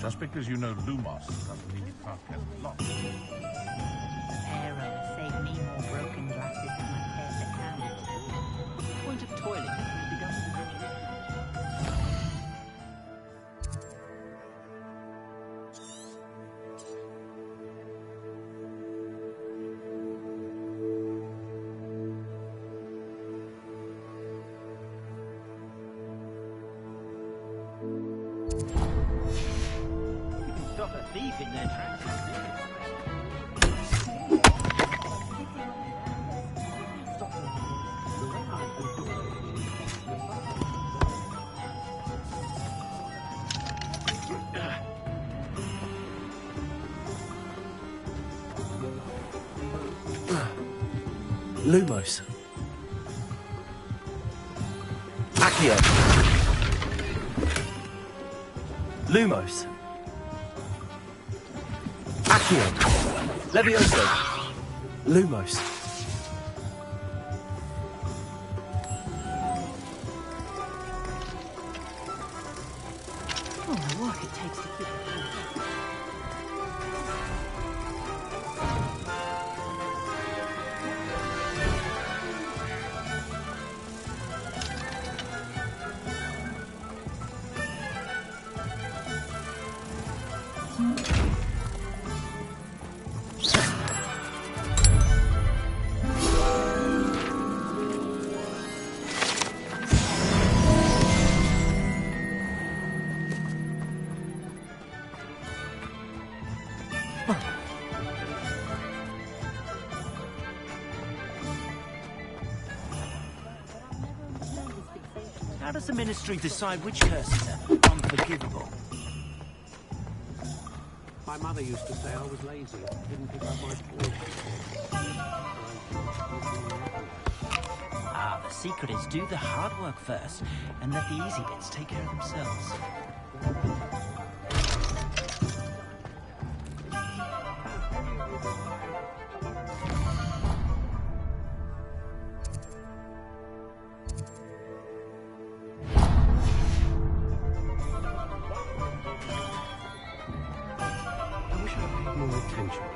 Just because you know Lumos doesn't mean you can't get lost. Arrow saved me more broken glasses than my careful handed. Point of toilet has begun to stop a thief in their tracks. Lumos. Accio. Lumos. Accio. Levioso. Lumos. Oh, the work it takes to keep it cool. How does the Ministry decide which curses are unforgivable? My mother used to say I was lazy, didn't pick up my toys. Ah, the secret is do the hard work first, and let the easy bits take care of themselves. I wish I paid more attention.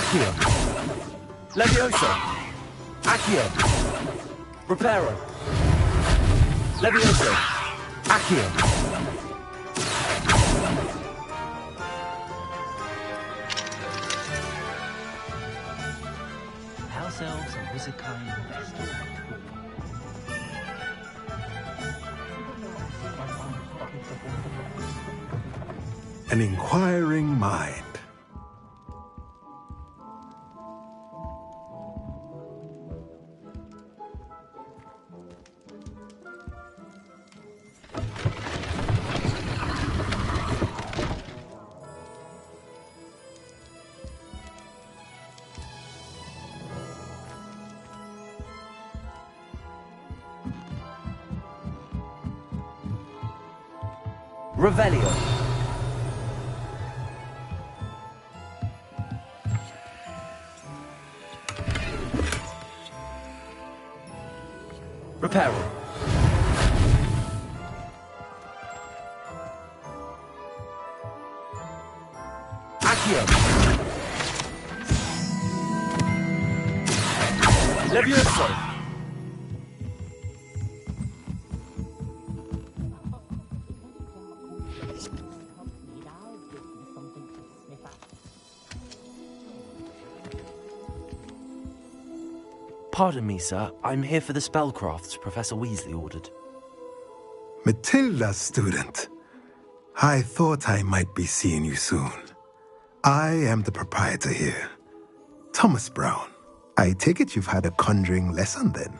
Accio. Levioso. Accio. Reparo. Levioso. Accio. House elves and wizard kind best. An inquiring mind. Revelio. Reparo. Accio. Levioso. Pardon me, sir. I'm here for the spellcrafts Professor Weasley ordered. Matilda, student. I thought I might be seeing you soon. I am the proprietor here, Thomas Brown. I take it you've had a conjuring lesson then?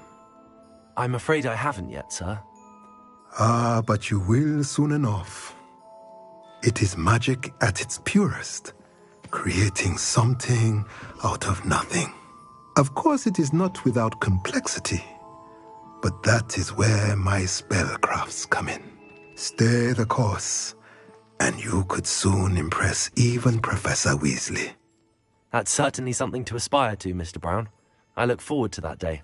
I'm afraid I haven't yet, sir. Ah, but you will soon enough. It is magic at its purest, creating something out of nothing. Of course, it is not without complexity, but that is where my spellcrafts come in. Stay the course, and you could soon impress even Professor Weasley. That's certainly something to aspire to, Mr. Brown. I look forward to that day.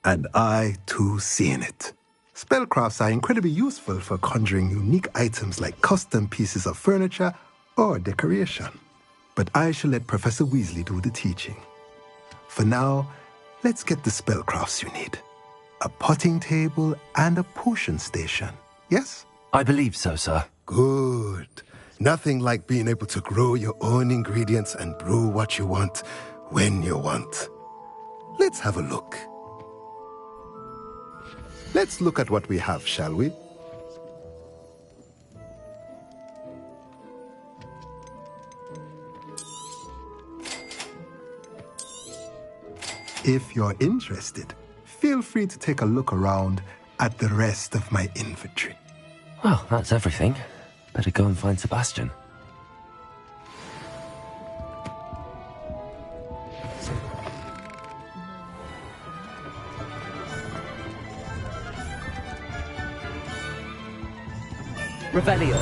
And I, too, seeing it. Spellcrafts are incredibly useful for conjuring unique items like custom pieces of furniture or decoration. But I shall let Professor Weasley do the teaching. For now, let's get the spellcrafts you need. A potting table and a potion station, yes? I believe so, sir. Good. Nothing like being able to grow your own ingredients and brew what you want when you want. Let's have a look. Let's look at what we have, shall we? If you're interested, feel free to take a look around at the rest of my inventory. Well, that's everything. Better go and find Sebastian. Revelio.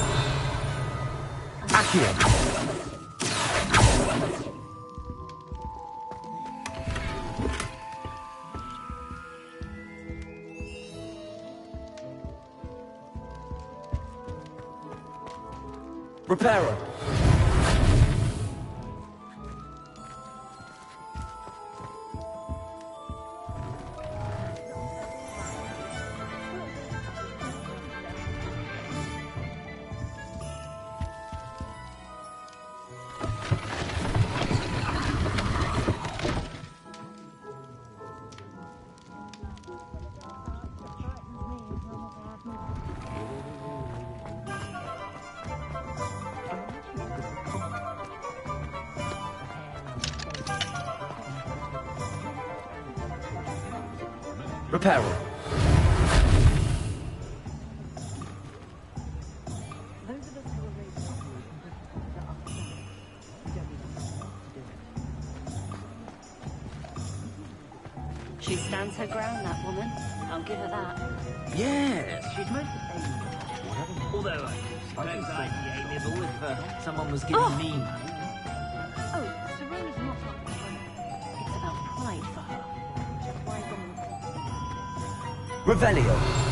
Accio. Reparo. Reparo. She stands her ground, that woman. I'll give her that. Yes, she's most amiable. Although I suppose I'd be amiable if someone was giving me money. Oh, Serena's not like that. It's about pride for her. Why Revelio.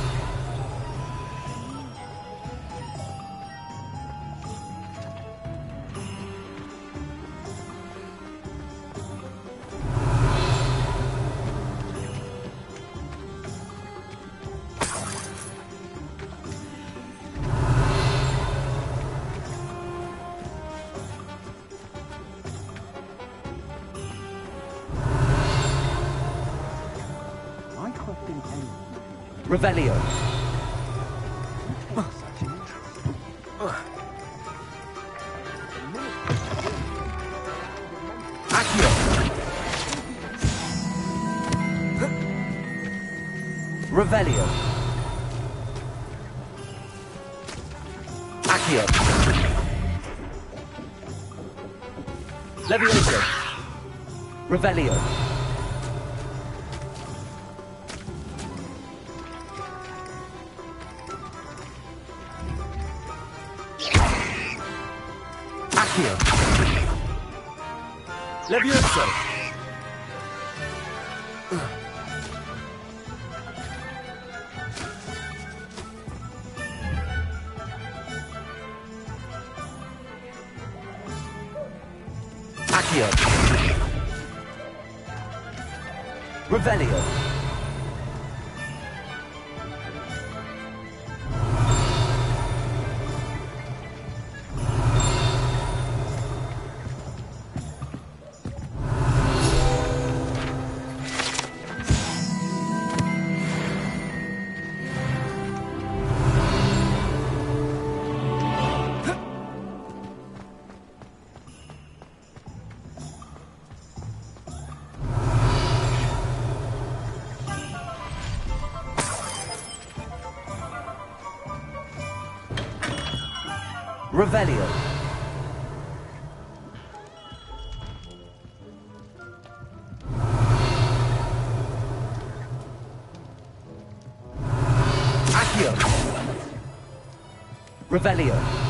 Revelio. Accio. Revelio. Accio. Levioso. Revelio. Levioso. Accio. Revelio. Revelio. Accio. Revelio.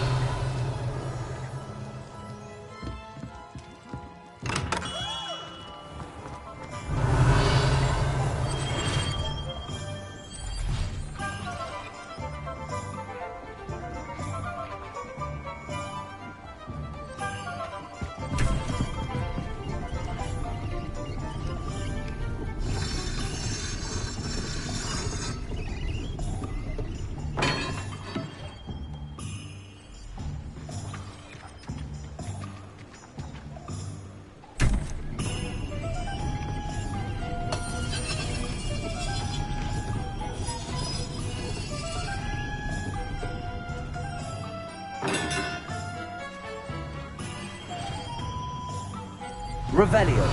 Revelio.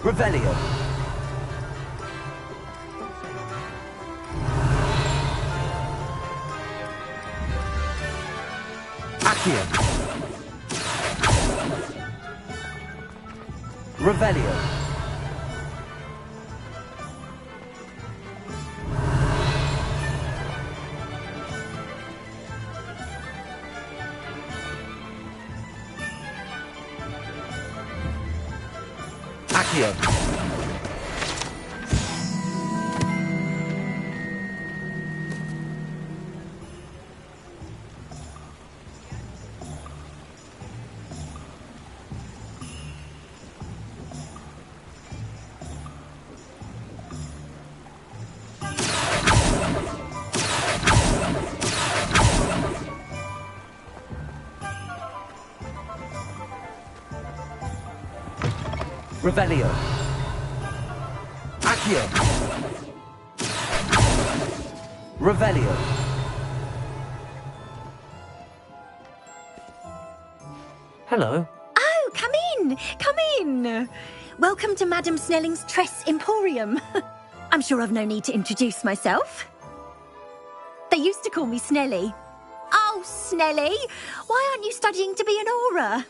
Revelio. Accio. Revelio. Accio. Revelio. Accio. Revelio. Hello. Oh, come in! Come in! Welcome to Madame Snelling's Tress Emporium. I'm sure I've no need to introduce myself. They used to call me Snelly. Oh, Snelly! Why aren't you studying to be an aura?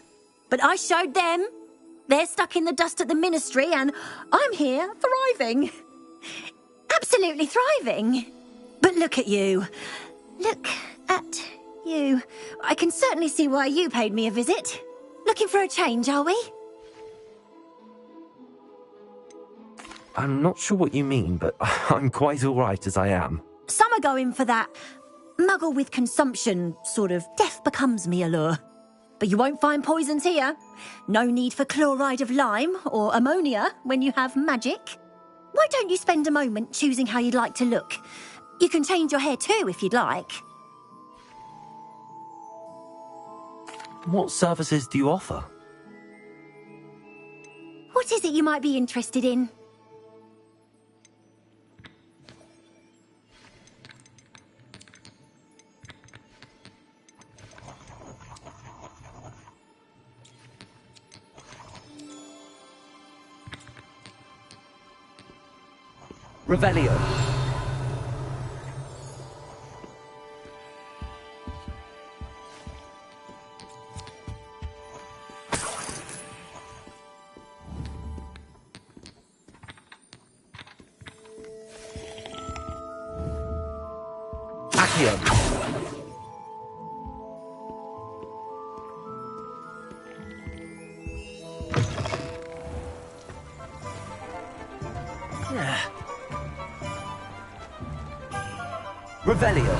But I showed them. They're stuck in the dust at the ministry, and I'm here, thriving. Absolutely thriving. But look at you. Look at you. I can certainly see why you paid me a visit. Looking for a change, are we? I'm not sure what you mean, but I'm quite all right as I am. Some are going for that muggle with consumption, sort of death becomes me allure. But you won't find poisons here. No need for chloride of lime or ammonia when you have magic. Why don't you spend a moment choosing how you'd like to look? You can change your hair too if you'd like. What services do you offer? What is it you might be interested in? Revelio. Accio. Revelio.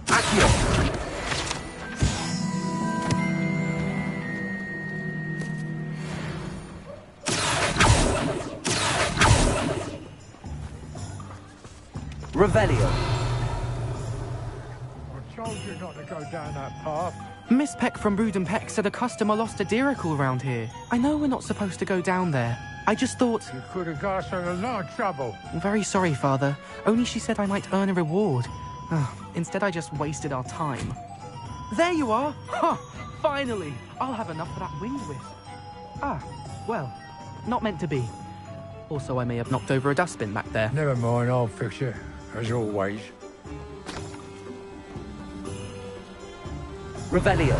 Accio. Revelio. I told you not to go down that path. Miss Peck from Brood and Peck said a customer lost a diricle round here. I know we're not supposed to go down there. I just thought... You could have got us in a lot of trouble. I'm very sorry, Father. Only she said I might earn a reward. Instead, I just wasted our time. There you are! Ha! Finally! I'll have enough for that wind whisk. Ah, well, not meant to be. Also, I may have knocked over a dustbin back there. Never mind, I'll fix it, as always. Revelio.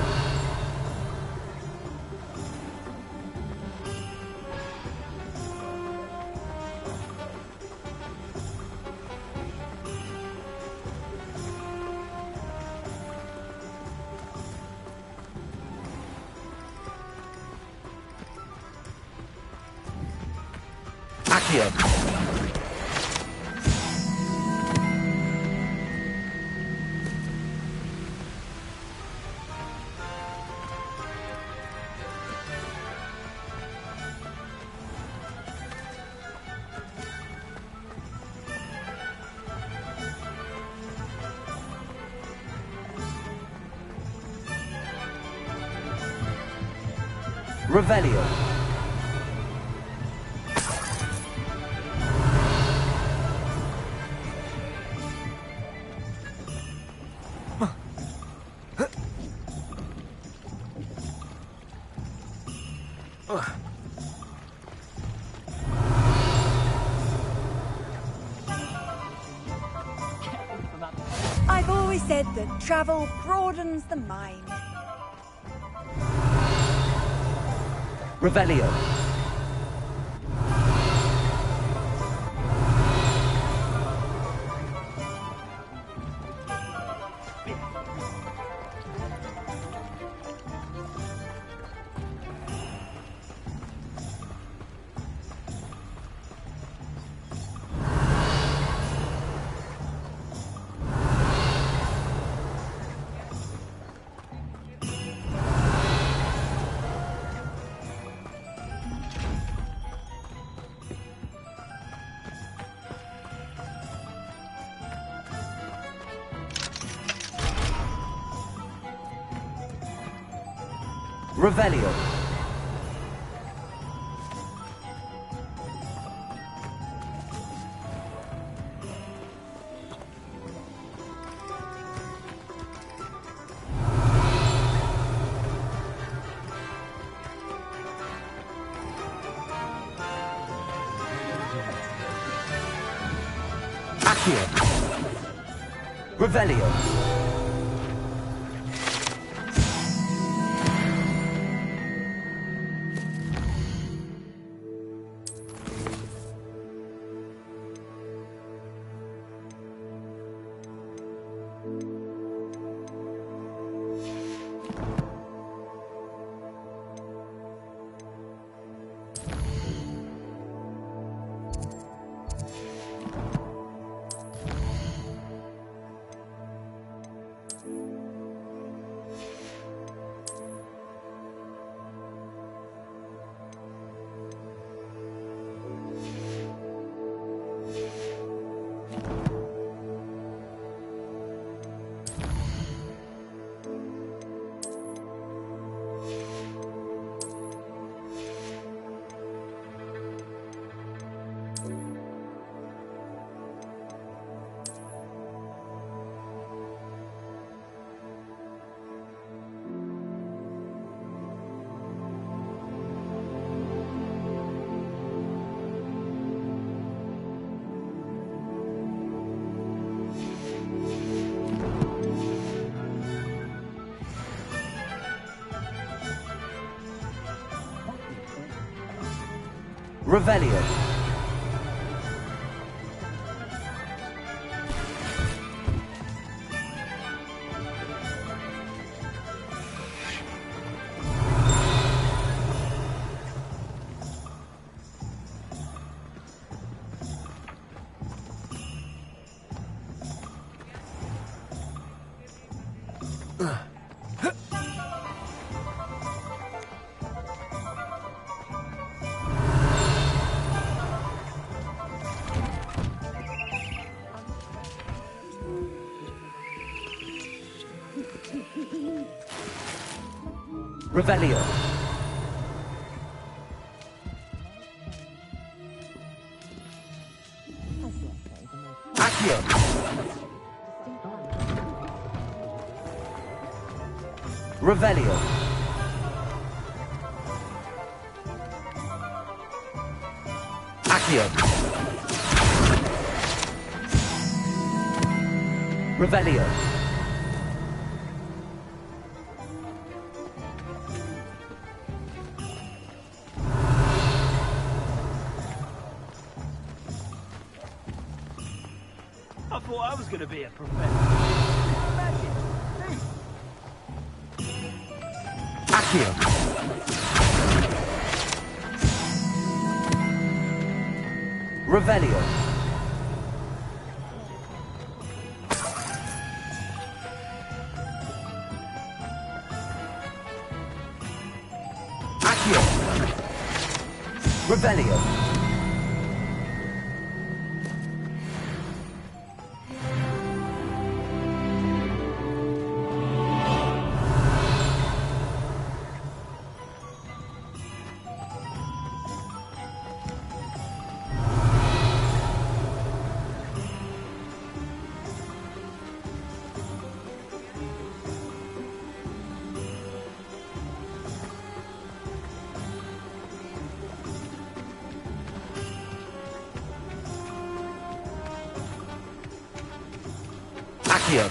Accio. Revelio. I've always said that travel broadens the mind. Revelio. Revelio. Accio. Revelio. Revelio. Revelio. Accio. Revelio. Accio. Revelio. I thought I was going to be a professor. Accio. Revelio. Accio. Revelio. Accio.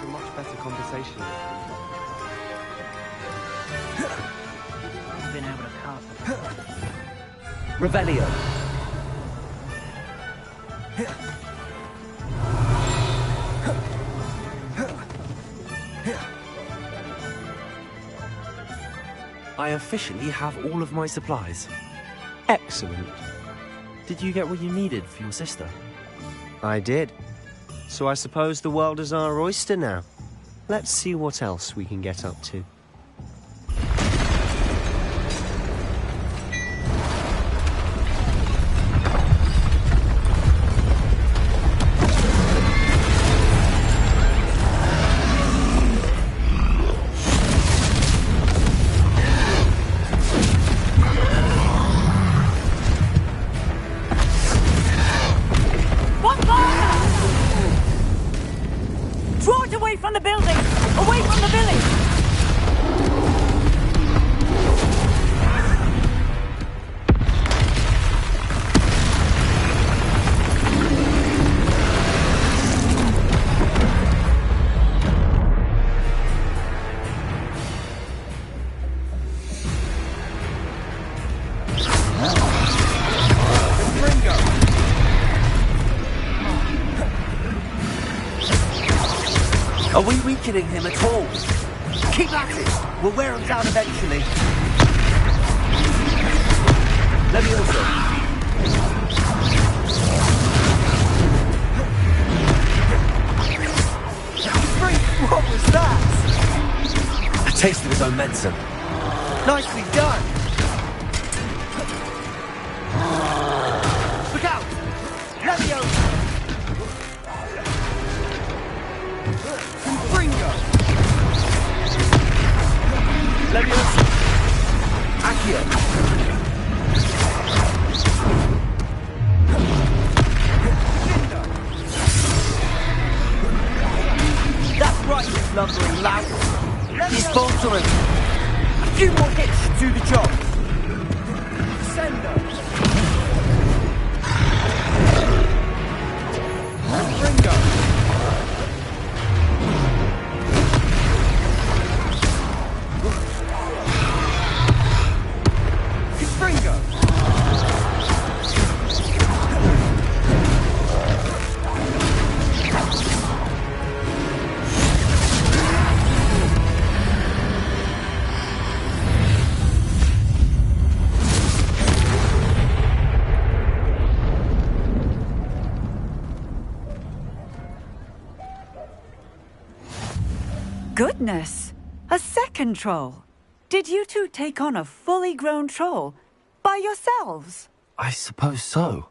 A much better conversation. I've been able to cast it. Revelio. I officially have all of my supplies. Excellent. Did you get what you needed for your sister? I did. So I suppose the world is our oyster now. Let's see what else we can get up to. Draw it away from the building! Away from the village! Are we weakening him at all? Keep at it! We'll wear him down eventually. Leviosa. What was that? A taste of his own medicine. Nicely done! Look out! Leviosa! Leviosa! Accio! That's right, you lumbering lout! He's faltering! A few more hits to do the job! Sendo! Ringo! Goodness! A second troll! Did you two take on a fully grown troll? By yourselves? I suppose so.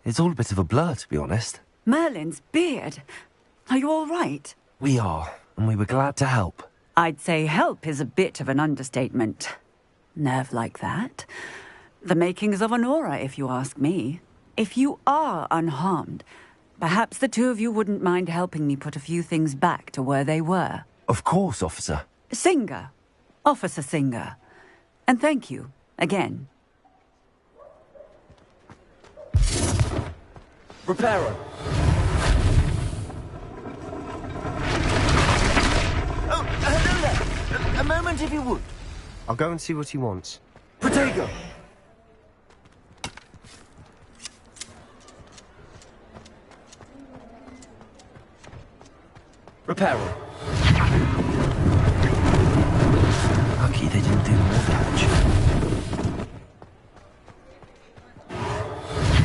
It's all a bit of a blur, to be honest. Merlin's beard. Are you all right? We are, and we were glad to help. I'd say help is a bit of an understatement. Nerve like that. The makings of an aura, if you ask me. If you are unharmed, perhaps the two of you wouldn't mind helping me put a few things back to where they were. Of course, officer. Singer. Officer Singer. And thank you, again. Reparo. Oh, hello there. A moment if you would. I'll go and see what he wants. Protego. Reparo. Lucky they didn't do more damage.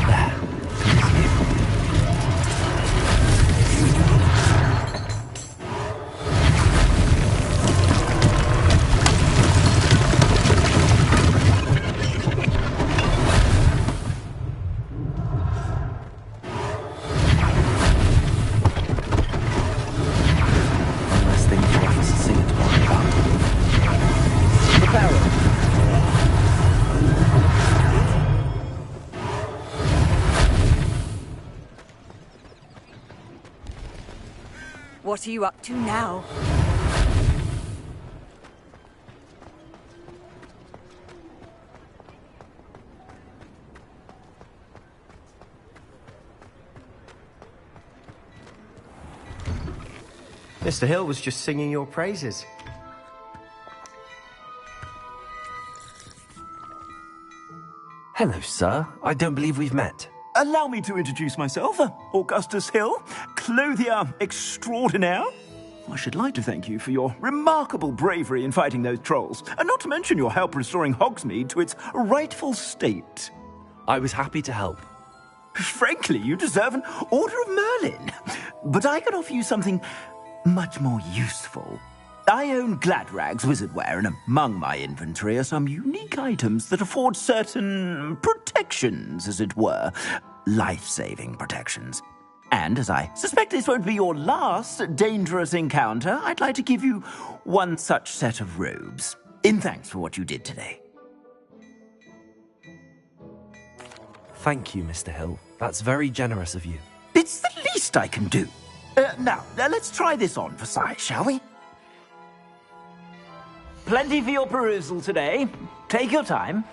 There. What are you up to now? Mr. Hill was just singing your praises. Hello, sir. I don't believe we've met. Allow me to introduce myself, Augustus Hill, clothier extraordinaire. I should like to thank you for your remarkable bravery in fighting those trolls, and not to mention your help restoring Hogsmeade to its rightful state. I was happy to help. Frankly, you deserve an Order of Merlin. But I can offer you something much more useful. I own Gladrag's wizardware, and among my inventory are some unique items that afford certain protections, as it were. Life-saving protections. And as I suspect this won't be your last dangerous encounter, I'd like to give you one such set of robes, in thanks for what you did today. Thank you, Mr. Hill. That's very generous of you. It's the least I can do. Now, let's try this on for size, shall we? Plenty for your perusal today. Take your time.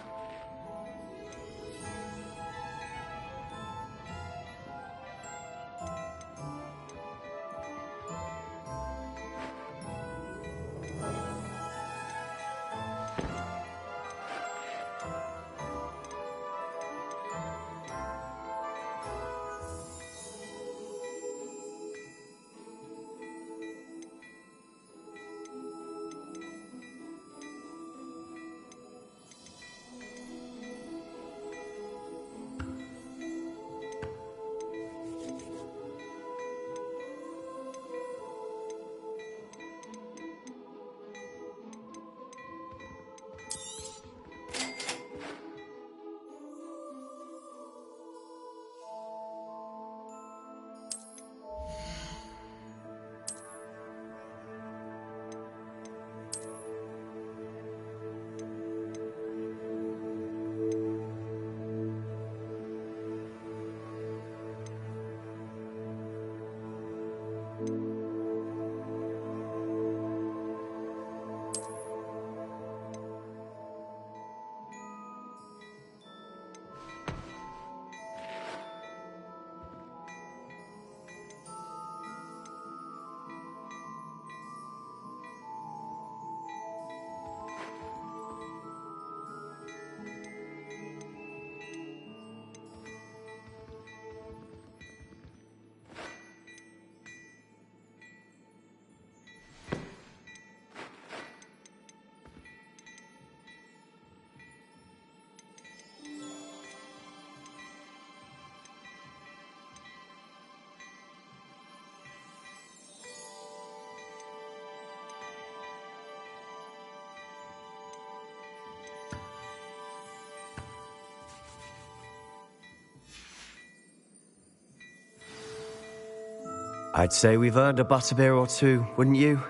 I'd say we've earned a butterbeer or two, wouldn't you?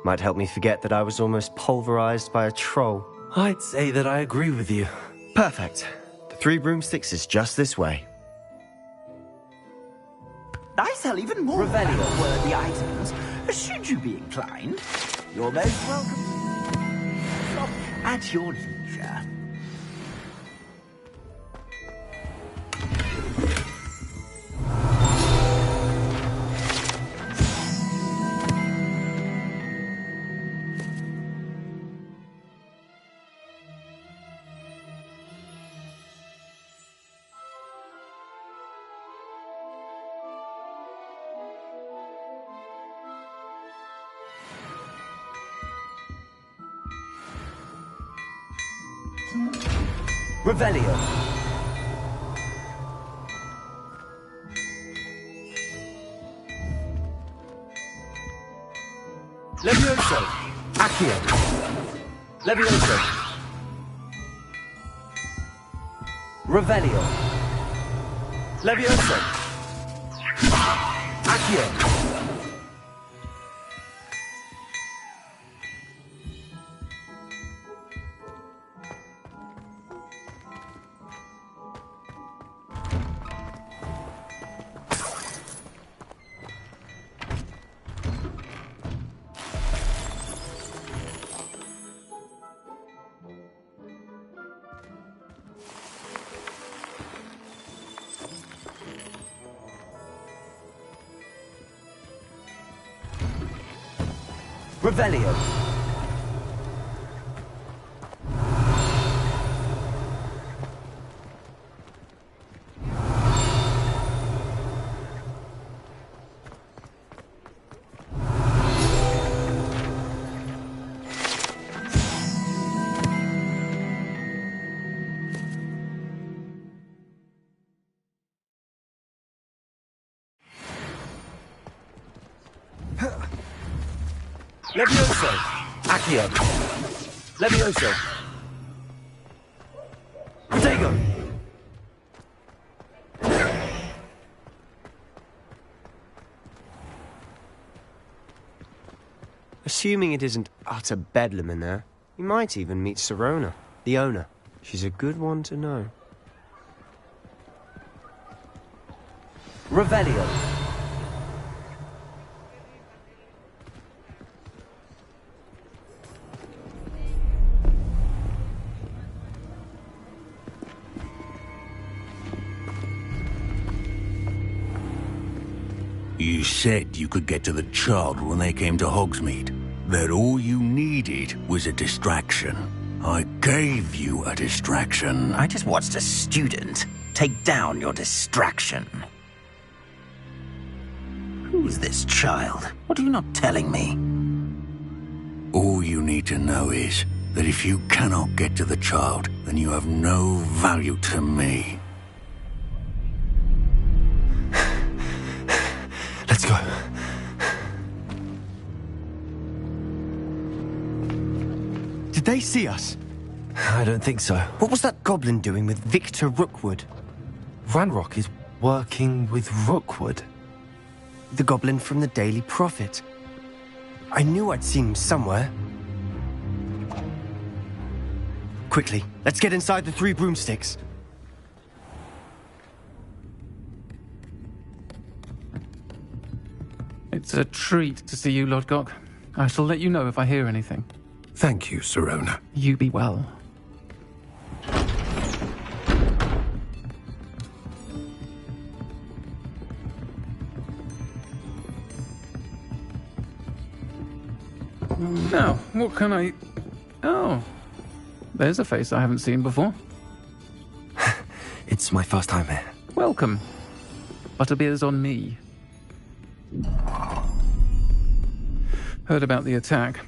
Might help me forget that I was almost pulverized by a troll. I'd say that I agree with you. Perfect. The Three Broomsticks is just this way. I sell even more worthy items, should you be inclined. You're most welcome. Shop at your leisure. Revelio. Levioso. Accio. Levioso. Revelio. Levioso. Accio. Revelio. Levioso. Accio. Levioso. Protego. Assuming it isn't utter bedlam in there, you might even meet Sirona, the owner. She's a good one to know. Revelio. You said you could get to the child when they came to Hogsmeade. That all you needed was a distraction. I gave you a distraction. I just watched a student take down your distraction. Who's this child? What are you not telling me? All you need to know is that if you cannot get to the child, then you have no value to me. Let's go. Did they see us? I don't think so. What was that goblin doing with Victor Rookwood? Ranrock is working with Rookwood. The goblin from the Daily Prophet. I knew I'd seen him somewhere. Quickly, let's get inside the Three Broomsticks. It's a treat to see you, Lodgok. I shall let you know if I hear anything. Thank you, Sirona. You be well. Now, what can I... Oh, there's a face I haven't seen before. It's my first time here. Welcome. Butterbeer's on me. Heard about the attack.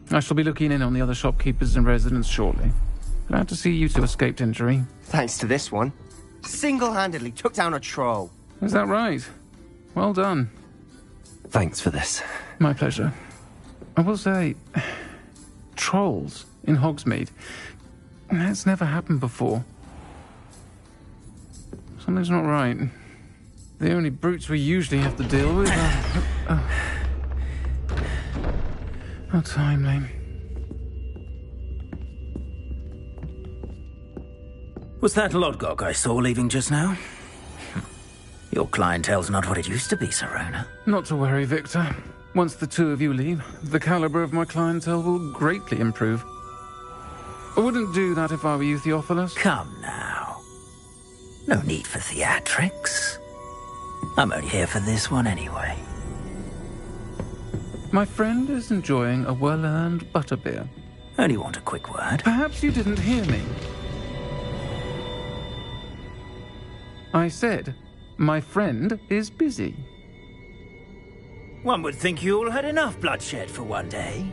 I shall be looking in on the other shopkeepers and residents shortly. Glad to see you two escaped injury. Thanks to this one. Single-handedly took down a troll. Is that right? Well done. Thanks for this. My pleasure. I will say, trolls in Hogsmeade. That's never happened before. Something's not right. The only brutes we usually have to deal with are... How timely. Was that Lodgok I saw leaving just now? Your clientele's not what it used to be, Serona. Not to worry, Victor. Once the two of you leave, the caliber of my clientele will greatly improve. I wouldn't do that if I were you, Theophilus. Come now. No need for theatrics. I'm only here for this one anyway. My friend is enjoying a well-earned butterbeer. Only want a quick word. Perhaps you didn't hear me. I said, my friend is busy. One would think you all had enough bloodshed for one day.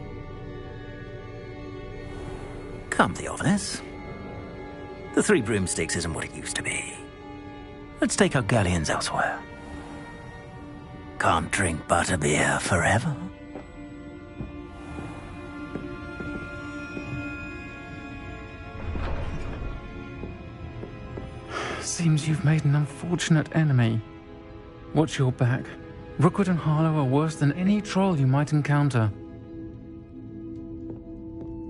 Come, Theophilus. The Three Broomsticks isn't what it used to be. Let's take our galleons elsewhere. Can't drink butterbeer forever. Seems you've made an unfortunate enemy. Watch your back. Rookwood and Harlow are worse than any troll you might encounter.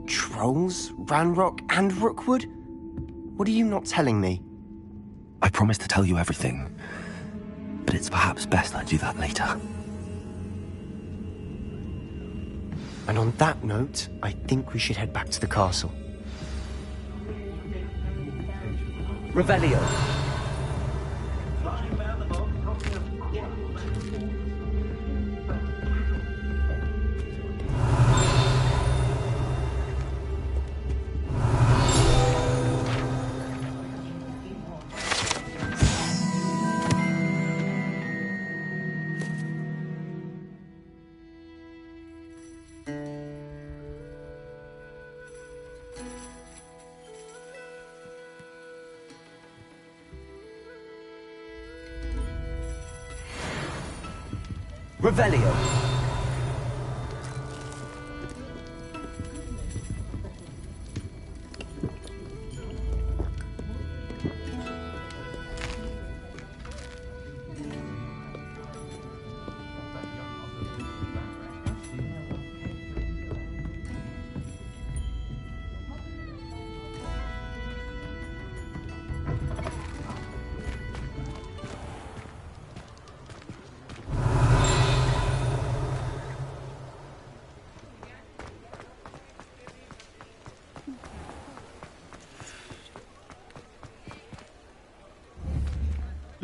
Trolls? Ranrock and Rookwood? What are you not telling me? I promised to tell you everything, but it's perhaps best I do that later. And on that note, I think we should head back to the castle. Revelio. Revelio.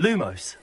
Lumos.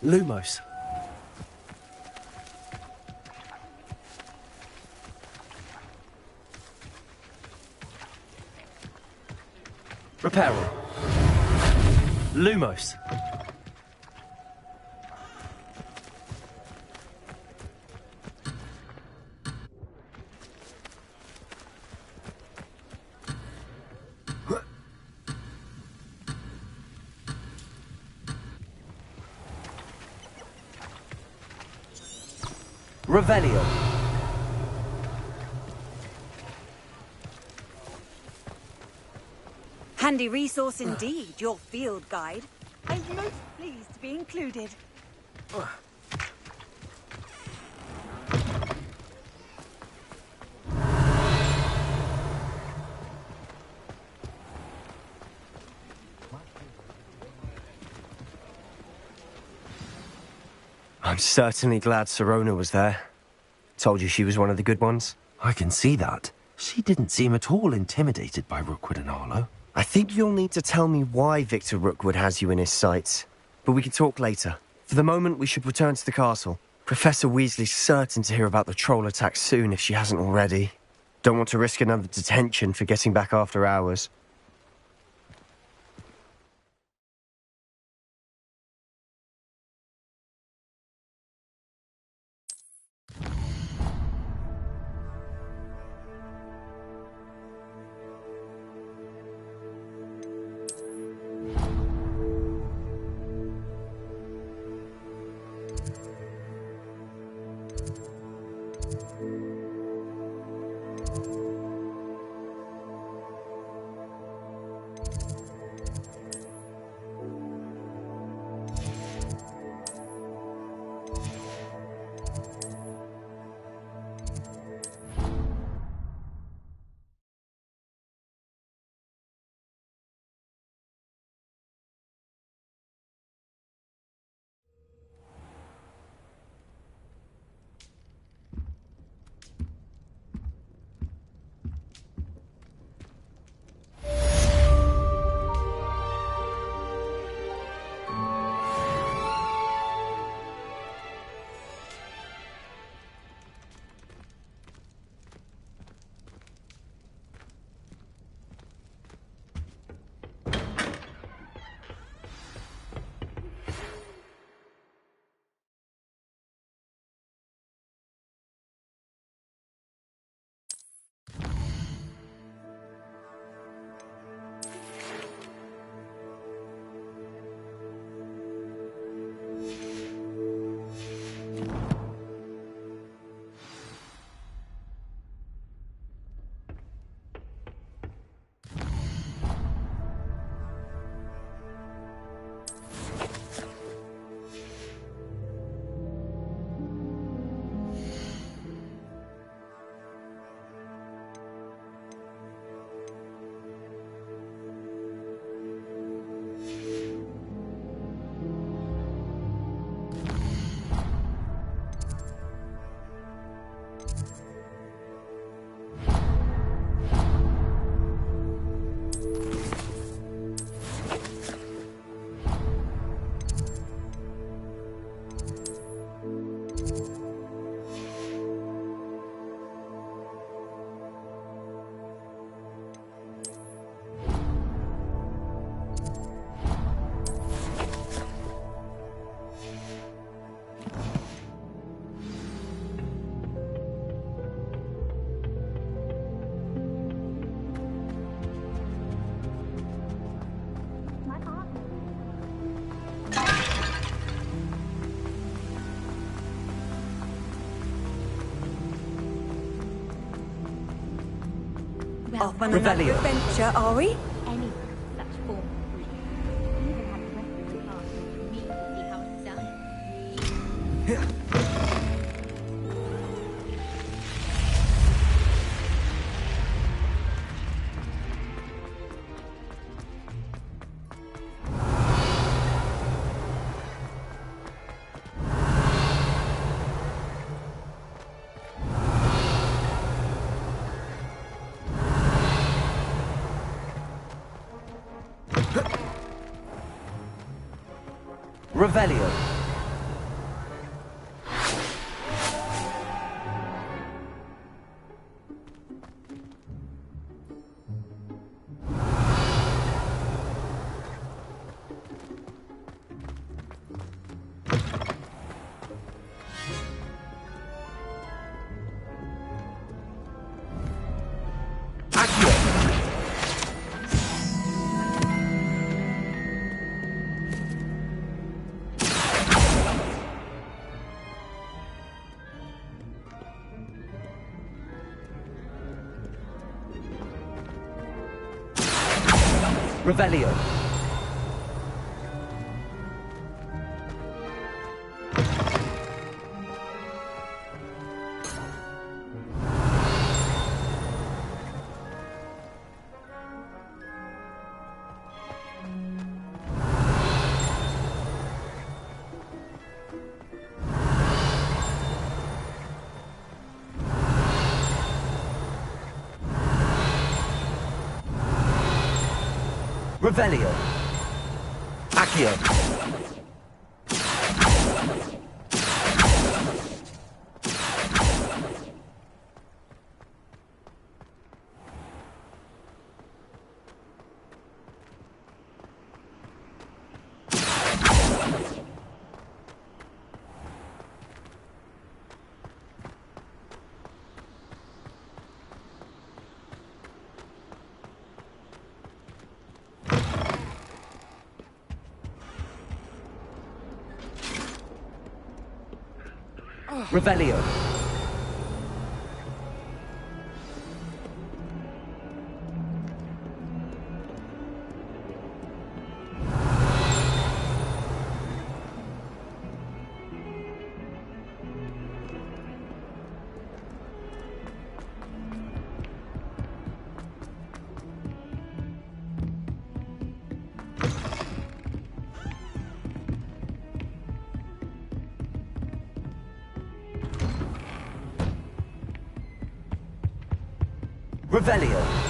Lumos. Reparo. Lumos. Revelio. Handy resource indeed, your field guide. I'm most pleased to be included. I'm certainly glad Sirona was there. Told you she was one of the good ones. I can see that. She didn't seem at all intimidated by Rookwood and Arlo. I think you'll need to tell me why Victor Rookwood has you in his sights. But we can talk later. For the moment, we should return to the castle. Professor Weasley's certain to hear about the troll attack soon if she hasn't already. Don't want to risk another detention for getting back after hours. Off on another adventure, are we? Any such form of grief. Even had the rest of the class to meet to see how it's done. Revelio. Revelio. Revelio. Accio. Revelio. Revelio.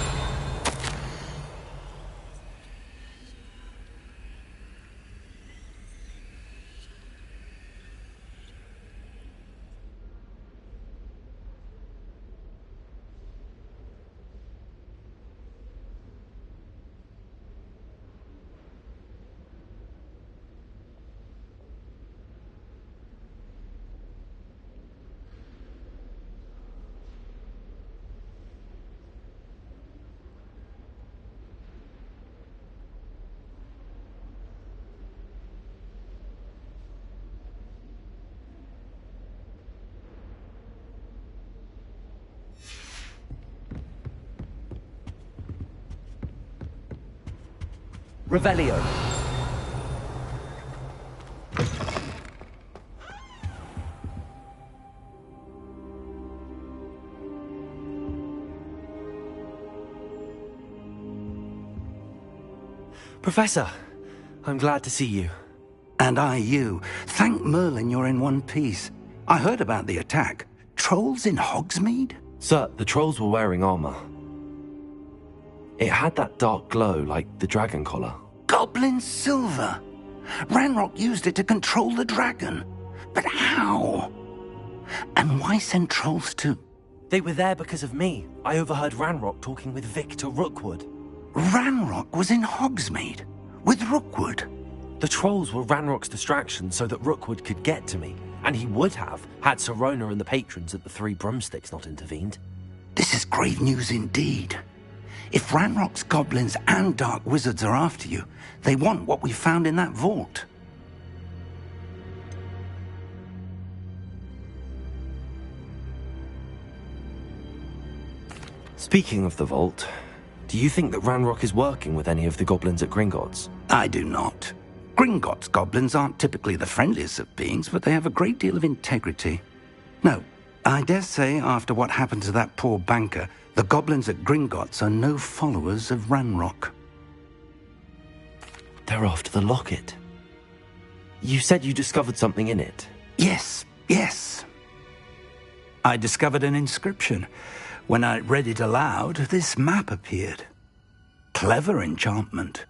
Revelio. Professor, I'm glad to see you. And I you. Thank Merlin you're in one piece. I heard about the attack. Trolls in Hogsmeade? Sir, the trolls were wearing armor. It had that dark glow like the dragon collar. Goblin silver. Ranrock used it to control the dragon. But how? And why send trolls too? They were there because of me. I overheard Ranrock talking with Victor Rookwood. Ranrock was in Hogsmeade? With Rookwood? The trolls were Ranrock's distraction so that Rookwood could get to me. And he would have, had Sirona and the patrons at the Three Broomsticks not intervened. This is grave news indeed. If Ranrock's goblins and dark wizards are after you, they want what we found in that vault. Speaking of the vault, do you think that Ranrock is working with any of the goblins at Gringotts? I do not. Gringotts goblins aren't typically the friendliest of beings, but they have a great deal of integrity. No, I dare say after what happened to that poor banker, the goblins at Gringotts are no followers of Ranrock. They're after the locket. You said you discovered something in it. Yes. I discovered an inscription. When I read it aloud, this map appeared. Clever enchantment.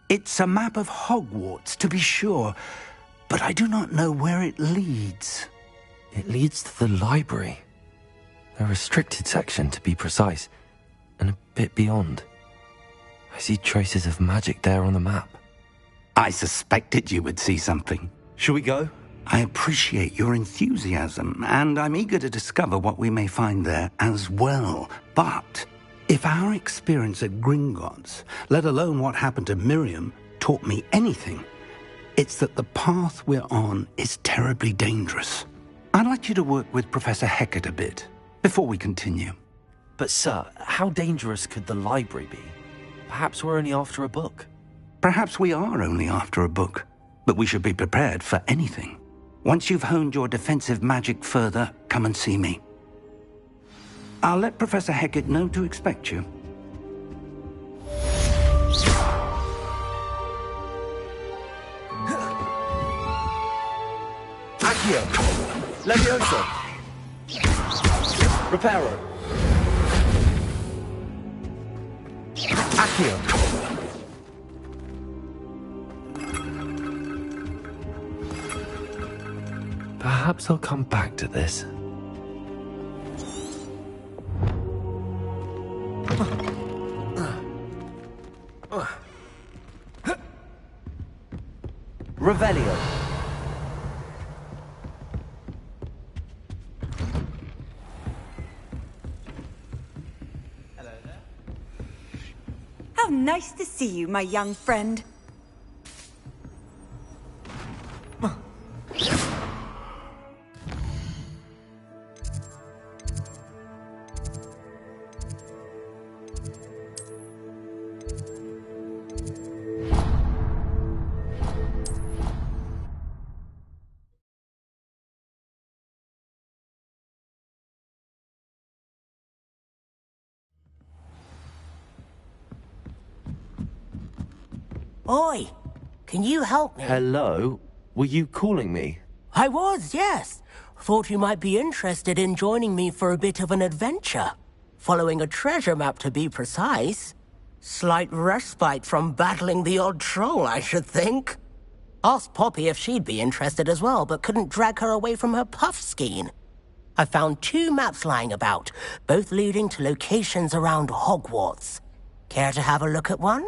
It's a map of Hogwarts, to be sure, but I do not know where it leads. It leads to the library. A restricted section, to be precise, and a bit beyond. I see traces of magic there on the map. I suspected you would see something. Shall we go? I appreciate your enthusiasm, and I'm eager to discover what we may find there as well. But if our experience at Gringotts, let alone what happened to Miriam, taught me anything, it's that the path we're on is terribly dangerous. I'd like you to work with Professor Hecat a bit before we continue. But sir, how dangerous could the library be? Perhaps we're only after a book. Perhaps we are only after a book, but we should be prepared for anything. Once you've honed your defensive magic further, come and see me. I'll let Professor Hecat know to expect you. Accio! Levioso! Reparo! Accio! Perhaps I'll come back to this. Revelio. How nice to see you, my young friend. Oi! Can you help me? Hello? Were you calling me? I was, yes. Thought you might be interested in joining me for a bit of an adventure. Following a treasure map, to be precise. Slight respite from battling the odd troll, I should think. Asked Poppy if she'd be interested as well, but couldn't drag her away from her puff skein. I found 2 maps lying about, both leading to locations around Hogwarts. Care to have a look at one?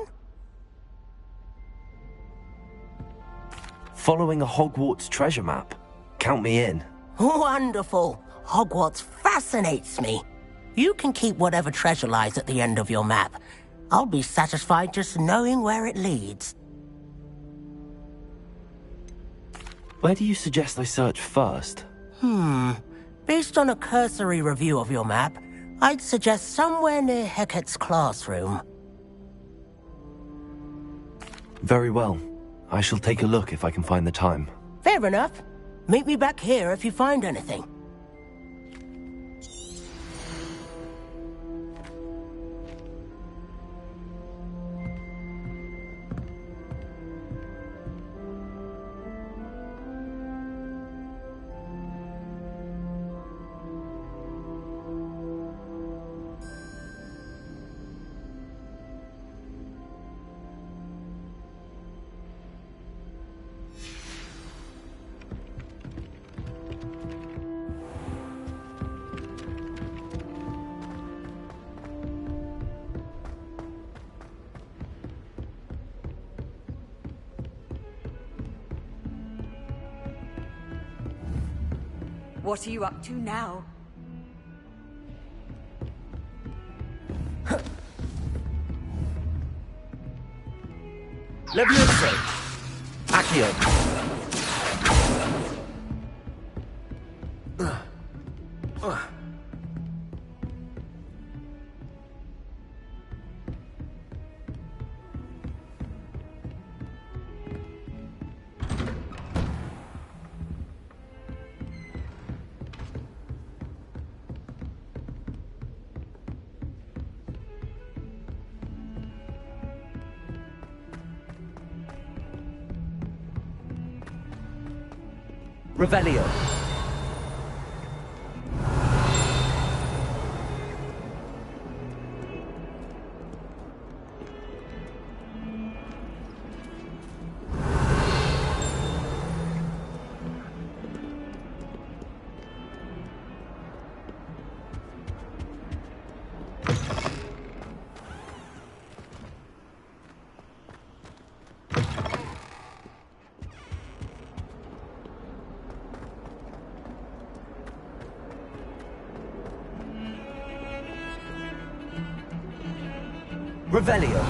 Following a Hogwarts treasure map. Count me in. Wonderful. Hogwarts fascinates me. You can keep whatever treasure lies at the end of your map. I'll be satisfied just knowing where it leads. Where do you suggest I search first? Based on a cursory review of your map, I'd suggest somewhere near Hecat's classroom. Very well. I shall take a look if I can find the time. Fair enough. Meet me back here if you find anything. What are you up to now? Leviosa. Accio. Revelio. Revelio.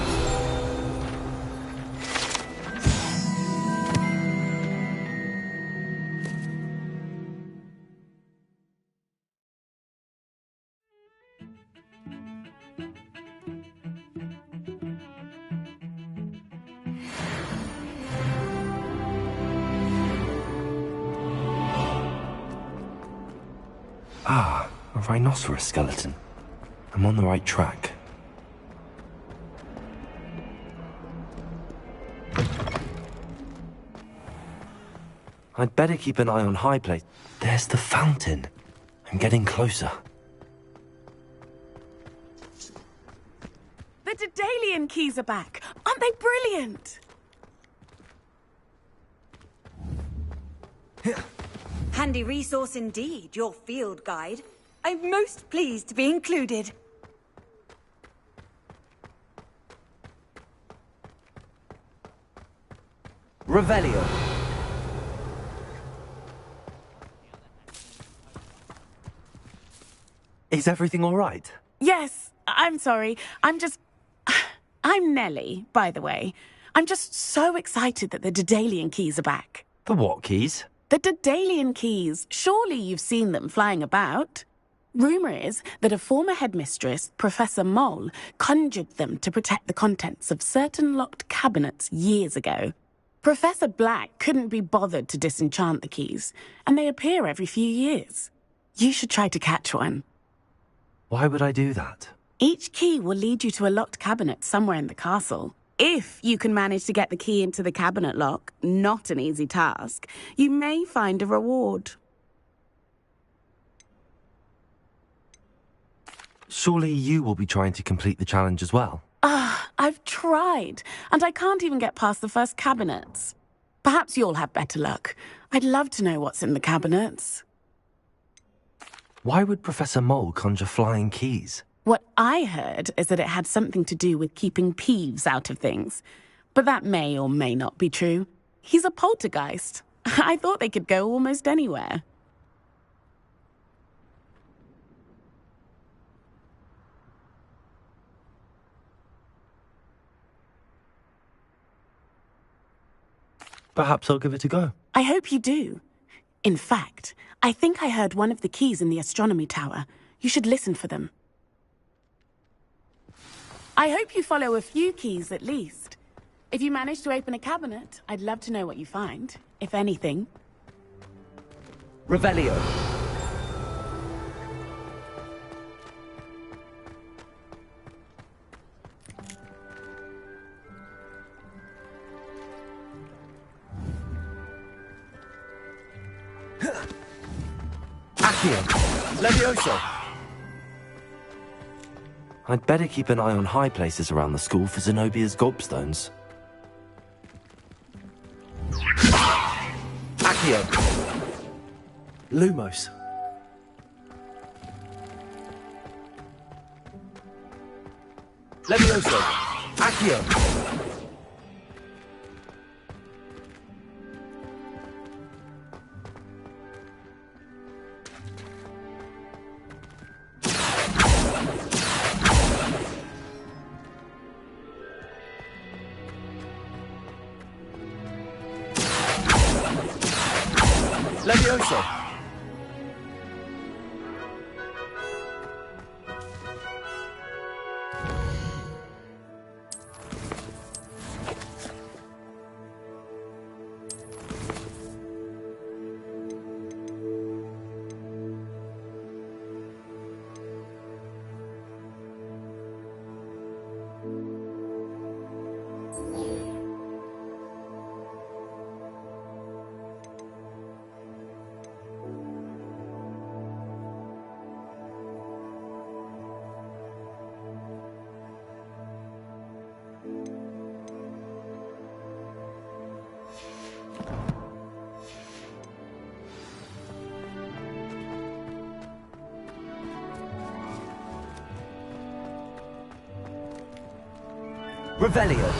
Ah, a rhinoceros skeleton. I'm on the right track. I'd better keep an eye on high place. There's the fountain. I'm getting closer. The Daedalian keys are back. Aren't they brilliant? handy resource indeed, your field guide. I'm most pleased to be included. Revelio. Is everything all right? Yes, I'm sorry. I'm Nellie, by the way. I'm just so excited that the Daedalian keys are back. The what keys? The Daedalian keys. Surely you've seen them flying about. Rumour is that a former headmistress, Professor Mole, conjured them to protect the contents of certain locked cabinets years ago. Professor Black couldn't be bothered to disenchant the keys, and they appear every few years. You should try to catch one. Why would I do that? Each key will lead you to a locked cabinet somewhere in the castle. If you can manage to get the key into the cabinet lock, not an easy task, you may find a reward. Surely you will be trying to complete the challenge as well. I've tried, and I can't even get past the first cabinets. Perhaps you'll have better luck. I'd love to know what's in the cabinets. Why would Professor Mole conjure flying keys? What I heard is that it had something to do with keeping Peeves out of things. But that may or may not be true. He's a poltergeist. I thought they could go almost anywhere. Perhaps I'll give it a go. I hope you do. In fact, I think I heard one of the keys in the astronomy tower. You should listen for them. I hope you follow a few keys at least. If you manage to open a cabinet, I'd love to know what you find, if anything. Revelio. Accio. Levioso. I'd better keep an eye on high places around the school for Zenobia's gobstones. Accio. Lumos. Levioso. Accio. Levioso. Revelio.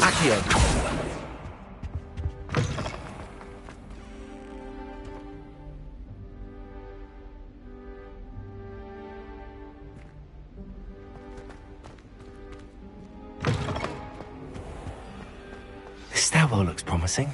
Accio. This stairwell looks promising.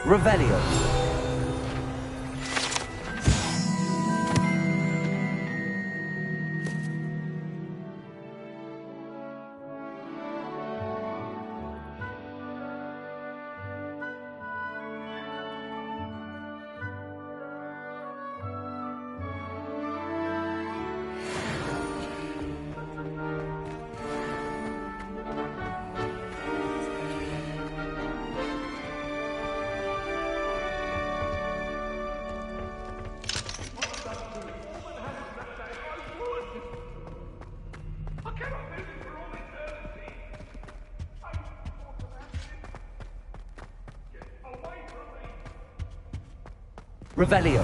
Revelio. Revelio.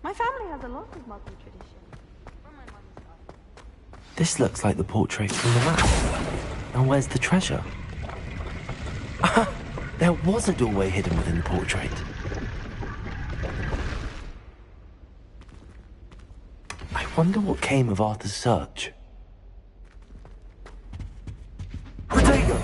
My family has a lot of Muslim tradition. This looks like the portrait from the map. And where's the treasure? There was a doorway hidden within the portrait. I wonder what came of Arthur's search. Protego!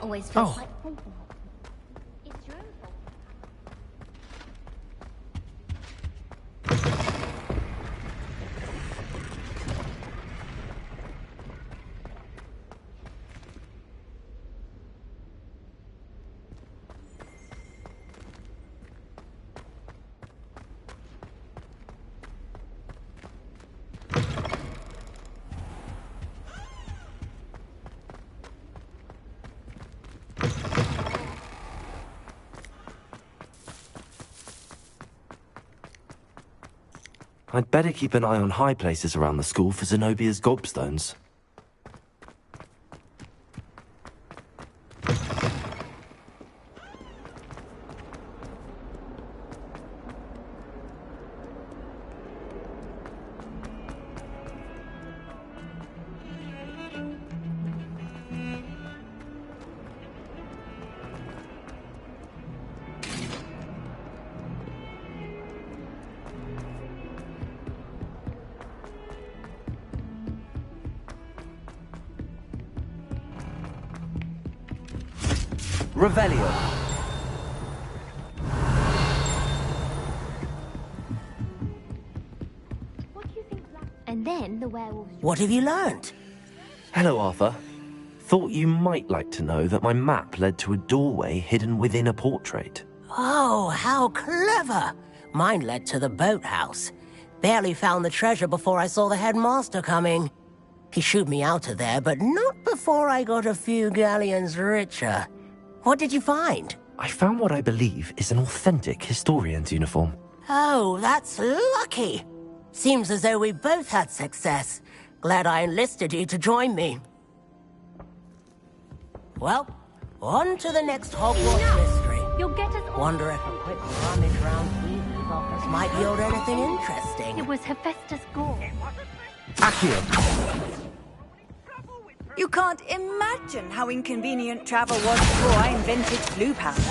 always feel Oh. quite safe in Hogwarts. It's your own fault. I'd better keep an eye on high places around the school for Zenobia's gobstones. Revelio. And then the werewolves. What have you learnt? Hello, Arthur. Thought you might like to know that my map led to a doorway hidden within a portrait. Oh, how clever! Mine led to the boathouse. Barely found the treasure before I saw the headmaster coming. He shooed me out of there, but not before I got a few galleons richer. What did you find? I found what I believe is an authentic historian's uniform. Oh, that's lucky. Seems as though we both had success. Glad I enlisted you to join me. Well, on to the next Hogwarts mystery. You'll get us all. Wonder if a quick rummage round Weasley's office might yield anything interesting. It was Hephaestus Gore. Accio. You can't imagine how inconvenient travel was before I invented blue powder.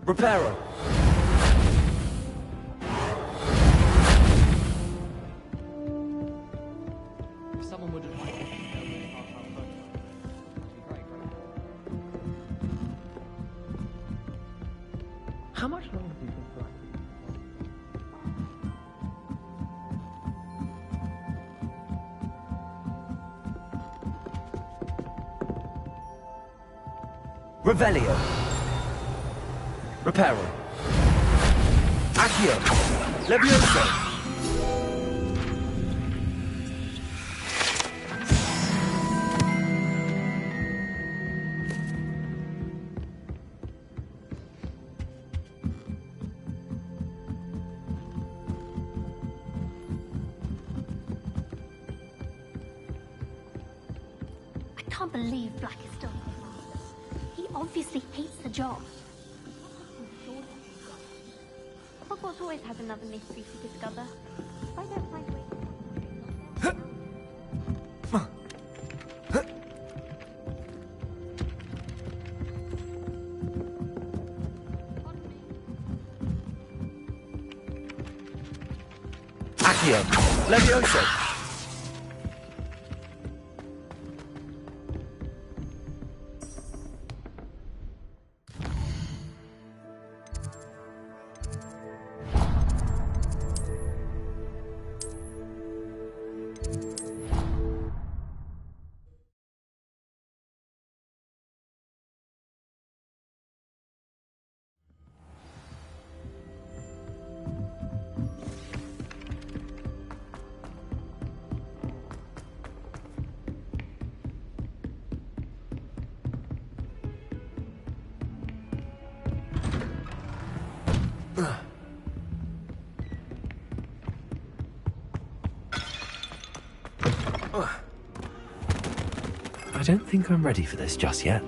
Reparo. If someone would advise me, how much longer do you think Black? Revelio. Reparo. Accio. Levioso. I can't believe Black is still here. He obviously hates the job. Hogwarts always has another mystery to discover. If I don't find ways. Accio. Levioso. I don't think I'm ready for this just yet.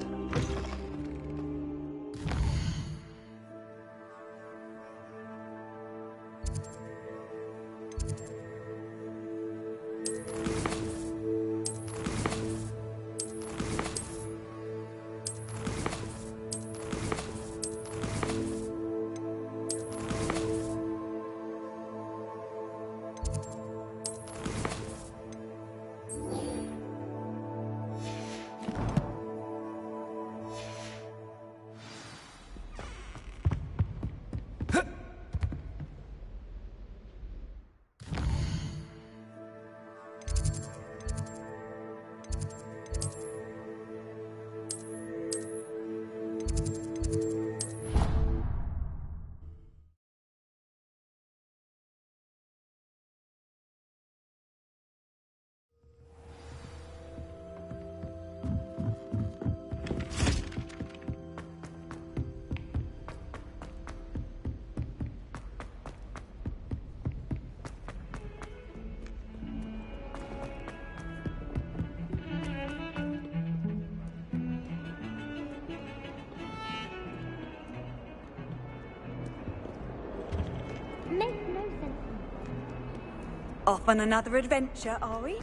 Off on another adventure, are we?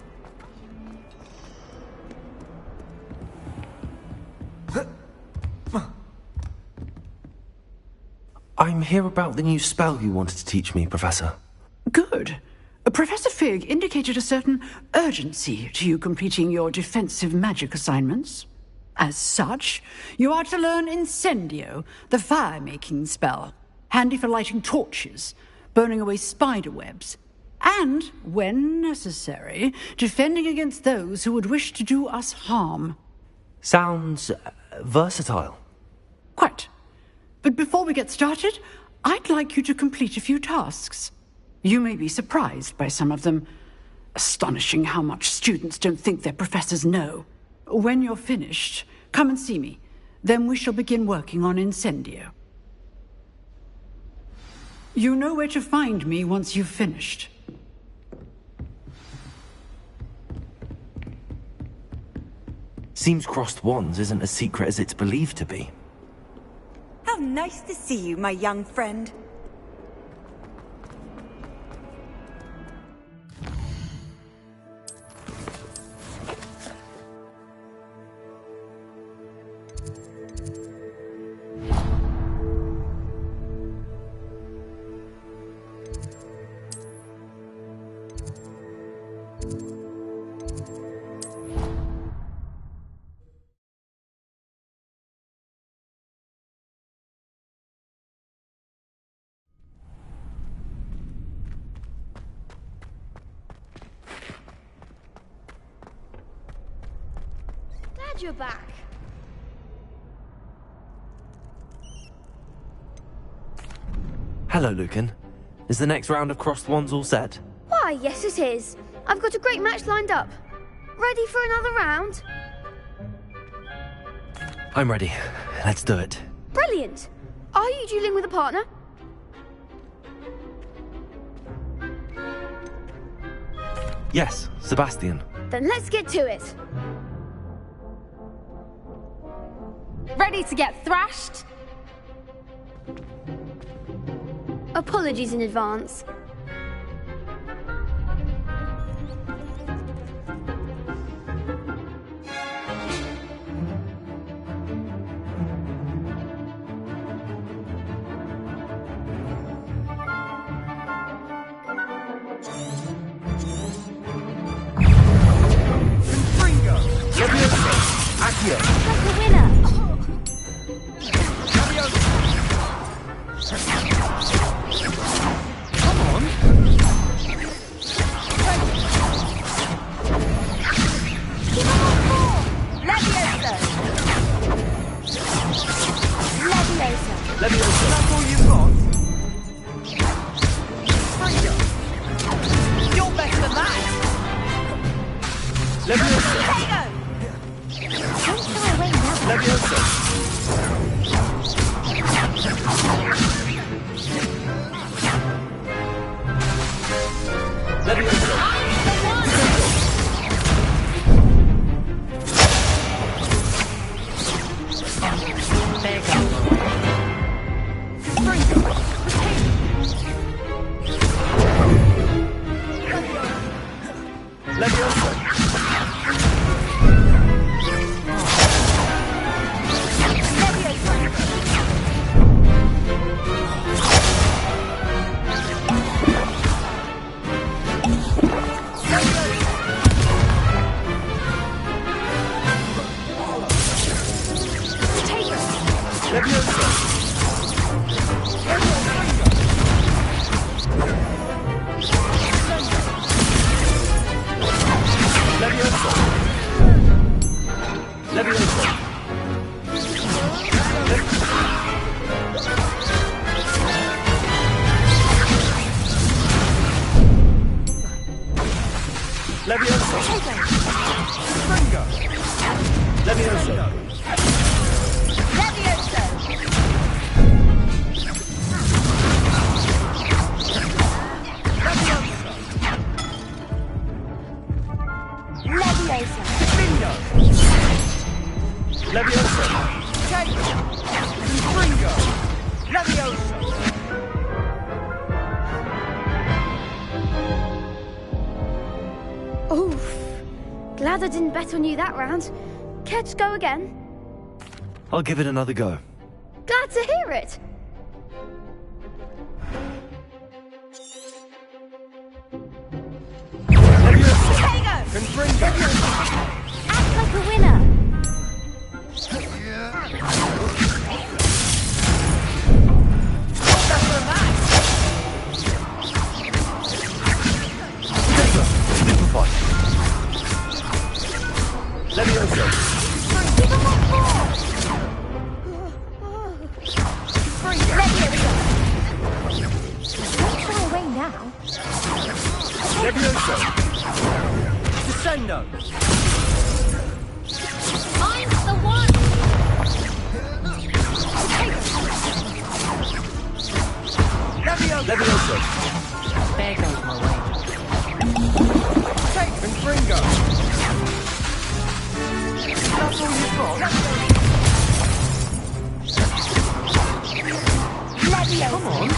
I'm here about the new spell you wanted to teach me, Professor. Good. Professor Fig indicated a certain urgency to you completing your defensive magic assignments. As such, you are to learn Incendio, the fire-making spell, handy for lighting torches, burning away spider webs, and, when necessary, defending against those who would wish to do us harm. Sounds versatile. Quite. But before we get started, I'd like you to complete a few tasks. You may be surprised by some of them. Astonishing how much students don't think their professors know. When you're finished, come and see me. Then we shall begin working on Incendio. You know where to find me once you've finished. Seems crossed wands isn't as secret as it's believed to be. How nice to see you, my young friend. Glad you're back. Hello, Lucan. Is the next round of crossed wands all set? Why, yes it is. I've got a great match lined up. Ready for another round? I'm ready. Let's do it. Brilliant. Are you dueling with a partner? Yes, Sebastian. Then let's get to it. Ready to get thrashed? Apologies in advance. Oof. Glad I didn't bet on you that round. Care to go again? I'll give it another go. Glad to hear it. Act like a winner. Descendo! I'm the one! Levioso! There goes my way. Take Confringo! That's all you've got? Levioso! Come on!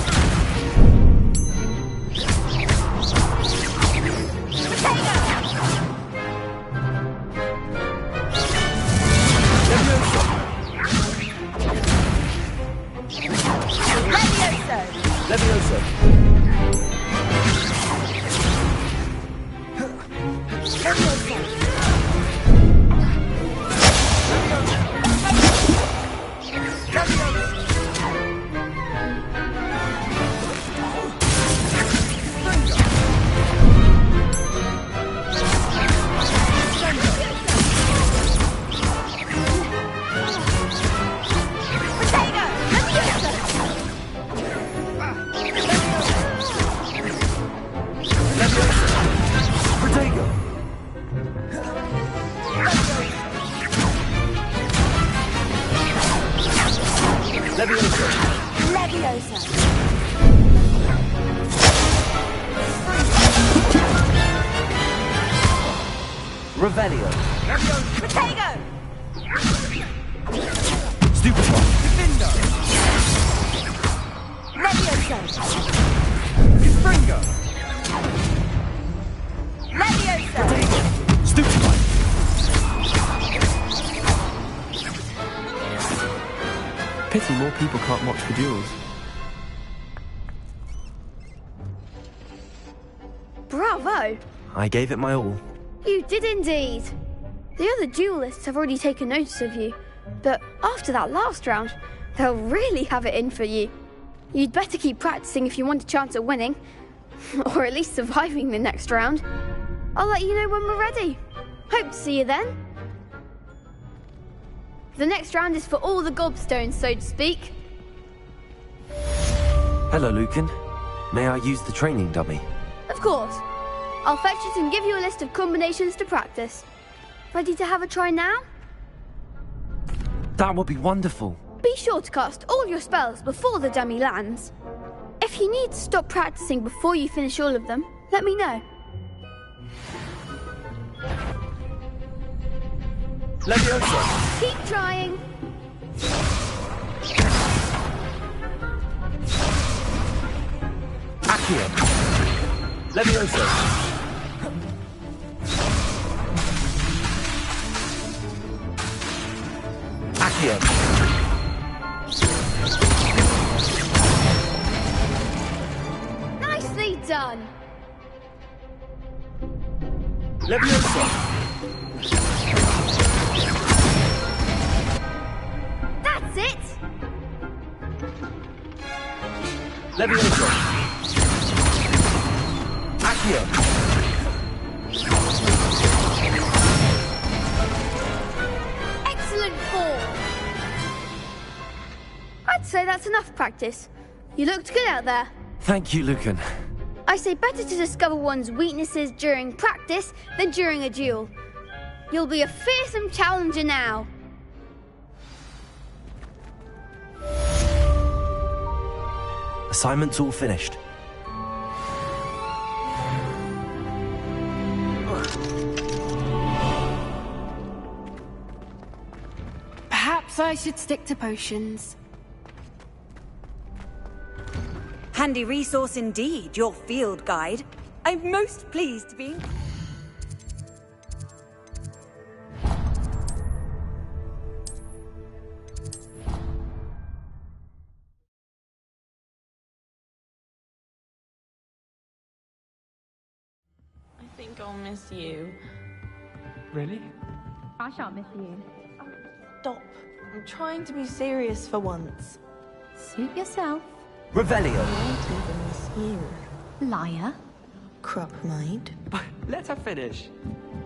Revelio. Protego! Stupefy. Defendo! Levioso! Confringo! Levioso! Stupefy. Pity more people can't watch the duels. Bravo! I gave it my all. You did indeed. The other duelists have already taken notice of you, but after that last round, they'll really have it in for you. You'd better keep practicing if you want a chance at winning, or at least surviving the next round. I'll let you know when we're ready. Hope to see you then. The next round is for all the gobstones, so to speak. Hello, Lucan. May I use the training dummy? Of course. I'll fetch it and give you a list of combinations to practice. Ready to have a try now? That would be wonderful. Be sure to cast all your spells before the dummy lands. If you need to stop practicing before you finish all of them, let me know. Levioso! Keep trying. Accio! Levioso! Accio! Nicely done. Levioso! That's it. Levioso! Accio! Excellent form. I'd say that's enough practice. You looked good out there. Thank you, Lucan. I say better to discover one's weaknesses during practice than during a duel. You'll be a fearsome challenger now. Assignment's all finished. Perhaps I should stick to potions. Handy resource indeed, your field guide. I'm most pleased to be... I'll miss you. Really? I shan't miss you. Stop. I'm trying to be serious for once. Suit yourself. Revelio. Not even miss you. Liar. Crop maid. Let her finish.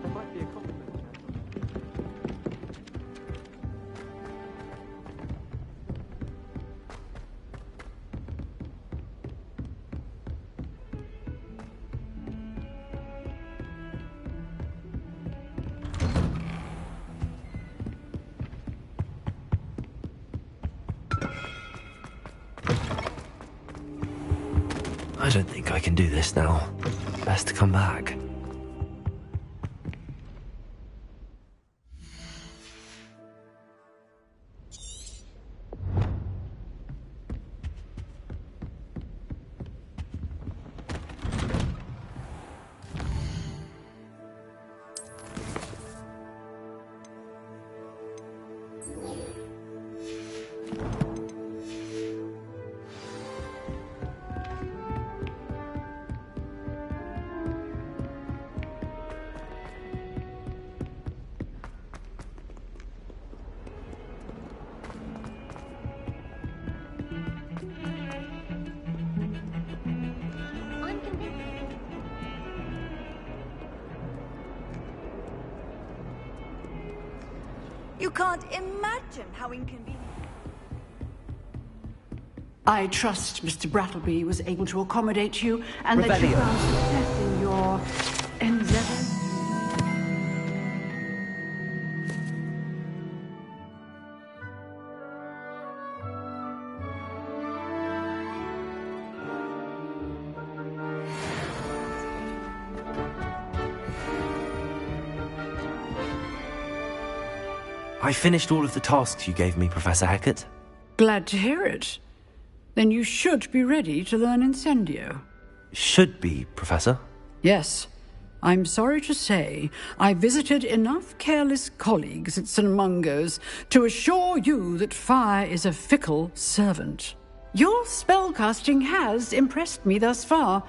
That might be a compliment. I don't think I can do this now. Best to come back. You can't imagine how inconvenient. I trust Mr. Brattleby was able to accommodate you and that you Revelio. found success in your endeavors. I finished all of the tasks you gave me, Professor Hecat. Glad to hear it. Then you should be ready to learn Incendio. Should be, Professor. Yes. I'm sorry to say I visited enough careless colleagues at St. Mungo's to assure you that fire is a fickle servant. Your spellcasting has impressed me thus far,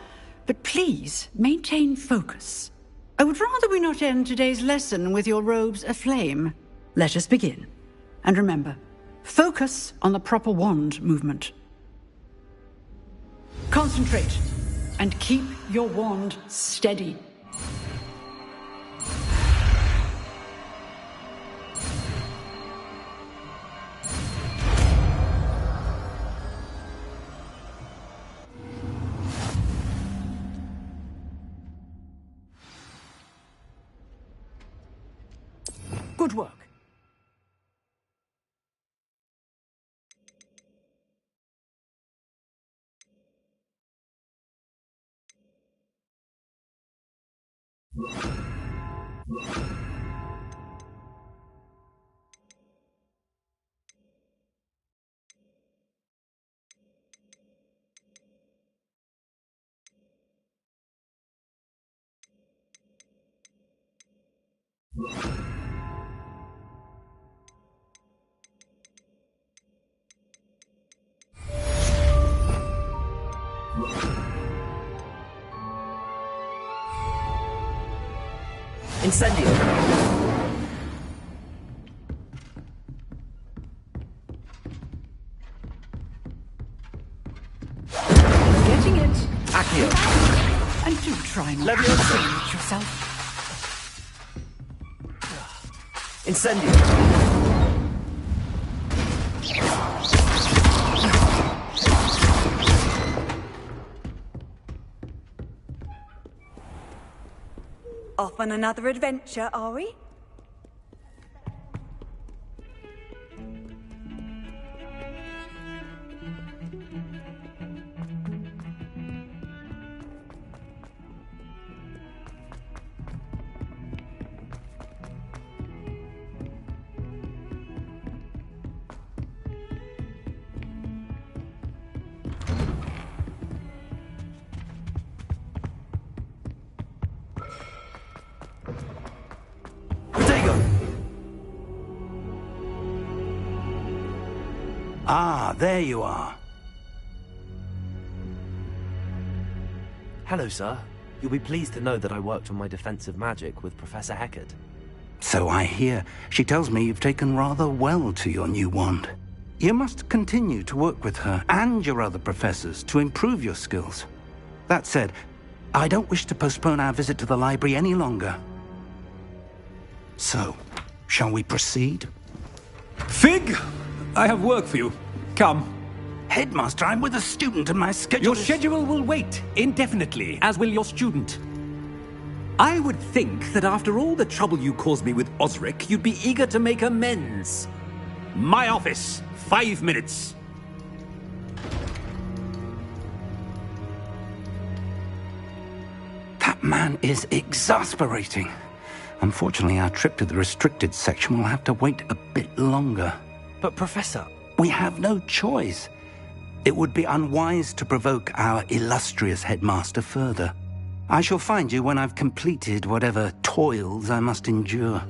but please maintain focus. I would rather we not end today's lesson with your robes aflame. Let us begin. And remember, focus on the proper wand movement. Concentrate and keep your wand steady. Good work. Incendio. Getting it. Accio. And do try not to Leviosa. extinguish yourself. Incendio. Off on another adventure, are we? Ah, there you are. Hello, sir. You'll be pleased to know that I worked on my defensive magic with Professor Heckard. So I hear. She tells me you've taken rather well to your new wand. You must continue to work with her and your other professors to improve your skills. That said, I don't wish to postpone our visit to the library any longer. So, shall we proceed? Fig! I have work for you. Come. Headmaster, I'm with a student and my schedule Your schedule will wait indefinitely, as will your student. I would think that after all the trouble you caused me with Osric, you'd be eager to make amends. My office, 5 minutes. That man is exasperating. Unfortunately, our trip to the restricted section will have to wait a bit longer. But Professor... We have no choice. It would be unwise to provoke our illustrious headmaster further. I shall find you when I've completed whatever toils I must endure.